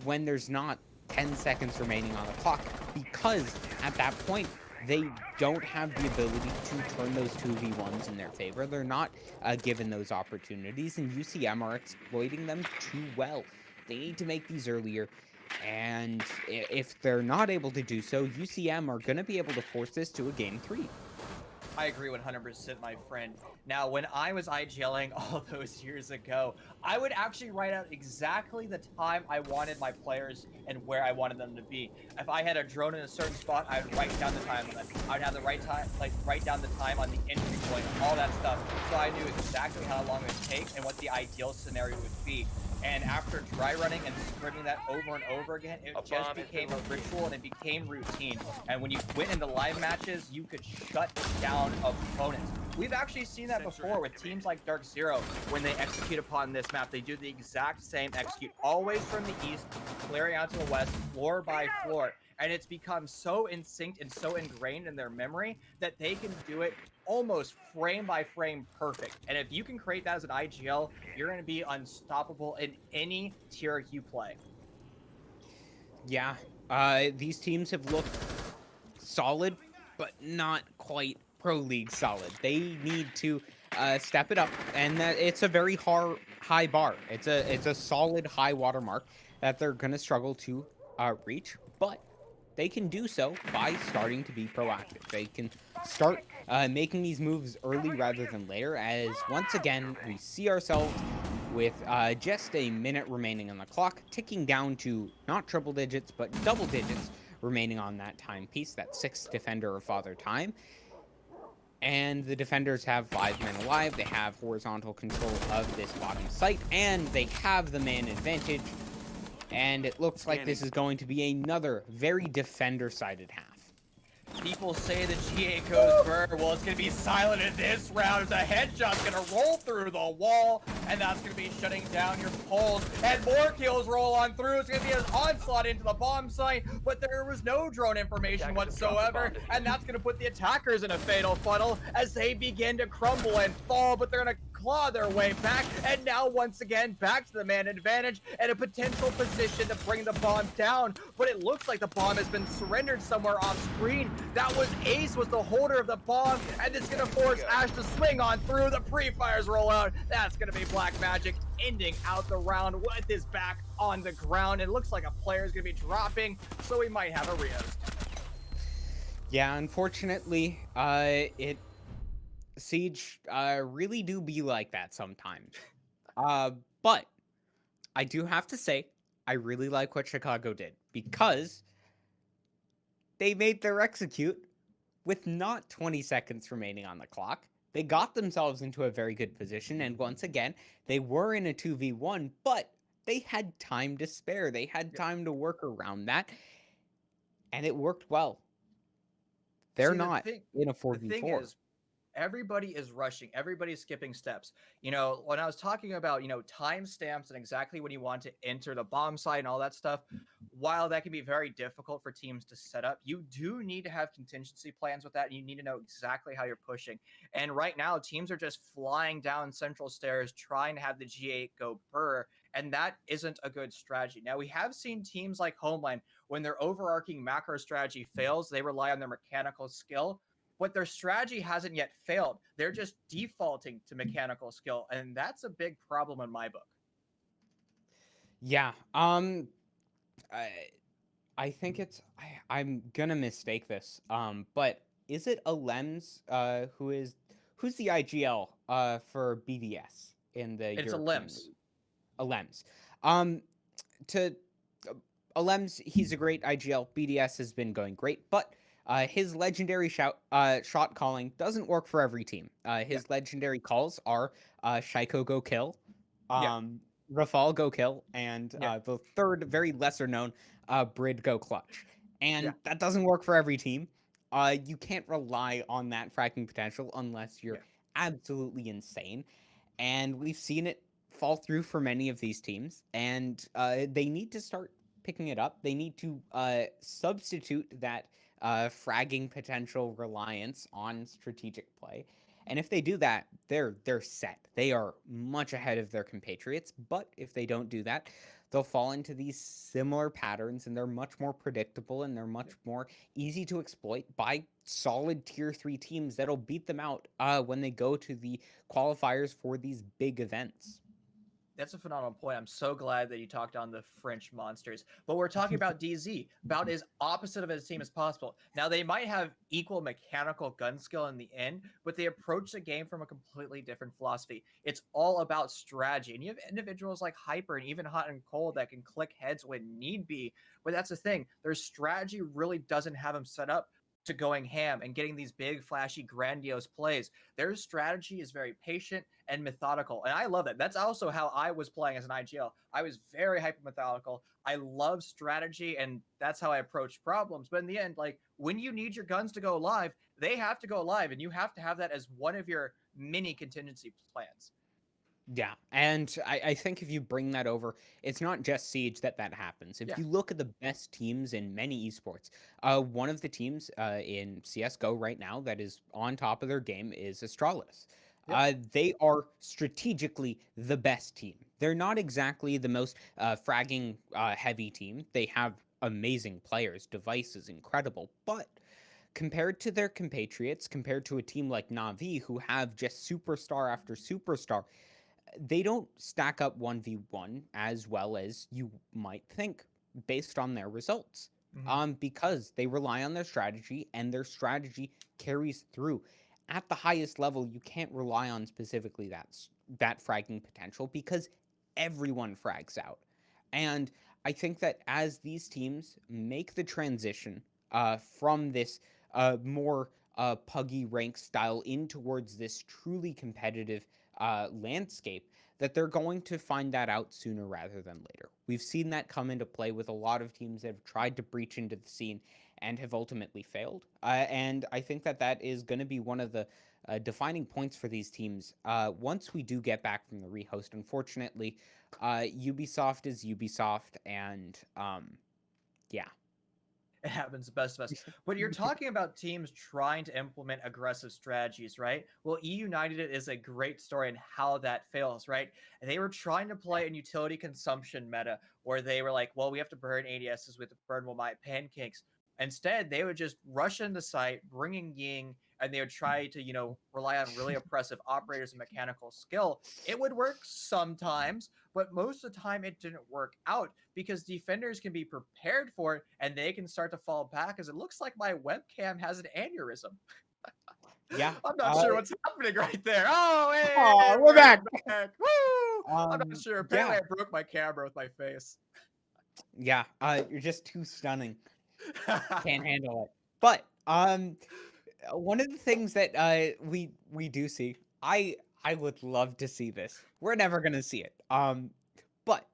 when there's not 10 seconds remaining on the clock, because at that point they don't have the ability to turn those 2v1s in their favor. They're not given those opportunities, and UCM are exploiting them too well. They need to make these earlier, and if they're not able to do so, UCM are going to be able to force this to a game 3. I agree 100%, my friend. Now, when I was IGLing all those years ago, I would actually write out exactly the time I wanted my players and where I wanted them to be. If I had a drone in a certain spot, I would write down the time limit. I would have the right time, like write down the time on the entry point, all that stuff, so I knew exactly how long it would take and what the ideal scenario would be. And after dry running and scrimming that over and over again, it A just bomb has became been a ritual and it became routine. And when you went into live matches, you could shut down opponents. We've actually seen that before with teams like Dark Zero. When they execute upon this map, they do the exact same execute, always from the east, clearing out to the west, floor by floor. And it's become so in sync and so ingrained in their memory that they can do it almost frame by frame perfect. And if you can create that as an IGL, you're going to be unstoppable in any tier you play. Yeah, these teams have looked solid, but not quite pro league solid. They need to step it up, and that it's a very high bar. It's a solid high watermark that they're gonna struggle to reach, but they can do so by starting to be proactive. They can start making these moves early rather than later, as once again we see ourselves with just a minute remaining on the clock, ticking down to not triple digits but double digits remaining on that timepiece, that 6th defender of Father Time. And the defenders have 5 men alive, they have horizontal control of this bottom site, and they have the man advantage. And it looks like this is going to be another very defender-sided half. People say the GA goes burr. Well, it's going to be silent in this round as a headshot's going to roll through the wall, and that's going to be shutting down your pulls. And more kills roll on through. It's going to be an onslaught into the bomb site, but there was no drone information whatsoever, and that's going to put the attackers in a fatal funnel as they begin to crumble and fall, but they're going to claw their way back, and now once again back to the man advantage and a potential position to bring the bomb down, but it looks like the bomb has been surrendered somewhere off screen. That was Ace was the holder of the bomb, and it's gonna force Ash to swing on through. The pre-fires roll out. That's gonna be Black Magic ending out the round with his back on the ground. It looks like a player is gonna be dropping, so we might have a Rios. Yeah, unfortunately, Siege really do be like that sometimes. But I do have to say, I really like what Chicago did, because they made their execute with not 20 seconds remaining on the clock. They got themselves into a very good position, and once again, they were in a 2v1, but they had time to spare. They had time to work around that, and it worked well. They're See, not in a the thing 4v4. is, everybody is rushing, everybody's skipping steps. When I was talking about, timestamps and exactly when you want to enter the bomb site and all that stuff, while that can be very difficult for teams to set up, you do need to have contingency plans with that, and you need to know exactly how you're pushing. And right now, teams are just flying down central stairs trying to have the G8 go burr, and that isn't a good strategy. Now, we have seen teams like Homeland, when their overarching macro strategy fails, they rely on their mechanical skill, but their strategy hasn't yet failed. They're just defaulting to mechanical skill, and that's a big problem in my book. Yeah. I, I think I'm gonna mistake this. But is it Alems who's the IGL for BDS in the It's a European limbs. League? Alems. Um, to Alems, he's a great IGL. BDS has been going great, but his legendary shot calling doesn't work for every team. Yeah. His legendary calls are Shaiko go kill, Yeah. um, Rafal go kill, and Yeah. the third, very lesser known, Brid go clutch. Yeah. And that doesn't work for every team. You can't rely on that fracking potential unless you're Yeah. absolutely insane. And we've seen it fall through for many of these teams, and they need to start picking it up. They need to substitute that fragging potential reliance on strategic play. And if they do that, they're set. They are much ahead of their compatriots. But if they don't do that, they'll fall into these similar patterns, and they're much more predictable, and they're much more easy to exploit by solid tier 3 teams that'll beat them out when they go to the qualifiers for these big events. That's a phenomenal point. I'm so glad that you talked on the French monsters. But we're talking about DZ, about as opposite of his team as possible. Now, they might have equal mechanical gun skill in the end, but they approach the game from a completely different philosophy. It's all about strategy. And you have individuals like Hyper and even Hot and Cold that can click heads when need be. But that's the thing. Their strategy really doesn't have them set up to going ham and getting these big, flashy, grandiose plays. Their strategy is very patient and methodical. And I love that. That's also how I was playing as an IGL. I was very hyper methodical. I love strategy, and that's how I approach problems. But in the end, like when you need your guns to go live, they have to go live, and you have to have that as one of your mini contingency plans. Yeah, and I think if you bring that over, it's not just Siege that happens. If Yeah. you look at the best teams in many esports, one of the teams in CS:GO right now that is on top of their game is Astralis. Yep. They are strategically the best team. They're not exactly the most fragging heavy team. They have amazing players, devices incredible, but compared to their compatriots, compared to a team like Navi who have just superstar after superstar, they don't stack up 1v1 as well as you might think based on their results. Mhm. Because they rely on their strategy, and their strategy carries through. At the highest level, you can't rely on specifically that fragging potential because everyone frags out. And I think that as these teams make the transition from this more puggy rank style in towards this truly competitive landscape, that they're going to find that out sooner rather than later. We've seen that come into play with a lot of teams that have tried to breach into the scene and have ultimately failed. And I think that is going to be one of the defining points for these teams once we do get back from the rehost. Unfortunately, Ubisoft is Ubisoft, and yeah. It happens the best of us. But you're talking about teams trying to implement aggressive strategies, right? Well, E United is a great story in how that fails, right? They were trying to play an utility consumption meta where they were like, well, we have to burn ADSs with the burn will my pancakes. Instead, they would just rush into site, bringing Ying, and they would try to, rely on really oppressive operators and mechanical skill. It would work sometimes, but most of the time it didn't work out because defenders can be prepared for it and they can start to fall back as it looks like my webcam has an aneurysm. Yeah. I'm not sure what's happening right there. Oh, hey, Oh, we're back. back. Woo! I'm not sure. Apparently, Yeah. I broke my camera with my face. Yeah. You're just too stunning. Can't handle it. But one of the things that we do see, I would love to see this. We're never gonna see it. But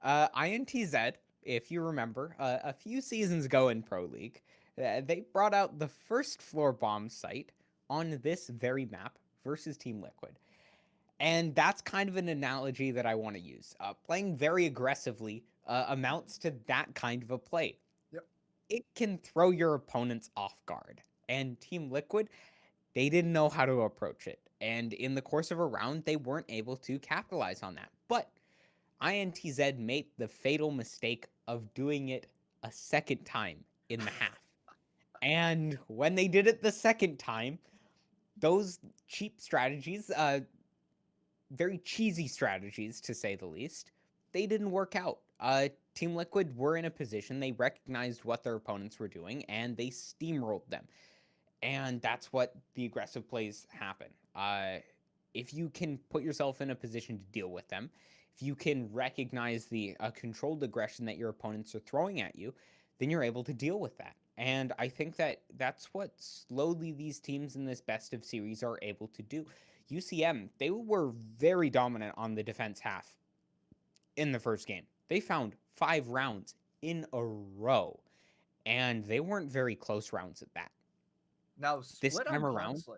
INTZ, if you remember, a few seasons ago in Pro League, they brought out the first floor bomb site on this very map versus Team Liquid. And that's kind of an analogy that I want to use. Playing very aggressively amounts to that kind of a play. Yep. It can throw your opponents off guard. And Team Liquid, they didn't know how to approach it. And in the course of a round, they weren't able to capitalize on that. But INTZ made the fatal mistake of doing it a second time in the half. And when they did it the second time, those cheap strategies, very cheesy strategies to say the least, they didn't work out. Team Liquid were in a position, they recognized what their opponents were doing, and they steamrolled them. And that's what the aggressive plays happen. If you can put yourself in a position to deal with them, if you can recognize the controlled aggression that your opponents are throwing at you, then you're able to deal with that. And I think that that's what slowly these teams in this best of series are able to do. UCM, they were very dominant on the defense half in the first game. They found 5 rounds in a row, and they weren't very close rounds at that. Now, This split time on around, console.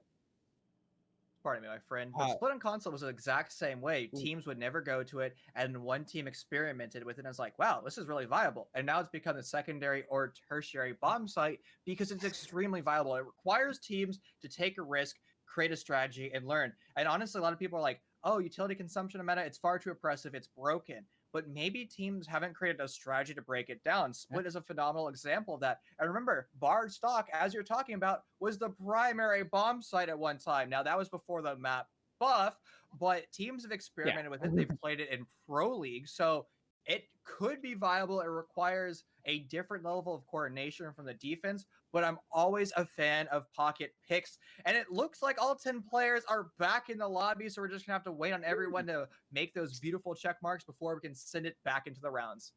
Pardon me, my friend. But uh, split on console was the exact same way. Teams would never go to it, and one team experimented with it and was like, wow, this is really viable. And now it's become a secondary or tertiary bomb site because it's extremely viable. It requires teams to take a risk, create a strategy, and learn. And honestly, a lot of people are like, oh, utility consumption of meta, it's far too oppressive, it's broken. But maybe teams haven't created a strategy to break it down. Split is a phenomenal example of that. And remember, Bard Stock, as you're talking about, was the primary bomb site at one time. Now, that was before the map buff, but teams have yeah. experimented with it. They've played it in Pro League. So it could be viable. It requires a different level of coordination from the defense, but I'm always a fan of pocket picks. And it looks like all 10 players are back in the lobby, so we're just going to have to wait on everyone to make those beautiful check marks before we can send it back into the rounds.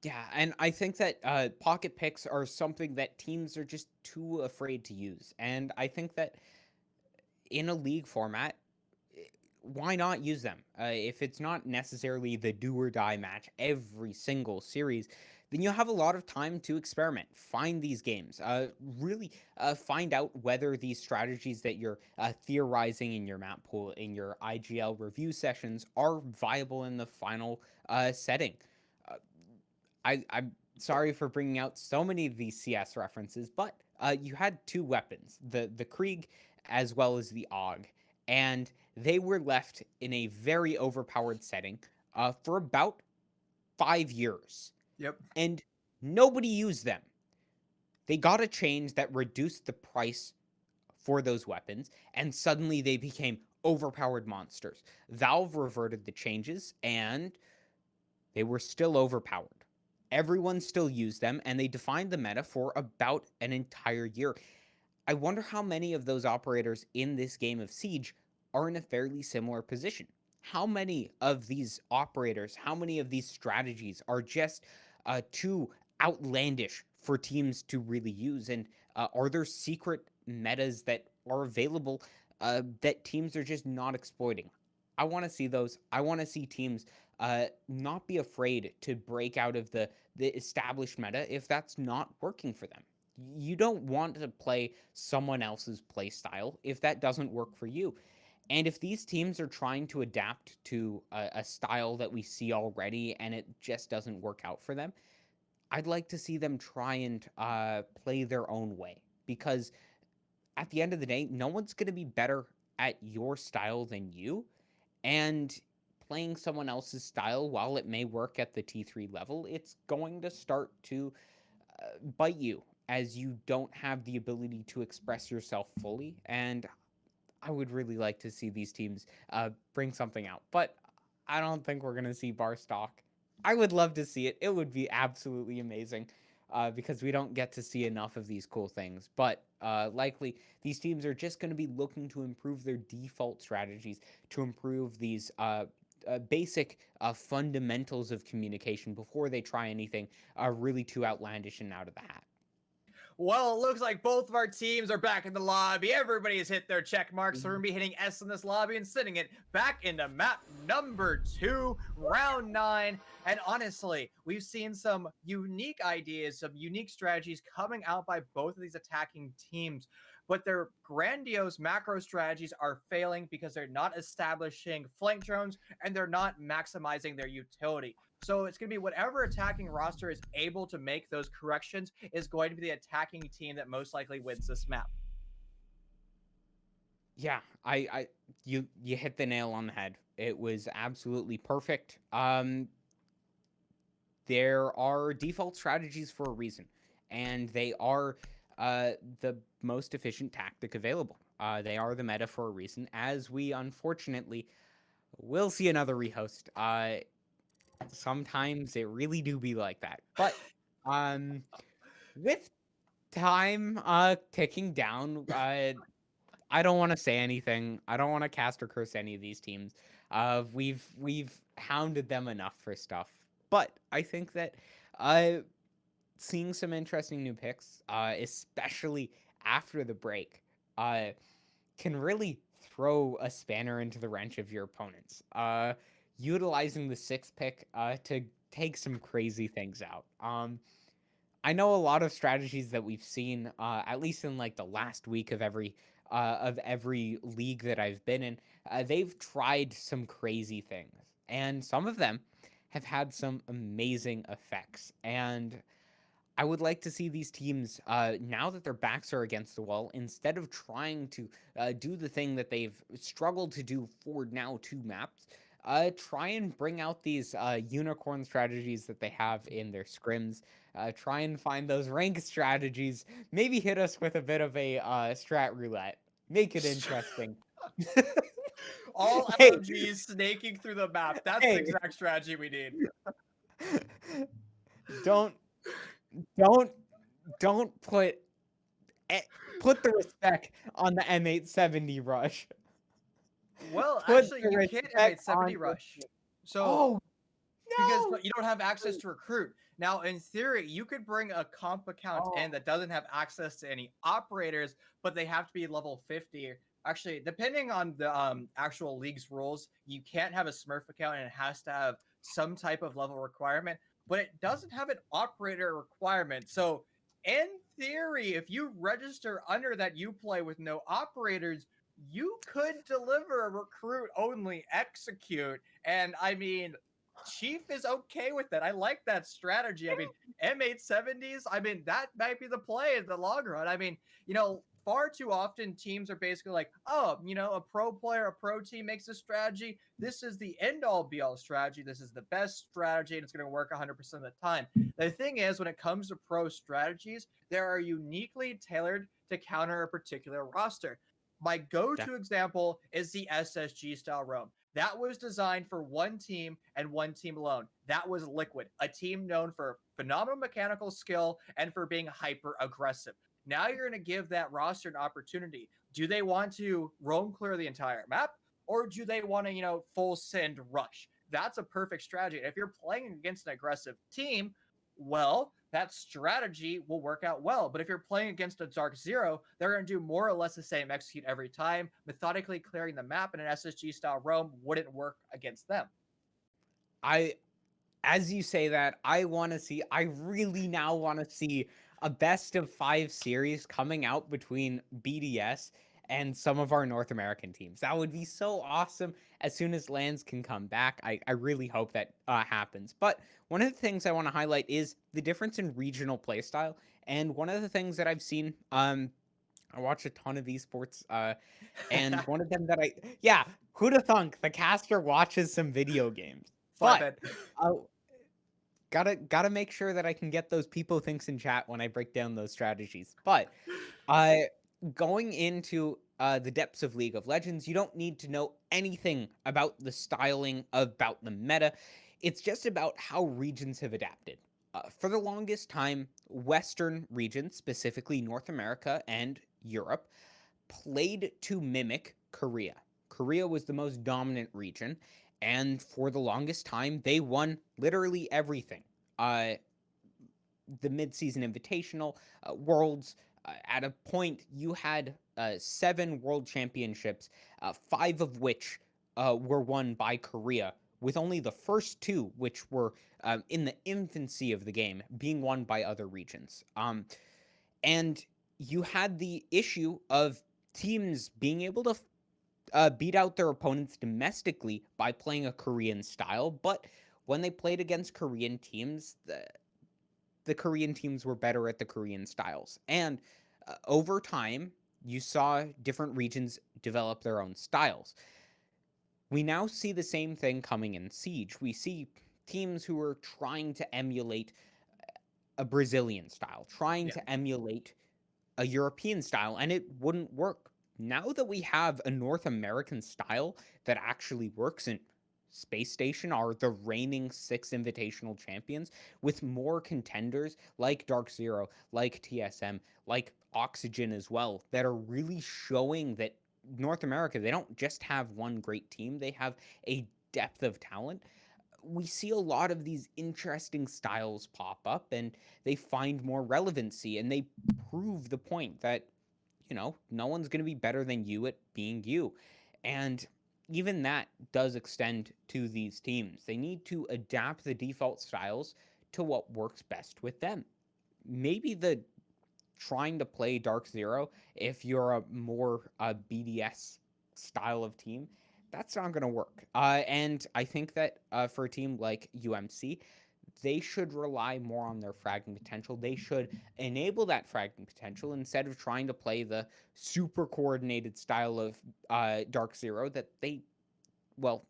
Yeah, and I think that pocket picks are something that teams are just too afraid to use. And I think that in a league format, why not use them? If it's not necessarily the do or die match every single series, then you'll have a lot of time to experiment, find these games, really find out whether these strategies that you're theorizing in your map pool, in your IGL review sessions, are viable in the final setting. Uh, I'm sorry for bringing out so many of these CS references, but you had 2 weapons, the Krieg as well as the AUG, and they were left in a very overpowered setting for about 5 years, Yep. and nobody used them. They got a change that reduced the price for those weapons, and suddenly they became overpowered monsters. Valve reverted the changes, and they were still overpowered. Everyone still used them, and they defined the meta for about an entire year. I wonder how many of those operators in this game of Siege are in a fairly similar position. How many of these operators, how many of these strategies are just too outlandish for teams to really use? And are there secret metas that are available that teams are just not exploiting? I want to see those. I want to see teams not be afraid to break out of the established meta if that's not working for them. You don't want to play someone else's play style if that doesn't work for you. And if these teams are trying to adapt to a style that we see already and it just doesn't work out for them, I'd like to see them try and play their own way. Because at the end of the day, no one's going to be better at your style than you. And playing someone else's style, while it may work at the T3 level, it's going to start to bite you as you don't have the ability to express yourself fully. And I would really like to see these teams bring something out, but I don't think we're going to see bar stock. I would love to see it. It would be absolutely amazing because we don't get to see enough of these cool things. But likely, these teams are just going to be looking to improve their default strategies, to improve these basic fundamentals of communication before they try anything really too outlandish and out of the hat. Well, it looks like both of our teams are back in the lobby. Everybody has hit their check marks. So we're going to be hitting S in this lobby and sending it back into map number 2, round 9. And honestly, we've seen some unique ideas, some unique strategies coming out by both of these attacking teams. But their grandiose macro strategies are failing because they're not establishing flank drones and they're not maximizing their utility. So it's going to be whatever attacking roster is able to make those corrections is going to be the attacking team that most likely wins this map. Yeah, you hit the nail on the head. It was absolutely perfect. There are default strategies for a reason, and they are the most efficient tactic available. They are the meta for a reason, as we unfortunately will see another rehost. Sometimes it really do be like that, but with time ticking down, I don't want to say anything. I don't want to cast or curse any of these teams. We've hounded them enough for stuff, but I think that seeing some interesting new picks, especially after the break, can really throw a spanner into the wrench of your opponents. Utilizing the 6th pick to take some crazy things out. I know a lot of strategies that we've seen, at least in like the last week of every league that I've been in. They've tried some crazy things, and some of them have had some amazing effects. And I would like to see these teams, now that their backs are against the wall, instead of trying to do the thing that they've struggled to do for now 2 maps, try and bring out these unicorn strategies that they have in their scrims. Try and find those rank strategies. Maybe hit us with a bit of a strat roulette. Make it interesting. All Hey, LMGs snaking through the map. That's the hey, exact strategy we need. don't don't don't put the respect on the M870 rush. Well, Put actually, the you can't respect on M870 rush. So Oh, because no! you don't have access to recruit. Now, in theory, you could bring a comp account Oh, in that doesn't have access to any operators, but they have to be level 50. Actually, depending on the actual league's rules, you can't have a Smurf account and it has to have some type of level requirement, but it doesn't have an operator requirement. So, in theory, if you register under that Uplay with no operators, you could deliver a recruit only execute. And I mean, Chief is okay with that. I like that strategy. I mean, M870s, I mean, that might be the play in the long run. I mean, far too often teams are basically like, oh, a pro player, a pro team makes a strategy. This is the end all be all strategy. This is the best strategy and it's going to work 100% of the time. The thing is, when it comes to pro strategies, they are uniquely tailored to counter a particular roster. My go to example is the SSG style roam. That was designed for one team and one team alone. That was Liquid, a team known for phenomenal mechanical skill and for being hyper aggressive. Now you're going to give that roster an opportunity. Do they want to roam clear the entire map, or do they want to, full send rush? That's a perfect strategy. And if you're playing against an aggressive team, well, that strategy will work out well. But if you're playing against a Dark Zero, they're going to do more or less the same execute every time. Methodically clearing the map in an SSG style roam wouldn't work against them. I as you say that, I really now want to see a best of 5 series coming out between BDS and some of our North American teams. That would be so awesome as soon as lands can come back. I really hope that happens. But one of the things I want to highlight is the difference in regional playstyle. And one of the things that I've seen, I watch a ton of esports, and one of them that yeah, who'da thunk the caster watches some video games. But Flatbed. uh, gotta make sure that I can get those people thinks in chat when I break down those strategies. But going into the depths of League of Legends, you don't need to know anything about the styling, about the meta. It's just about how regions have adapted. For the longest time, Western regions, specifically North America and Europe, played to mimic Korea. Korea was the most dominant region, and for the longest time, they won literally everything. Uh, the midseason invitational, worlds. At a point, you had 7 world championships, 5 of which were won by Korea, with only the first 2, which were in the infancy of the game, being won by other regions. And you had the issue of teams being able to beat out their opponents domestically by playing a Korean style, but when they played against Korean teams, the Korean teams were better at the Korean styles. And over time, you saw different regions develop their own styles. We now see the same thing coming in Siege. We see teams who are trying to emulate a Brazilian style, trying Yeah. to emulate a European style, and it wouldn't work. Now that we have a North American style that actually works, and Space Station are the reigning 6 invitational champions with more contenders like Dark Zero, like TSM, like Oxygen as well, that are really showing that North America, they don't just have one great team, they have a depth of talent. We see a lot of these interesting styles pop up and they find more relevancy and they prove the point that, no one's going to be better than you at being you. And even that does extend to these teams. They need to adapt the default styles to what works best with them. Maybe the trying to play Dark Zero, if you're a more BDS style of team, that's not going to work. And I think that for a team like UMC, they should rely more on their fragging potential. They should enable that fragging potential instead of trying to play the super coordinated style of Dark Zero that they, well,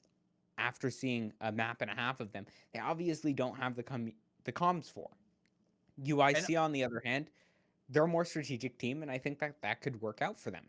after seeing a map and a half of them, they obviously don't have the comms for. And UIC, on the other hand, they're a more strategic team, and I think that that could work out for them.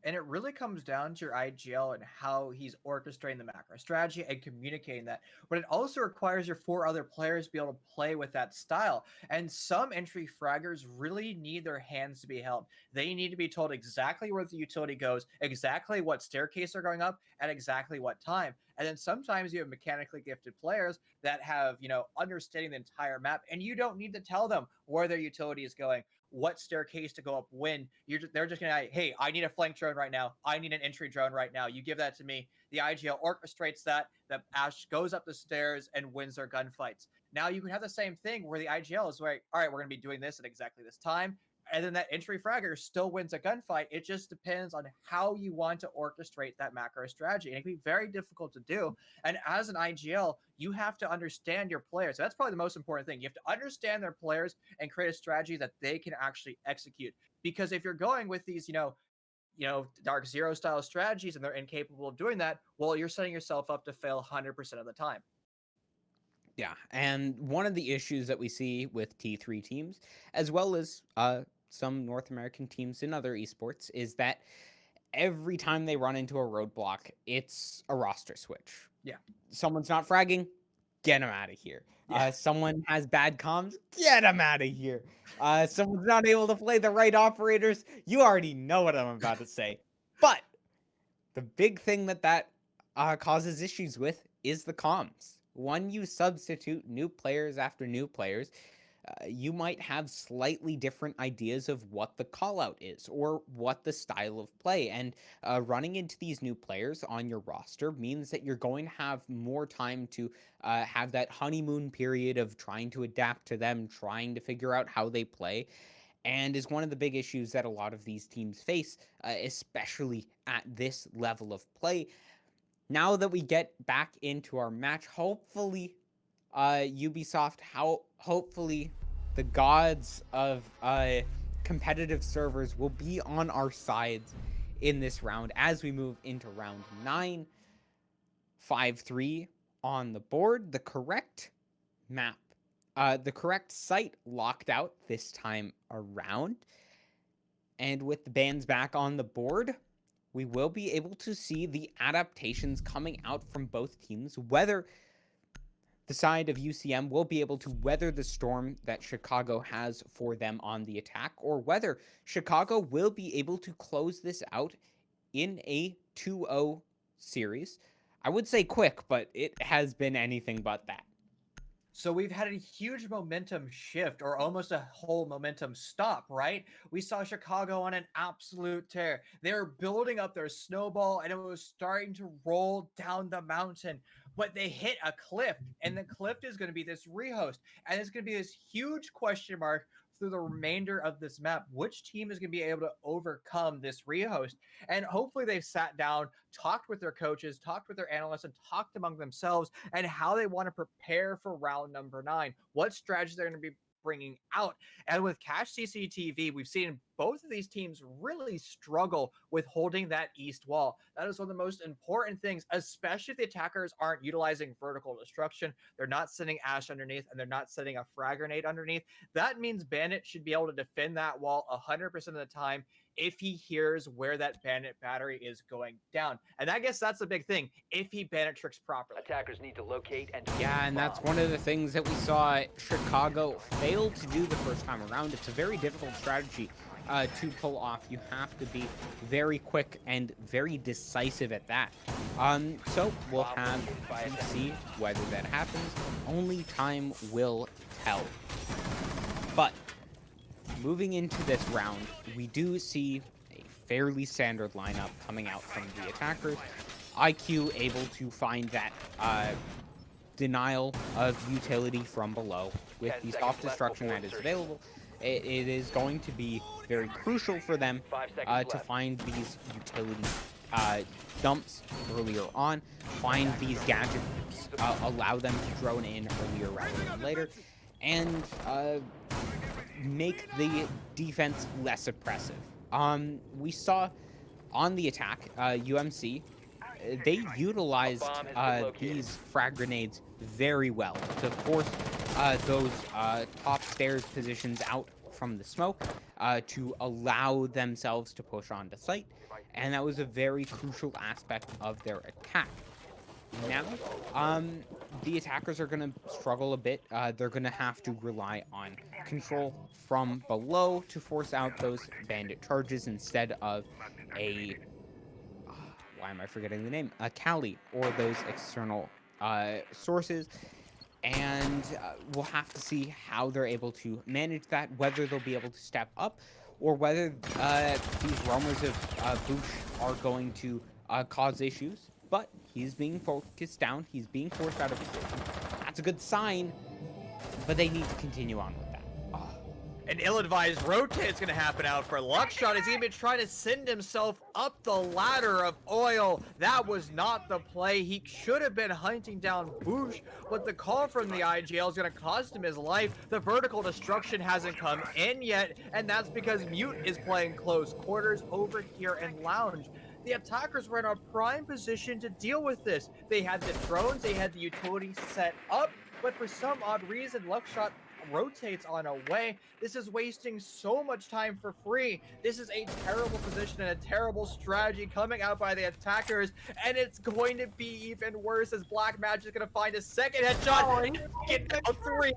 And it really comes down to your IGL and how he's orchestrating the macro strategy and communicating that. But it also requires your 4 other players to be able to play with that style. And some entry fraggers really need their hands to be held. They need to be told exactly where the utility goes, exactly what staircase they're going up, at exactly what time. And then sometimes you have mechanically gifted players that have, understanding the entire map, and you don't need to tell them where their utility is going, what staircase to go up when. They're just gonna, hey, I need a flank drone right now, I need an entry drone right now, you give that to me. The IGL orchestrates that Ash goes up the stairs and wins their gunfights. Now you can have the same thing where the IGL is like, all right, we're gonna be doing this at exactly this time, and then that entry fragger still wins a gunfight. It just depends on how you want to orchestrate that macro strategy, and it can be very difficult to do. And as an IGL, you have to understand your players. So that's probably the most important thing. You have to understand their players and create a strategy that they can actually execute. Because if you're going with these, Dark Zero style strategies and they're incapable of doing that, well, you're setting yourself up to fail 100% of the time. Yeah, and one of the issues that we see with T3 teams, as well as some North American teams in other esports, is that every time they run into a roadblock, it's a roster switch. Yeah. Someone's not fragging, get them out of here. Yeah. Someone has bad comms, get them out of here. Someone's not able to play the right operators, you already know what I'm about to say. But the big thing that causes issues with is the comms. When you substitute new players after new players, you might have slightly different ideas of what the call out is or what the style of play. And running into these new players on your roster means that you're going to have more time to have that honeymoon period of trying to adapt to them, trying to figure out how they play, and is one of the big issues that a lot of these teams face, especially at this level of play. Now that we get back into our match, hopefully Ubisoft, hopefully the gods of competitive servers will be on our sides in this round as we move into round 9. 5-3 on the board. The correct map, the correct site locked out this time around. And with the bans back on the board, we will be able to see the adaptations coming out from both teams, whether the side of UCM will be able to weather the storm that Chicago has for them on the attack, or whether Chicago will be able to close this out in a 2-0 series. I would say quick, but it has been anything but that. So we've had a huge momentum shift or almost a whole momentum stop, right? We saw Chicago on an absolute tear. They were building up their snowball and it was starting to roll down the mountain, but they hit a cliff, and the cliff is going to be this rehost, and it's going to be this huge question mark through the remainder of this map. Which team is going to be able to overcome this rehost? And hopefully they've sat down, talked with their coaches, talked with their analysts, and talked among themselves and how they want to prepare for round number 9, what strategies they're going to be bringing out. And with Cash CCTV, we've seen both of these teams really struggle with holding that east wall. That is one of the most important things, especially if the attackers aren't utilizing vertical destruction. They're not sending Ash underneath, and they're not setting a frag grenade underneath. That means Bandit should be able to defend that wall 100% of the time if he hears where that Bandit battery is going down. And I guess that's the big thing, if he Bandit tricks properly. Attackers need to locate and Yeah, and that's one of the things that we saw Chicago fail to do the first time around. It's a very difficult strategy to pull off. You have to be very quick and very decisive at that. So we'll have to see whether that happens. Only time will tell. But moving into this round, we do see a fairly standard lineup coming out from the attackers. IQ able to find that denial of utility from below with the soft destruction that is available. It is going to be very crucial for them to find these utility dumps earlier on, find these gadgets, allow them to drone in earlier rather than later, and make the defense less oppressive. We saw on the attack, UMC, they utilized these frag grenades very well to force those top stairs positions out from the smoke to allow themselves to push onto site, and that was a very crucial aspect of their attack. Now, the attackers are going to struggle a bit. They're going to have to rely on control from below to force out those bandit charges instead of a why am I forgetting the name? A Kali or those external sources. And we'll have to see how they're able to manage that, whether they'll be able to step up or whether these roamers of Boosh are going to cause issues. But he's being focused down. He's being forced out of position. That's a good sign, but they need to continue on with that. An ill-advised rotate's going to happen out for Luckshot as he's been trying to send himself up the ladder of oil. That was not the play. He should have been hunting down Boosh, but the call from the IGL is going to cost him his life. The vertical destruction hasn't come in yet, and that's because Mute is playing close quarters over here in Lounge. The attackers were in a prime position to deal with this. They had the drones, they had the utilities set up, but for some odd reason, Luckshot rotates on a way. This is wasting so much time for free. This is a terrible position and a terrible strategy coming out by the attackers, and it's going to be even worse as Black Magic is going to find a second headshot. Get down 3.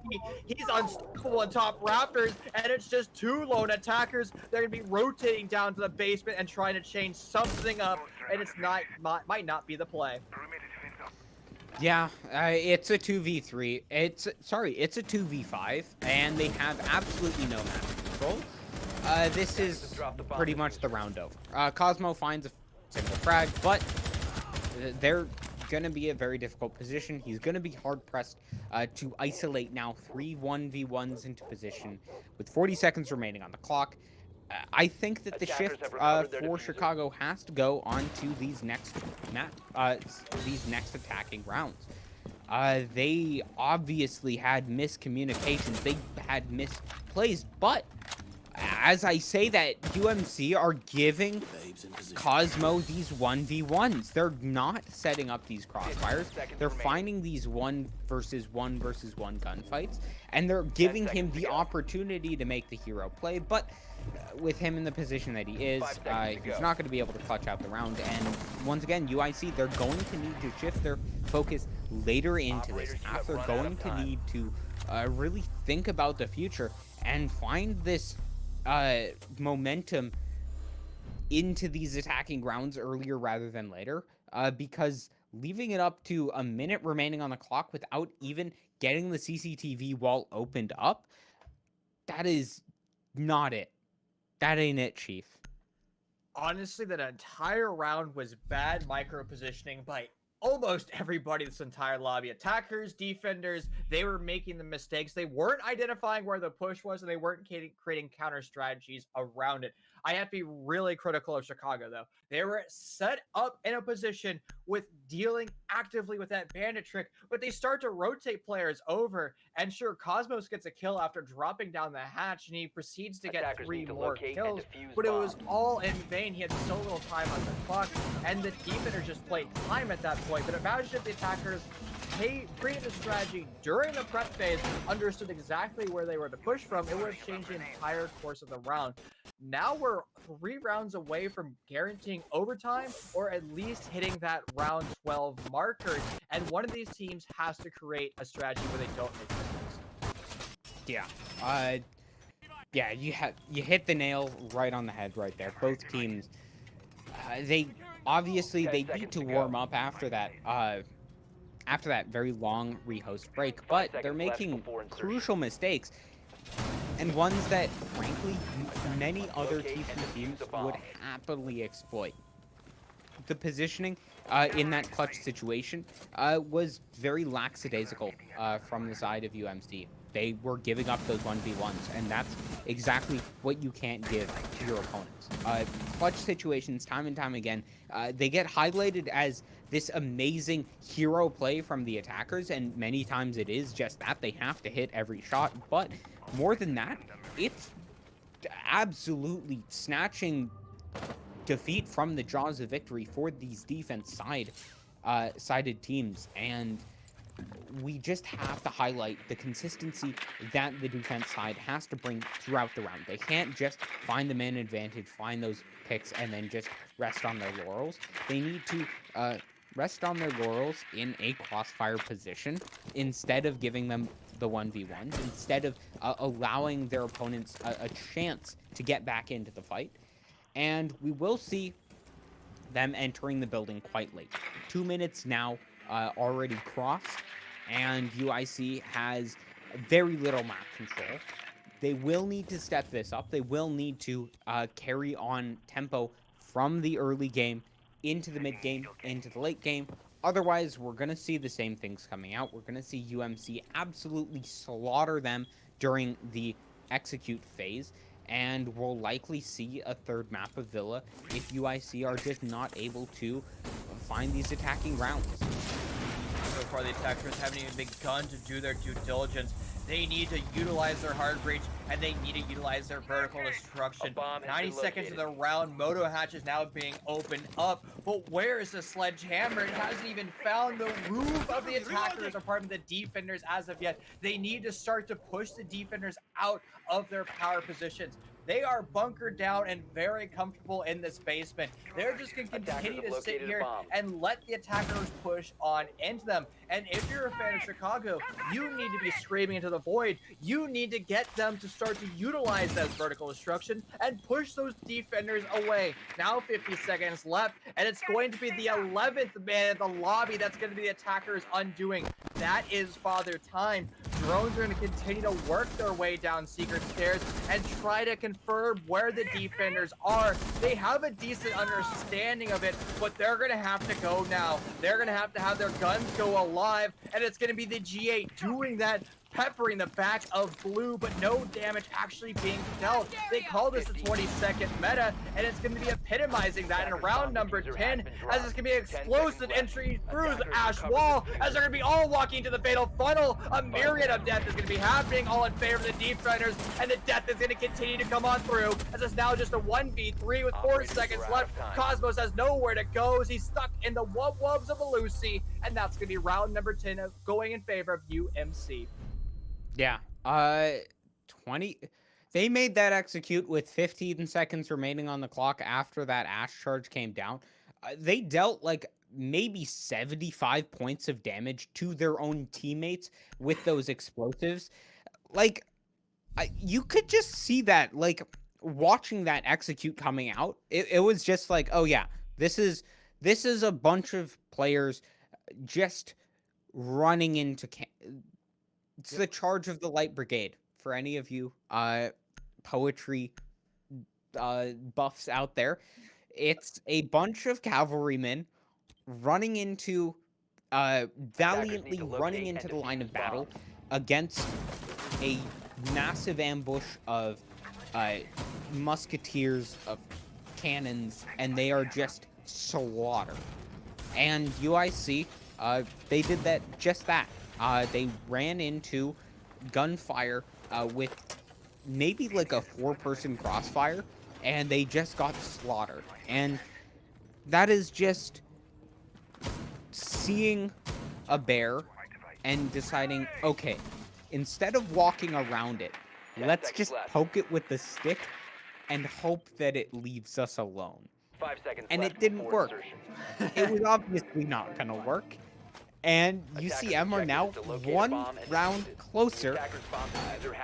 He's unstoppable on top rafters, and it's just 2 lone attackers. They're going to be rotating down to the basement and trying to change something up, and it's might not be the play. Yeah, it's a 2v3. It's a 2v5, and they have absolutely no map control. This is pretty much the round over. Cosmo finds a single frag, but they're gonna be a very difficult position. He's gonna be hard pressed to isolate now 3 1v1s into position with 40 seconds remaining on the clock. I think that the shift for Chicago has to go on to these next these next attacking rounds. They obviously had miscommunications. They had missed plays, but as I say that, UMC are giving Cosmo these 1v1s. They're not setting up these crossfires. They're finding these 1 versus 1 gunfights, and they're giving him the opportunity to make the hero play, but with him in the position that he is, he's not going to be able to clutch out the round. And once again, UIC, they're going to need to shift their focus later into this half. They're going to need to really think about the future and find this momentum into these attacking rounds earlier rather than later, because leaving it up to a minute remaining on the clock without even getting the CCTV wall opened up, that is not it. That ain't it, Chief. Honestly, that entire round was bad micro positioning by almost everybody this entire lobby. Attackers, defenders, they were making the mistakes. They weren't identifying where the push was, and they weren't creating counter strategies around it. I have to be really critical of Chicago, though. They were set up in a position with dealing actively with that bandit trick, but they start to rotate players over. And sure, Cosmos gets a kill after dropping down the hatch, and he proceeds to get Attackers 3 need to more locate and kills, defuse but it was bombs. all in vain. He had so little time on the clock, and the defenders just played time at that point. But imagine if the attackers created a strategy during the prep phase, understood exactly where they were to push from, it would have changed the entire course of the round. Now we're 3 rounds away from guaranteeing overtime, or at least hitting that round 12 marker, and one of these teams has to create a strategy where they don't make mistakes. Yeah. Yeah, you hit the nail right on the head right there. Both teams, they obviously 10 they need seconds to to warm go. up after that very long rehost break, 5 but they're seconds left making before insertion. crucial mistakes, and ones that frankly many other Locate and T3 defuse teams the bomb. would happily exploit. The positioning in that clutch situation was very lackadaisical from the side of UMC. They were giving up those 1v1s, and that's exactly what you can't give to your opponents. Clutch situations, time and time again, they get highlighted as this amazing hero play from the attackers, and many times it is just that. They have to hit every shot, but more than that, it's absolutely snatching defeat from the jaws of victory for these sided teams, and we just have to highlight the consistency that the defense side has to bring throughout the round. They can't just find the man advantage, find those picks, and then just rest on their laurels. They need to rest on their laurels in a crossfire position instead of giving them the 1v1s, instead of allowing their opponents a chance to get back into the fight. And we will see them entering the building quite late. 2 minutes now already crossed, and UIC has very little map control. They will need to step this up. They will need to carry on tempo from the early game into the mid game, into the late game. Otherwise, we're going to see the same things coming out. We're going to see UMC absolutely slaughter them during the execute phase, and we'll likely see a third map of Villa if UIC are just not able to find these attacking rounds. So far, the attackers haven't even begun to do their due diligence. They need to utilize their hard breach, and they need to utilize their vertical destruction. 90 seconds of the round, Moto Hatch is now being opened up, but where is the sledgehammer? It hasn't even found the roof of the attackers, or pardon the defenders as of yet. They need to start to push the defenders out of their power positions. They are bunkered down and very comfortable in this basement. They're just going to continue to sit here and let the attackers push on into them. And if you're a fan of Chicago, you need to be screaming into the void. You need to get them to start to utilize that vertical destruction and push those defenders away. Now 50 seconds left, and it's going to be the 11th man in the lobby that's going to be the attackers' undoing. That is Father Time. Drones are going to continue to work their way down secret stairs and try to confirm where the defenders are. They have a decent understanding of it, but they're going to have to go now. They're going to have their guns go alive, and it's going to be the G8 doing that, peppering the back of blue, but no damage actually being dealt. They call this a 20-second meta, and it's going to be epitomizing that in round number 10, as it's going to be an explosive entry through the ash wall, as they're going to be all walking to the fatal funnel. A myriad of death is going to be happening, all in favor of the defenders, and the death is going to continue to come on through, as it's now just a 1v3 with 4 seconds left. Cosmos has nowhere to go, as he's stuck in the wubs of Lucy, and that's going to be round number 10 going in favor of UMC. Yeah. 20. They made that execute with 15 seconds remaining on the clock after that Ash charge came down. They dealt like maybe 75 points of damage to their own teammates with those explosives. Like, you could just see that, like, watching that execute coming out. It was just like, oh yeah, this is a bunch of players just running into It's the Charge of the Light Brigade. For any of you poetry buffs out there, it's a bunch of cavalrymen running into valiantly running into the line of battle against a massive ambush of musketeers, of cannons, and they are just slaughtered. And UIC, they did just that. They ran into gunfire with maybe like a 4-person crossfire, and they just got slaughtered. And that is just seeing a bear and deciding, okay, instead of walking around it, let's just poke it with the stick and hope that it leaves us alone. 5 seconds And left it didn't before work. insertion. It was obviously not gonna work. And UCM are now one round closer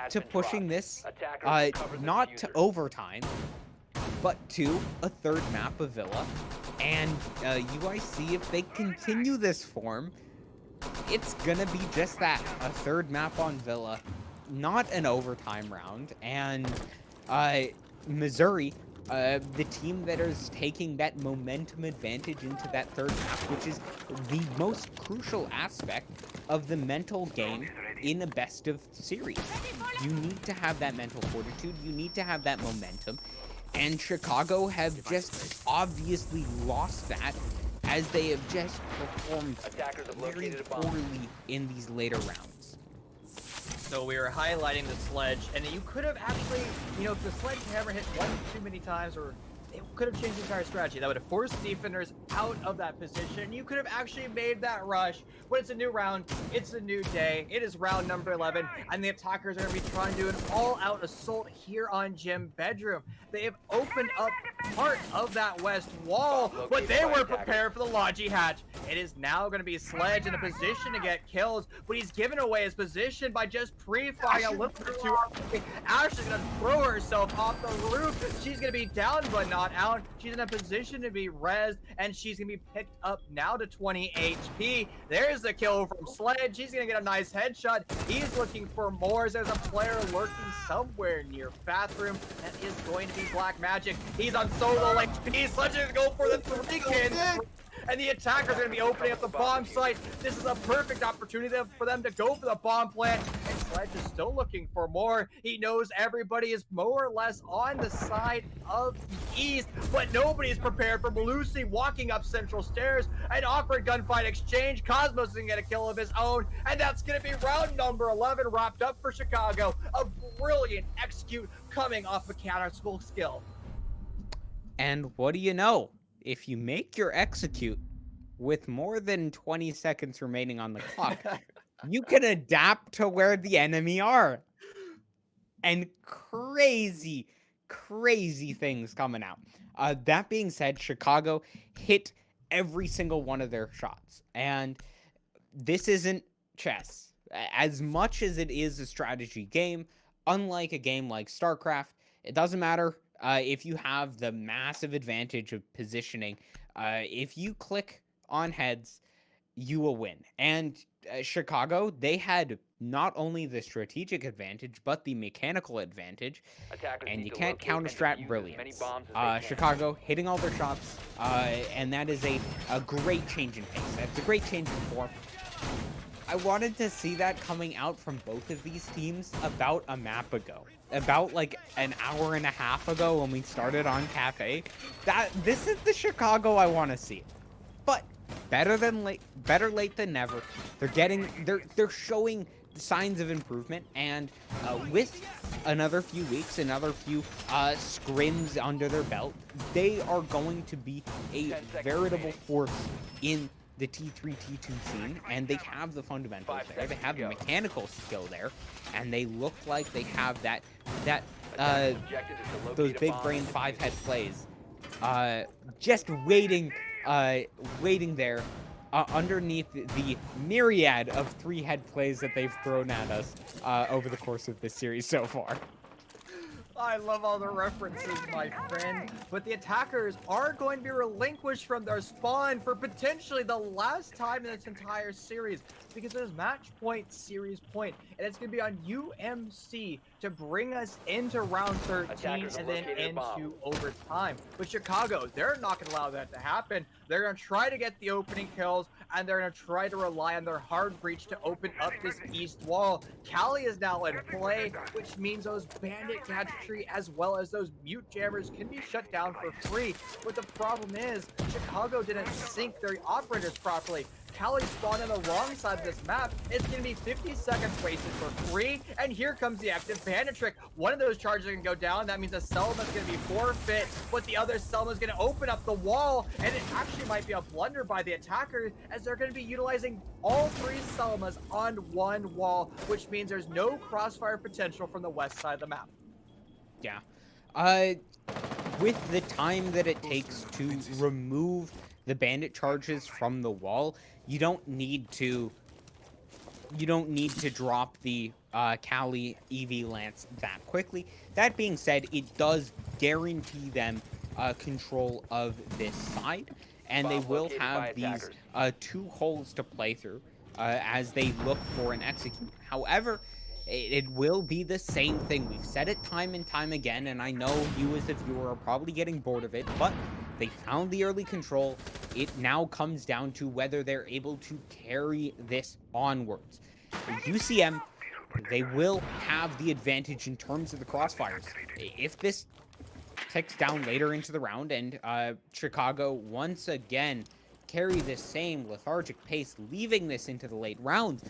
to pushing this, not to overtime, but to a third map of Villa. And UIC, if they continue this form, it's gonna be just that, a third map on Villa, not an overtime round. And Missouri, the team that is taking that momentum advantage into that third map, which is the most crucial aspect of the mental game in a best of series. You need to have that mental fortitude, you need to have that momentum, and Chicago have just obviously lost that as they have just performed very poorly in these later rounds. So we were highlighting the sledge, and you could have actually, if the sledgehammer hit one too many times, or it could have changed the entire strategy. That would have forced defenders out of that position. You could have actually made that rush. When it's a new round, it's a new day. It is round number 11, and the attackers are going to be trying to do an all-out assault here on Gym Bedroom. They have opened up part of that west wall, but they were prepared for the Logi hatch. It is now going to be Sledge in a position to get kills, but he's given away his position by just pre-firing a little bit too early. Ash is going to throw herself off the roof. She's going to be down, but not out. She's in a position to be rezzed, and she's going to be picked up now to 20 HP. There's the kill from Sledge. He's going to get a nice headshot. He's looking for more. There's a player lurking somewhere near bathroom. That is going to be Black Magic. He's on solo HP. Sledge is going to go for the 3 kills. And the attackers are going to be opening up the bomb site. This is a perfect opportunity for them to go for the bomb plant. And Sledge is still looking for more. He knows everybody is more or less on the side of the east, but nobody is prepared for Malusi walking up central stairs. An awkward gunfight exchange. Cosmos is going to get a kill of his own. And that's going to be round number 11 wrapped up for Chicago. A brilliant execute coming off a counter skill. And what do you know? If you make your execute with more than 20 seconds remaining on the clock, you can adapt to where the enemy are. And crazy, crazy things coming out. That being said, Chicago hit every single one of their shots. And this isn't chess. As much as it is a strategy game, unlike a game like StarCraft, it doesn't matter if you have the massive advantage of positioning. If you click on heads, you will win. And Chicago, they had not only the strategic advantage, but the mechanical advantage. And you can't counter-strat brilliance. Chicago hitting all their shots, and that is a great change in pace. That's a great change in form. I wanted to see that coming out from both of these teams about a map ago. About like an hour and a half ago when we started on Cafe. This is the Chicago I want to see. But better late than never. They're showing signs of improvement, and with another few weeks, another few scrims under their belt, they are going to be a veritable force in the T3, T2 scene, and they have the fundamentals there, they have the mechanical skill there, and they look like they have those big brain 5-head plays, just waiting there, underneath the myriad of 3-head plays that they've thrown at us over the course of this series so far. I love all the references, my friend. But the attackers are going to be relinquished from their spawn for potentially the last time in this entire series, because it is match point, series point, and it's going to be on UMC to bring us into round 13 Attackers and have then located a bomb. into overtime. But Chicago, they're not going to allow that to happen. They're going to try to get the opening kills, and they're going to try to rely on their hard breach to open up this east wall. Cali is now in play, which means those bandit gadgetry as well as those mute jammers can be shut down for free. But the problem is, Chicago didn't sync their operators properly. Cali spawned on the wrong side of this map. It's going to be 50 seconds wasted for free. And here comes the active bandit trick. One of those charges are going to go down. That means a Selma's going to be forfeit, but the other Selma's going to open up the wall. And it actually might be a blunder by the attacker, as they're going to be utilizing all 3 Selmas on one wall, which means there's no crossfire potential from the west side of the map. Yeah. With the time that it takes to remove the bandit charges from the wall, you don't need to drop the Cali EV Lance that quickly. That being said, it does guarantee them control of this side, and they Bomb will located by have these attackers. 2 holes to play through as they look for an execute. However, it will be the same thing. We've said it time and time again, and I know you as a viewer are probably getting bored of it, but they found the early control. It now comes down to whether they're able to carry this onwards. UCM, they will have the advantage in terms of the crossfires. If this ticks down later into the round and Chicago once again carry this same lethargic pace, leaving this into the late rounds,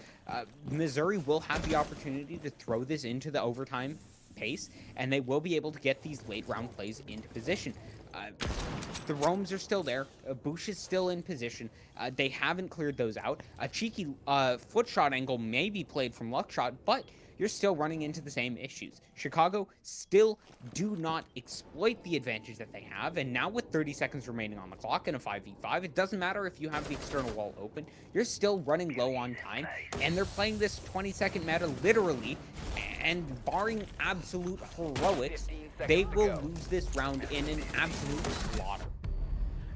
Missouri will have the opportunity to throw this into the overtime pace, and they will be able to get these late round plays into position. The roams are still there. Bush is still in position. They haven't cleared those out. A cheeky foot shot angle may be played from luck shot, but you're still running into the same issues. Chicago still do not exploit the advantage that they have, and now with 30 seconds remaining on the clock in a 5v5, it doesn't matter if you have the external wall open, you're still running low on time, and they're playing this 20-second meta literally, and barring absolute heroics, they will lose this round in an absolute slaughter.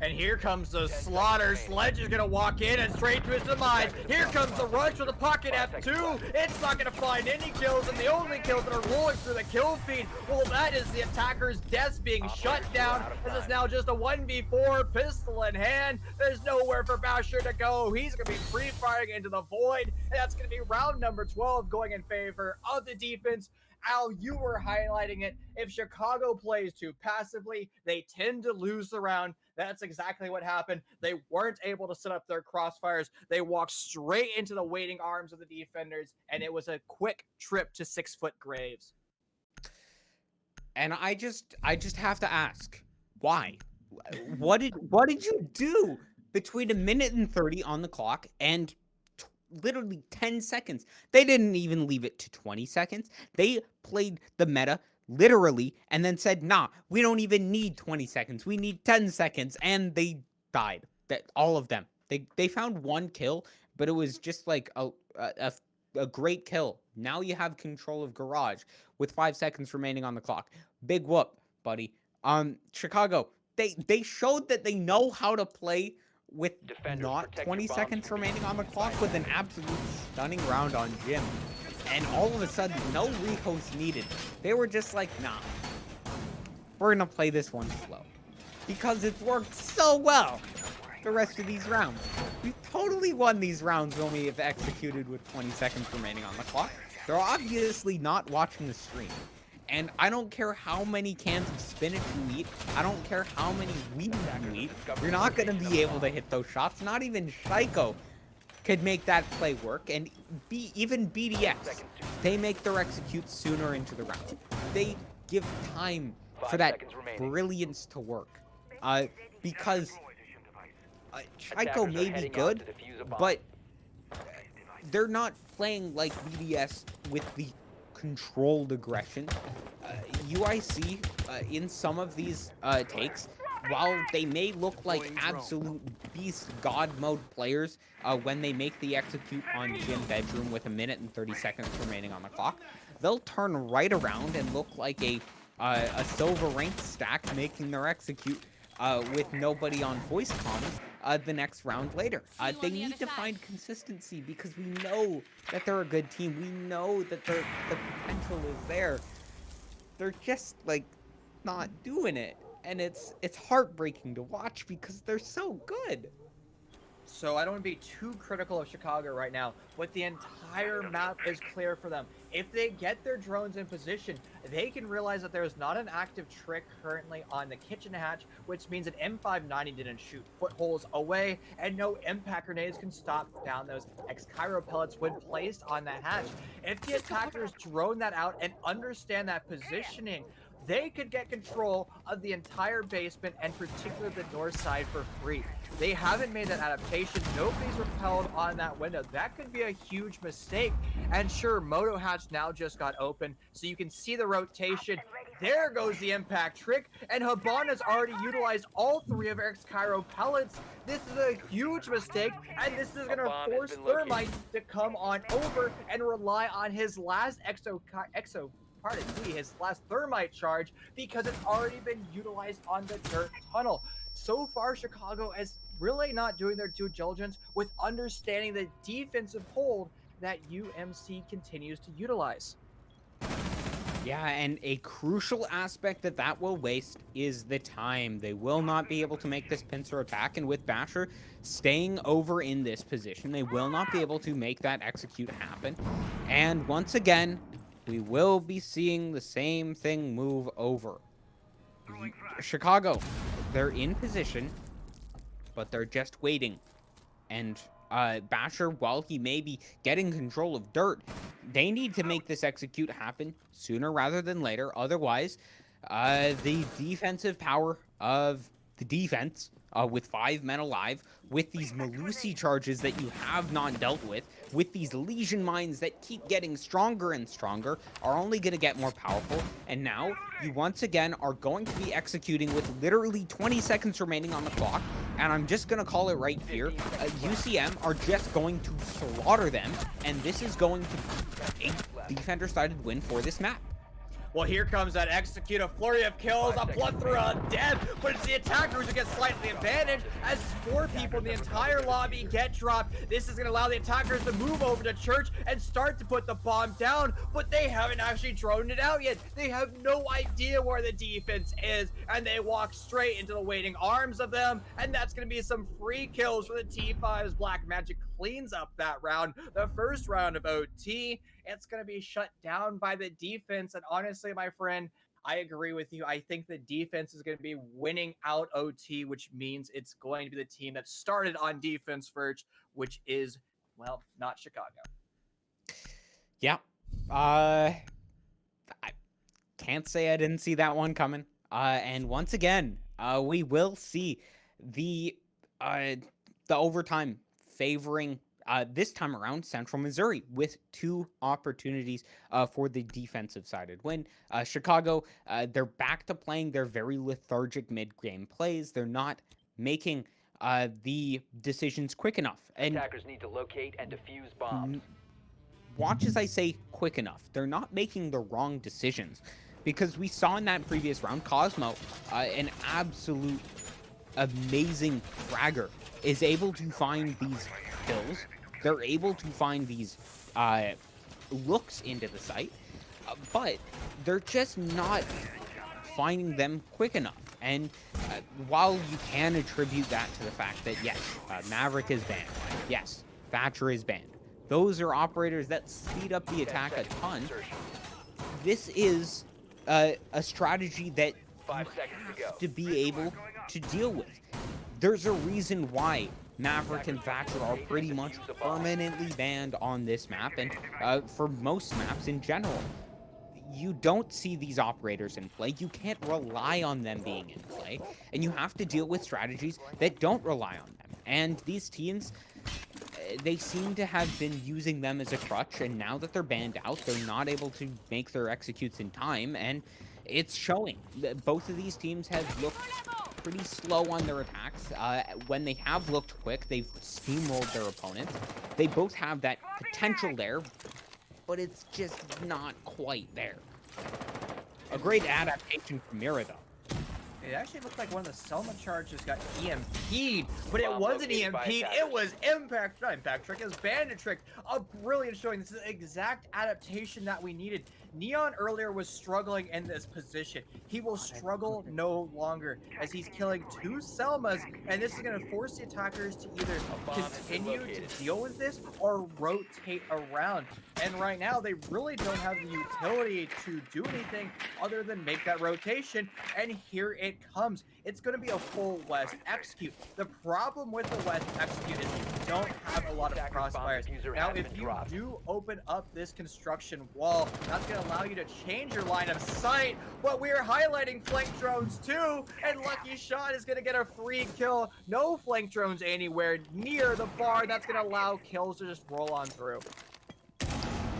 And here comes the slaughter. Sledge is going to walk in and straight to his demise. Here comes the rush with a pocket F2. It's not going to find any kills, and the only kills that are rolling through the kill feed, well, that is the attacker's deaths being shut down. This is now just a 1v4, pistol in hand. There's nowhere for Basher to go. He's going to be free-firing into the void, and that's going to be round number 12 going in favor of the defense. Al, you were highlighting it. If Chicago plays too passively, they tend to lose the round. That's exactly what happened. They weren't able to set up their crossfires. They walked straight into the waiting arms of the defenders, and it was a quick trip to 6-foot graves. And I just have to ask, why? What did you do between 1:30 on the clock and literally 10 seconds? They didn't even leave it to 20 seconds. They played the meta literally and then said, nah, we don't even need 20 seconds. We need 10 seconds. And they died. All of them. They found 1 kill, but it was just like a great kill. Now you have control of Garage with 5 seconds remaining on the clock. Big whoop, buddy. Chicago, they showed that they know how to play with Defenders, not protect 20 your bombs seconds from being remaining on the used clock by with an absolute stunning round on Jim. And all of a sudden, no rehost needed. They were just like, nah, we're going to play this one slow. Because it's worked so well the rest of these rounds. We've totally won these rounds when we have executed with 20 seconds remaining on the clock. They're obviously not watching the stream. And I don't care how many cans of spinach you eat. I don't care how many wheat you eat. You're not going to be able to hit those shots. Not even Shaiko could make that play work. And even BDS, they make their executes sooner into the round. They give time for that brilliance to work. Because Shaiko may be good, but they're not playing like BDS with the controlled aggression. UIC in some of these takes, while they may look like absolute beast god mode players when they make the execute on Gym Bedroom with 1:30 remaining on the clock, they'll turn right around and look like a a silver rank stack making their execute with nobody on voice comms the next round later. They need to find consistency because we know that they're a good team. We know that the potential is there. They're just like not doing it, and it's heartbreaking to watch because they're so good. So I don't want to be too critical of Chicago right now, but the entire map is clear for them. If they get their drones in position, they can realize that there is not an active trick currently on the kitchen hatch, which means that M590 didn't shoot footholes away, and no impact grenades can stop down those X-Cairo pellets when placed on the hatch. If the attackers drone that out and understand that positioning, they could get control of the entire basement and particularly the north side for free. They haven't made that adaptation. Nobody's repelled on that window. That could be a huge mistake. And sure, Moto Hatch now just got open, so you can see the rotation. There goes the impact trick, and Habana's already utilized all 3 of Eric's Cairo pellets. This is a huge mistake, and this is going to force Thermite to come on over and rely on his last his last thermite charge because it's already been utilized on the dirt tunnel. So far, Chicago is really not doing their due diligence with understanding the defensive hold that UMC continues to utilize. Yeah, and a crucial aspect that will waste is the time. They will not be able to make this pincer attack, and with Basher staying over in this position, they will not be able to make that execute happen. And once again, we will be seeing the same thing move over. Chicago, they're in position, but they're just waiting. And Basher, while he may be getting control of dirt, they need to make this execute happen sooner rather than later. Otherwise, the defensive power of the defense, with 5 men alive, with these Malusi charges that you have not dealt with these lesion mines that keep getting stronger and stronger, are only going to get more powerful. And now you once again are going to be executing with literally 20 seconds remaining on the clock. And I'm just going to call it right here. UCM are just going to slaughter them. And this is going to be a defender-sided win for this map. Well, here comes that execute, a flurry of kills, a plethora of death, but it's the attackers who get slightly advantage as 4 people in the entire lobby get dropped. This is going to allow the attackers to move over to church and start to put the bomb down, but they haven't actually droned it out yet. They have no idea where the defense is, and they walk straight into the waiting arms of them, and that's going to be some free kills for the T5's Black Magic cleans up that round. The first round of OT, it's going to be shut down by the defense, and honestly, my friend, I agree with you. I think the defense is going to be winning out OT, which means it's going to be the team that started on defense first, which is, well, not Chicago. Yeah. I can't say I didn't see that one coming. And once again, we will see the overtime favoring this time around Central Missouri with 2 opportunities for the defensive-sided win. Chicago, they're back to playing their very lethargic mid-game plays. They're not making the decisions quick enough. And attackers need to locate and defuse bombs. watch as I say quick enough. They're not making the wrong decisions. Because we saw in that previous round, Cosmo, an absolute amazing fragger, is able to find these kills. They're able to find these looks into the site, but they're just not finding them quick enough. And while you can attribute that to the fact that, yes, Maverick is banned, yes, Thatcher is banned, those are operators that speed up the attack a ton. This is a strategy that you have to be able to deal with. There's a reason why Maverick and Thatcher are pretty much permanently banned on this map, and for most maps in general. You don't see these operators in play. You can't rely on them being in play, and you have to deal with strategies that don't rely on them. And these teams, they seem to have been using them as a crutch, and now that they're banned out, they're not able to make their executes in time, and it's showing. Both of these teams have looked pretty slow on their attacks. When they have looked quick, they've steamrolled their opponents. They both have that potential there, but it's just not quite there. A great adaptation from Mira, though. It actually looked like one of the Selma charges got EMP'd, but it Bomb wasn't located by EMP'd, it attackers. was not Impact Trick, it was Bandit Trick. A brilliant showing. This is the exact adaptation that we needed. Neon earlier was struggling in this position. He will struggle no longer as he's killing 2 Selmas, and this is going to force the attackers to either bomb has been continue located. to deal with this or rotate around. And right now, they really don't have the utility to do anything other than make that rotation, and here it comes. It's going to be a full West execute. The problem with the West execute is you don't have a lot of Attacker's bomb crossfires. diffuser Now, has if been you dropped. do open up this construction wall, that's going to allow you to change your line of sight, but we're highlighting flank drones too, and Lucky Shot is going to get a free kill. No flank drones anywhere near the bar. That's going to allow kills to just roll on through.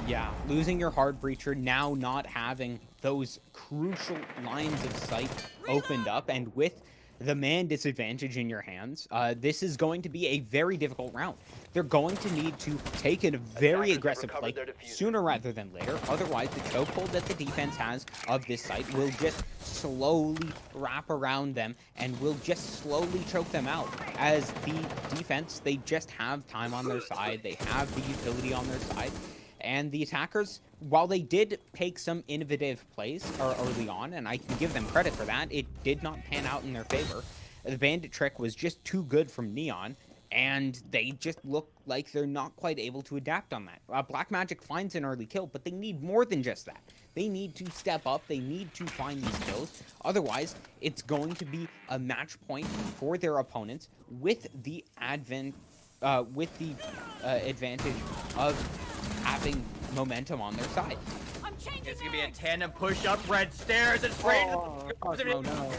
Yeah, losing your hard breacher, now not having those crucial lines of sight opened up, and with the man disadvantage in your hands, this is going to be a very difficult round. They're going to need to take a very Attackers aggressive have play recovered their diffuser. sooner rather than later. Otherwise, the chokehold that the defense has of this site will just slowly wrap around them and will just slowly choke them out. As the defense, they just have time on their side. They have the utility on their side. And the attackers, while they did take some innovative plays early on, and I can give them credit for that, it did not pan out in their favor. The Bandit Trick was just too good from Neon, and they just look like they're not quite able to adapt on that. Black Magic finds an early kill, but they need more than just that. They need to step up, they need to find these kills. Otherwise, it's going to be a match point for their opponents with the advantage of having momentum on their side. It's gonna be a tandem push-up, red stairs, and straight. Oh, no.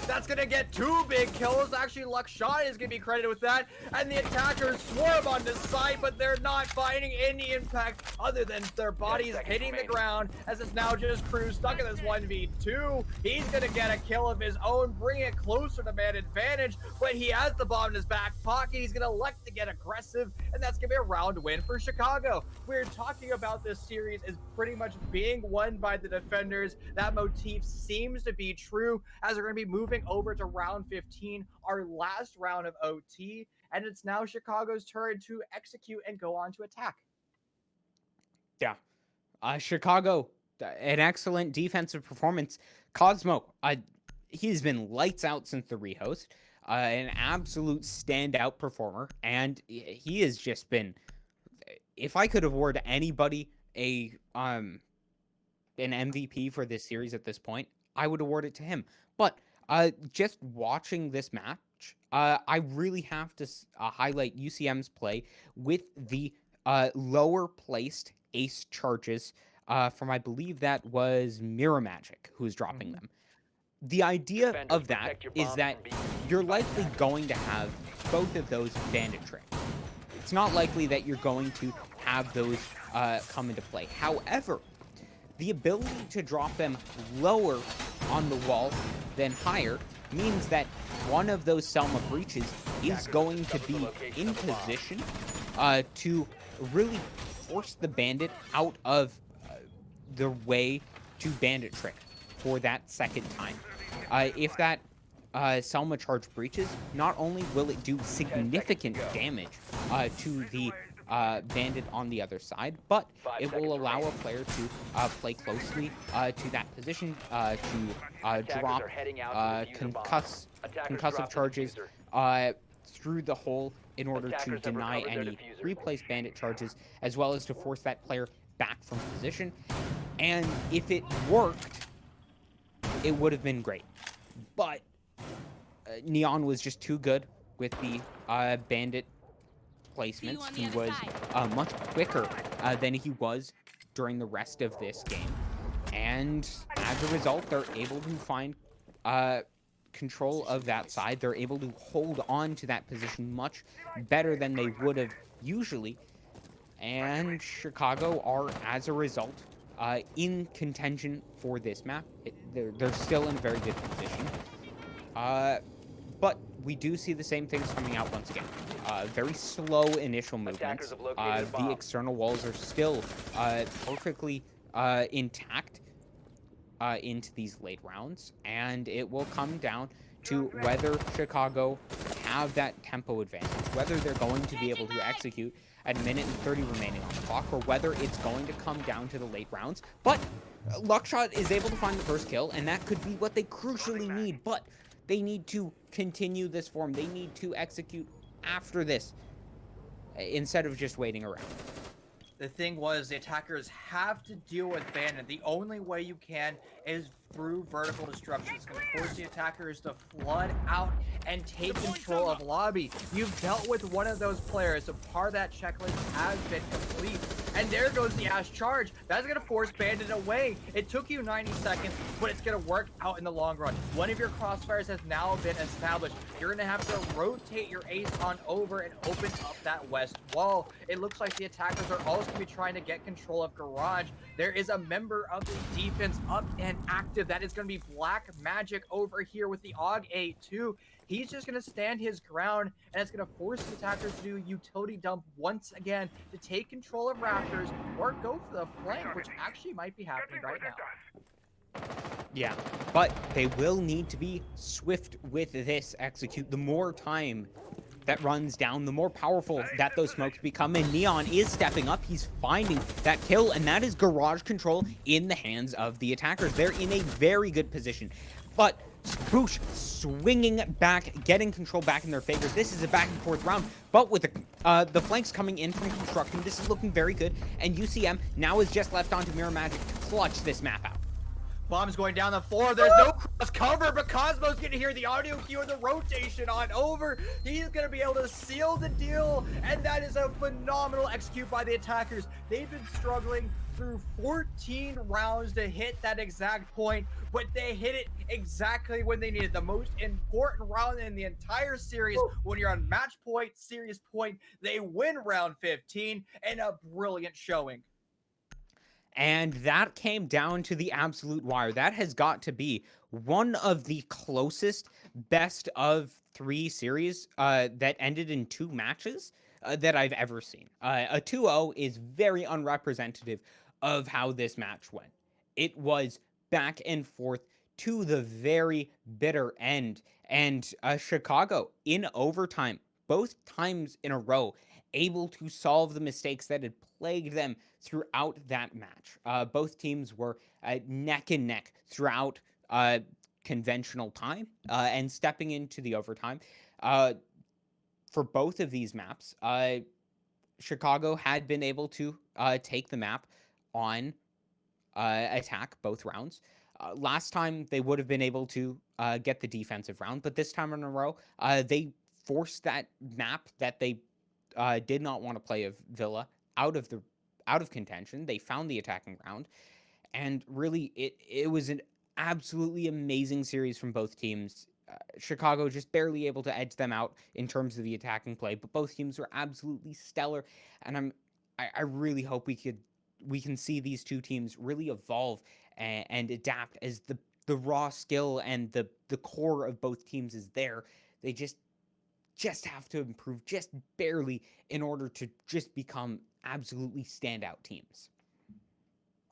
That's gonna get 2 big kills. Actually, Luckshot is gonna be credited with that. And the attackers swarm on this side, but they're not finding any impact other than their bodies hitting the ground. As it's now just Cruz stuck in this 1v2. He's gonna get a kill of his own, bring it closer to man advantage. But he has the bomb in his back pocket. He's gonna elect to get aggressive, and that's gonna be a round win for Chicago. We're talking about this series as pretty much being won by the defenders. That motif seems to be true as we're going to be moving over to round 15, our last round of OT, and it's now Chicago's turn to execute and go on to attack. Yeah. Chicago, an excellent defensive performance. Cosmo, he's been lights out since the rehost. An absolute standout performer, and he has just been. If I could award anybody an MVP for this series at this point, I would award it to him. But just watching this match, I really have to highlight UCM's play with the lower placed ace charges from, I believe that was Mirror Magic who's dropping them. The idea Defenders, of that protect your is bombs that from being defused you're by likely attackers. going to have both of those Bandit Trick. It's not likely that you're going to have those come into play. However, the ability to drop them lower on the wall than higher means that one of those Selma breaches is going to be in position to really force the bandit out of the way to Bandit Trick for that second time. If that Selma charge breaches, not only will it do significant damage to the bandit on the other side, but it will allow a player to play closely to that position, to drop concussive charges through the hole in order to deny any replaced bandit charges, as well as to force that player back from position. And if it worked, it would have been great. But Neon was just too good with the bandit placements. He was much quicker than he was during the rest of this game. And as a result, they're able to find control of that side. They're able to hold on to that position much better than they would have usually. And Chicago are, as a result, in contention for this map. They're still in a very good position. But we do see the same things coming out once again. Very slow initial movements. The external walls are still perfectly intact. into these late rounds, and it will come down to whether Chicago have that tempo advantage, whether they're going to be able to execute at a minute and 30 remaining on the clock, or whether it's going to come down to the late rounds. But Luckshot is able to find the first kill, and that could be what they crucially need, but they need to continue this form. They need to execute after this instead of just waiting around. The thing was, the attackers have to deal with Bandit. The only way you can is through vertical destruction. It's going to force the attackers to flood out and take control of lobby. You've dealt with one of those players, so part of that checklist has been complete. And there goes the Ash charge. That's going to force Bandit away. It took you 90 seconds, but it's going to work out in the long run. One of your crossfires has now been established. You're going to have to rotate your ace on over and open up that west wall. It looks like the attackers are also going to be trying to get control of Garage. There is a member of the defense up and active. That is going to be Black Magic over here with the AUG A2. He's just going to stand his ground, and it's going to force the attackers to do utility dump once again to take control of Rafters or go for the flank, which actually might be happening right now. Yeah, but they will need to be swift with this execute. The more time that runs down, the more powerful that those smokes become, and Neon is stepping up. He's finding that kill, and that is Garage control in the hands of the attackers. They're in a very good position, but Boosh swinging back, getting control back in their favor. This is a back and forth round, but with the flanks coming in from construction, this is looking very good, and UCM now is just left onto Mirror Magic to clutch this map out. Bombs going down the floor. There's no cross cover, but Cosmo's going to hear the audio cue and the rotation on over. He's going to be able to seal the deal, and that is a phenomenal execute by the attackers. They've been struggling through 14 rounds to hit that exact point, but they hit it exactly when they needed. The most important round in the entire series. When you're on match point, series point, they win round 15, and a brilliant showing. And that came down to the absolute wire. That has got to be one of the closest best of 3 series that ended in 2 matches that I've ever seen. A 2-0 is very unrepresentative of how this match went. It was back and forth to the very bitter end. And Chicago, in overtime, both times in a row, able to solve the mistakes that had plagued them throughout that match. Both teams were neck and neck throughout conventional time and stepping into the overtime. For both of these maps, Chicago had been able to take the map on attack both rounds. Last time they would have been able to get the defensive round, but this time in a row, they forced that map that they did not want to play of Villa out of contention. They found the attacking round, and really it was an absolutely amazing series from both teams. Chicago just barely able to edge them out in terms of the attacking play, but both teams were absolutely stellar, and I really hope we can see these two teams really evolve and adapt as the raw skill and the core of both teams is there. They just have to improve just barely in order to just become absolutely standout teams.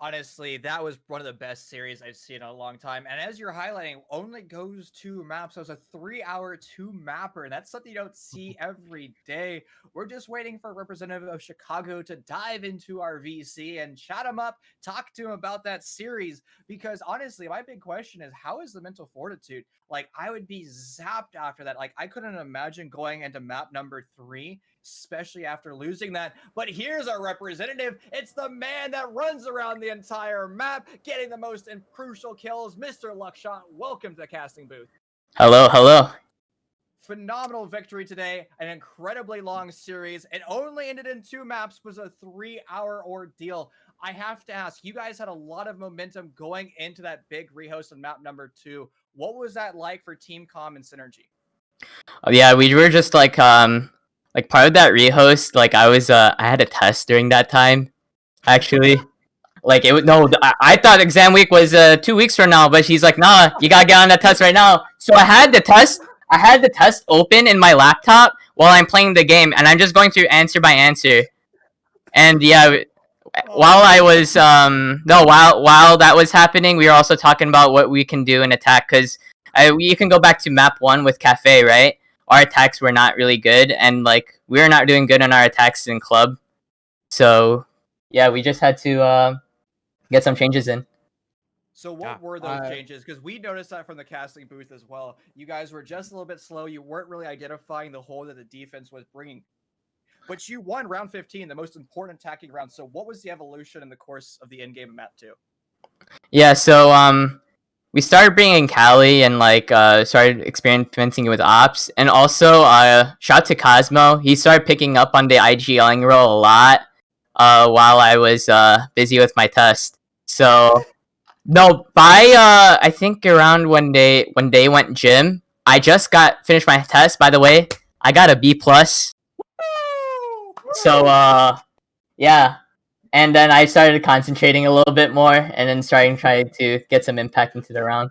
Honestly, that was one of the best series I've seen in a long time. And as you're highlighting, only goes 2 maps. So it's a 3-hour 2-mapper. And that's something you don't see every day. We're just waiting for a representative of Chicago to dive into our VC and chat him up, talk to him about that series. Because honestly, my big question is, how is the mental fortitude? Like, I would be zapped after that. Like, I couldn't imagine going into map number 3, especially after losing that. But here's our representative. It's the man that runs around the entire map, getting the most crucial kills, Mr. Luckshot. Welcome to the casting booth. Hello. Phenomenal victory today. An incredibly long series. It only ended in 2 maps, was a 3-hour ordeal. I have to ask, you guys had a lot of momentum going into that big rehost on map number 2. What was that like for Team Com and Synergy? Oh, yeah, we were just like part of that rehost. Like I had a test during that time, actually. Like I thought exam week was 2 weeks from now, but she's like, nah, you gotta get on that test right now. So I had the test open in my laptop while I'm playing the game, and I'm just going through answer by answer. And yeah, while I was no while that was happening, we were also talking about what we can do in attack because you can go back to map 1 with Cafe, right? Our attacks were not really good, and like we were not doing good on our attacks in club. So yeah, we just had to get some changes in. So what were those changes? Because we noticed that from the casting booth as well. You guys were just a little bit slow. You weren't really identifying the hole that the defense was bringing. But you won round 15, the most important attacking round. So what was the evolution in the course of the end game of map 2? Yeah, so we started bringing Cali and like started experimenting with ops, and also shout out to Cosmo. He started picking up on the IGLing role a lot while I was busy with my test. So no, by I think around when they went gym, I just finished my test. By the way, I got a B+. So yeah, and then I started concentrating a little bit more, and then trying to get some impact into the round.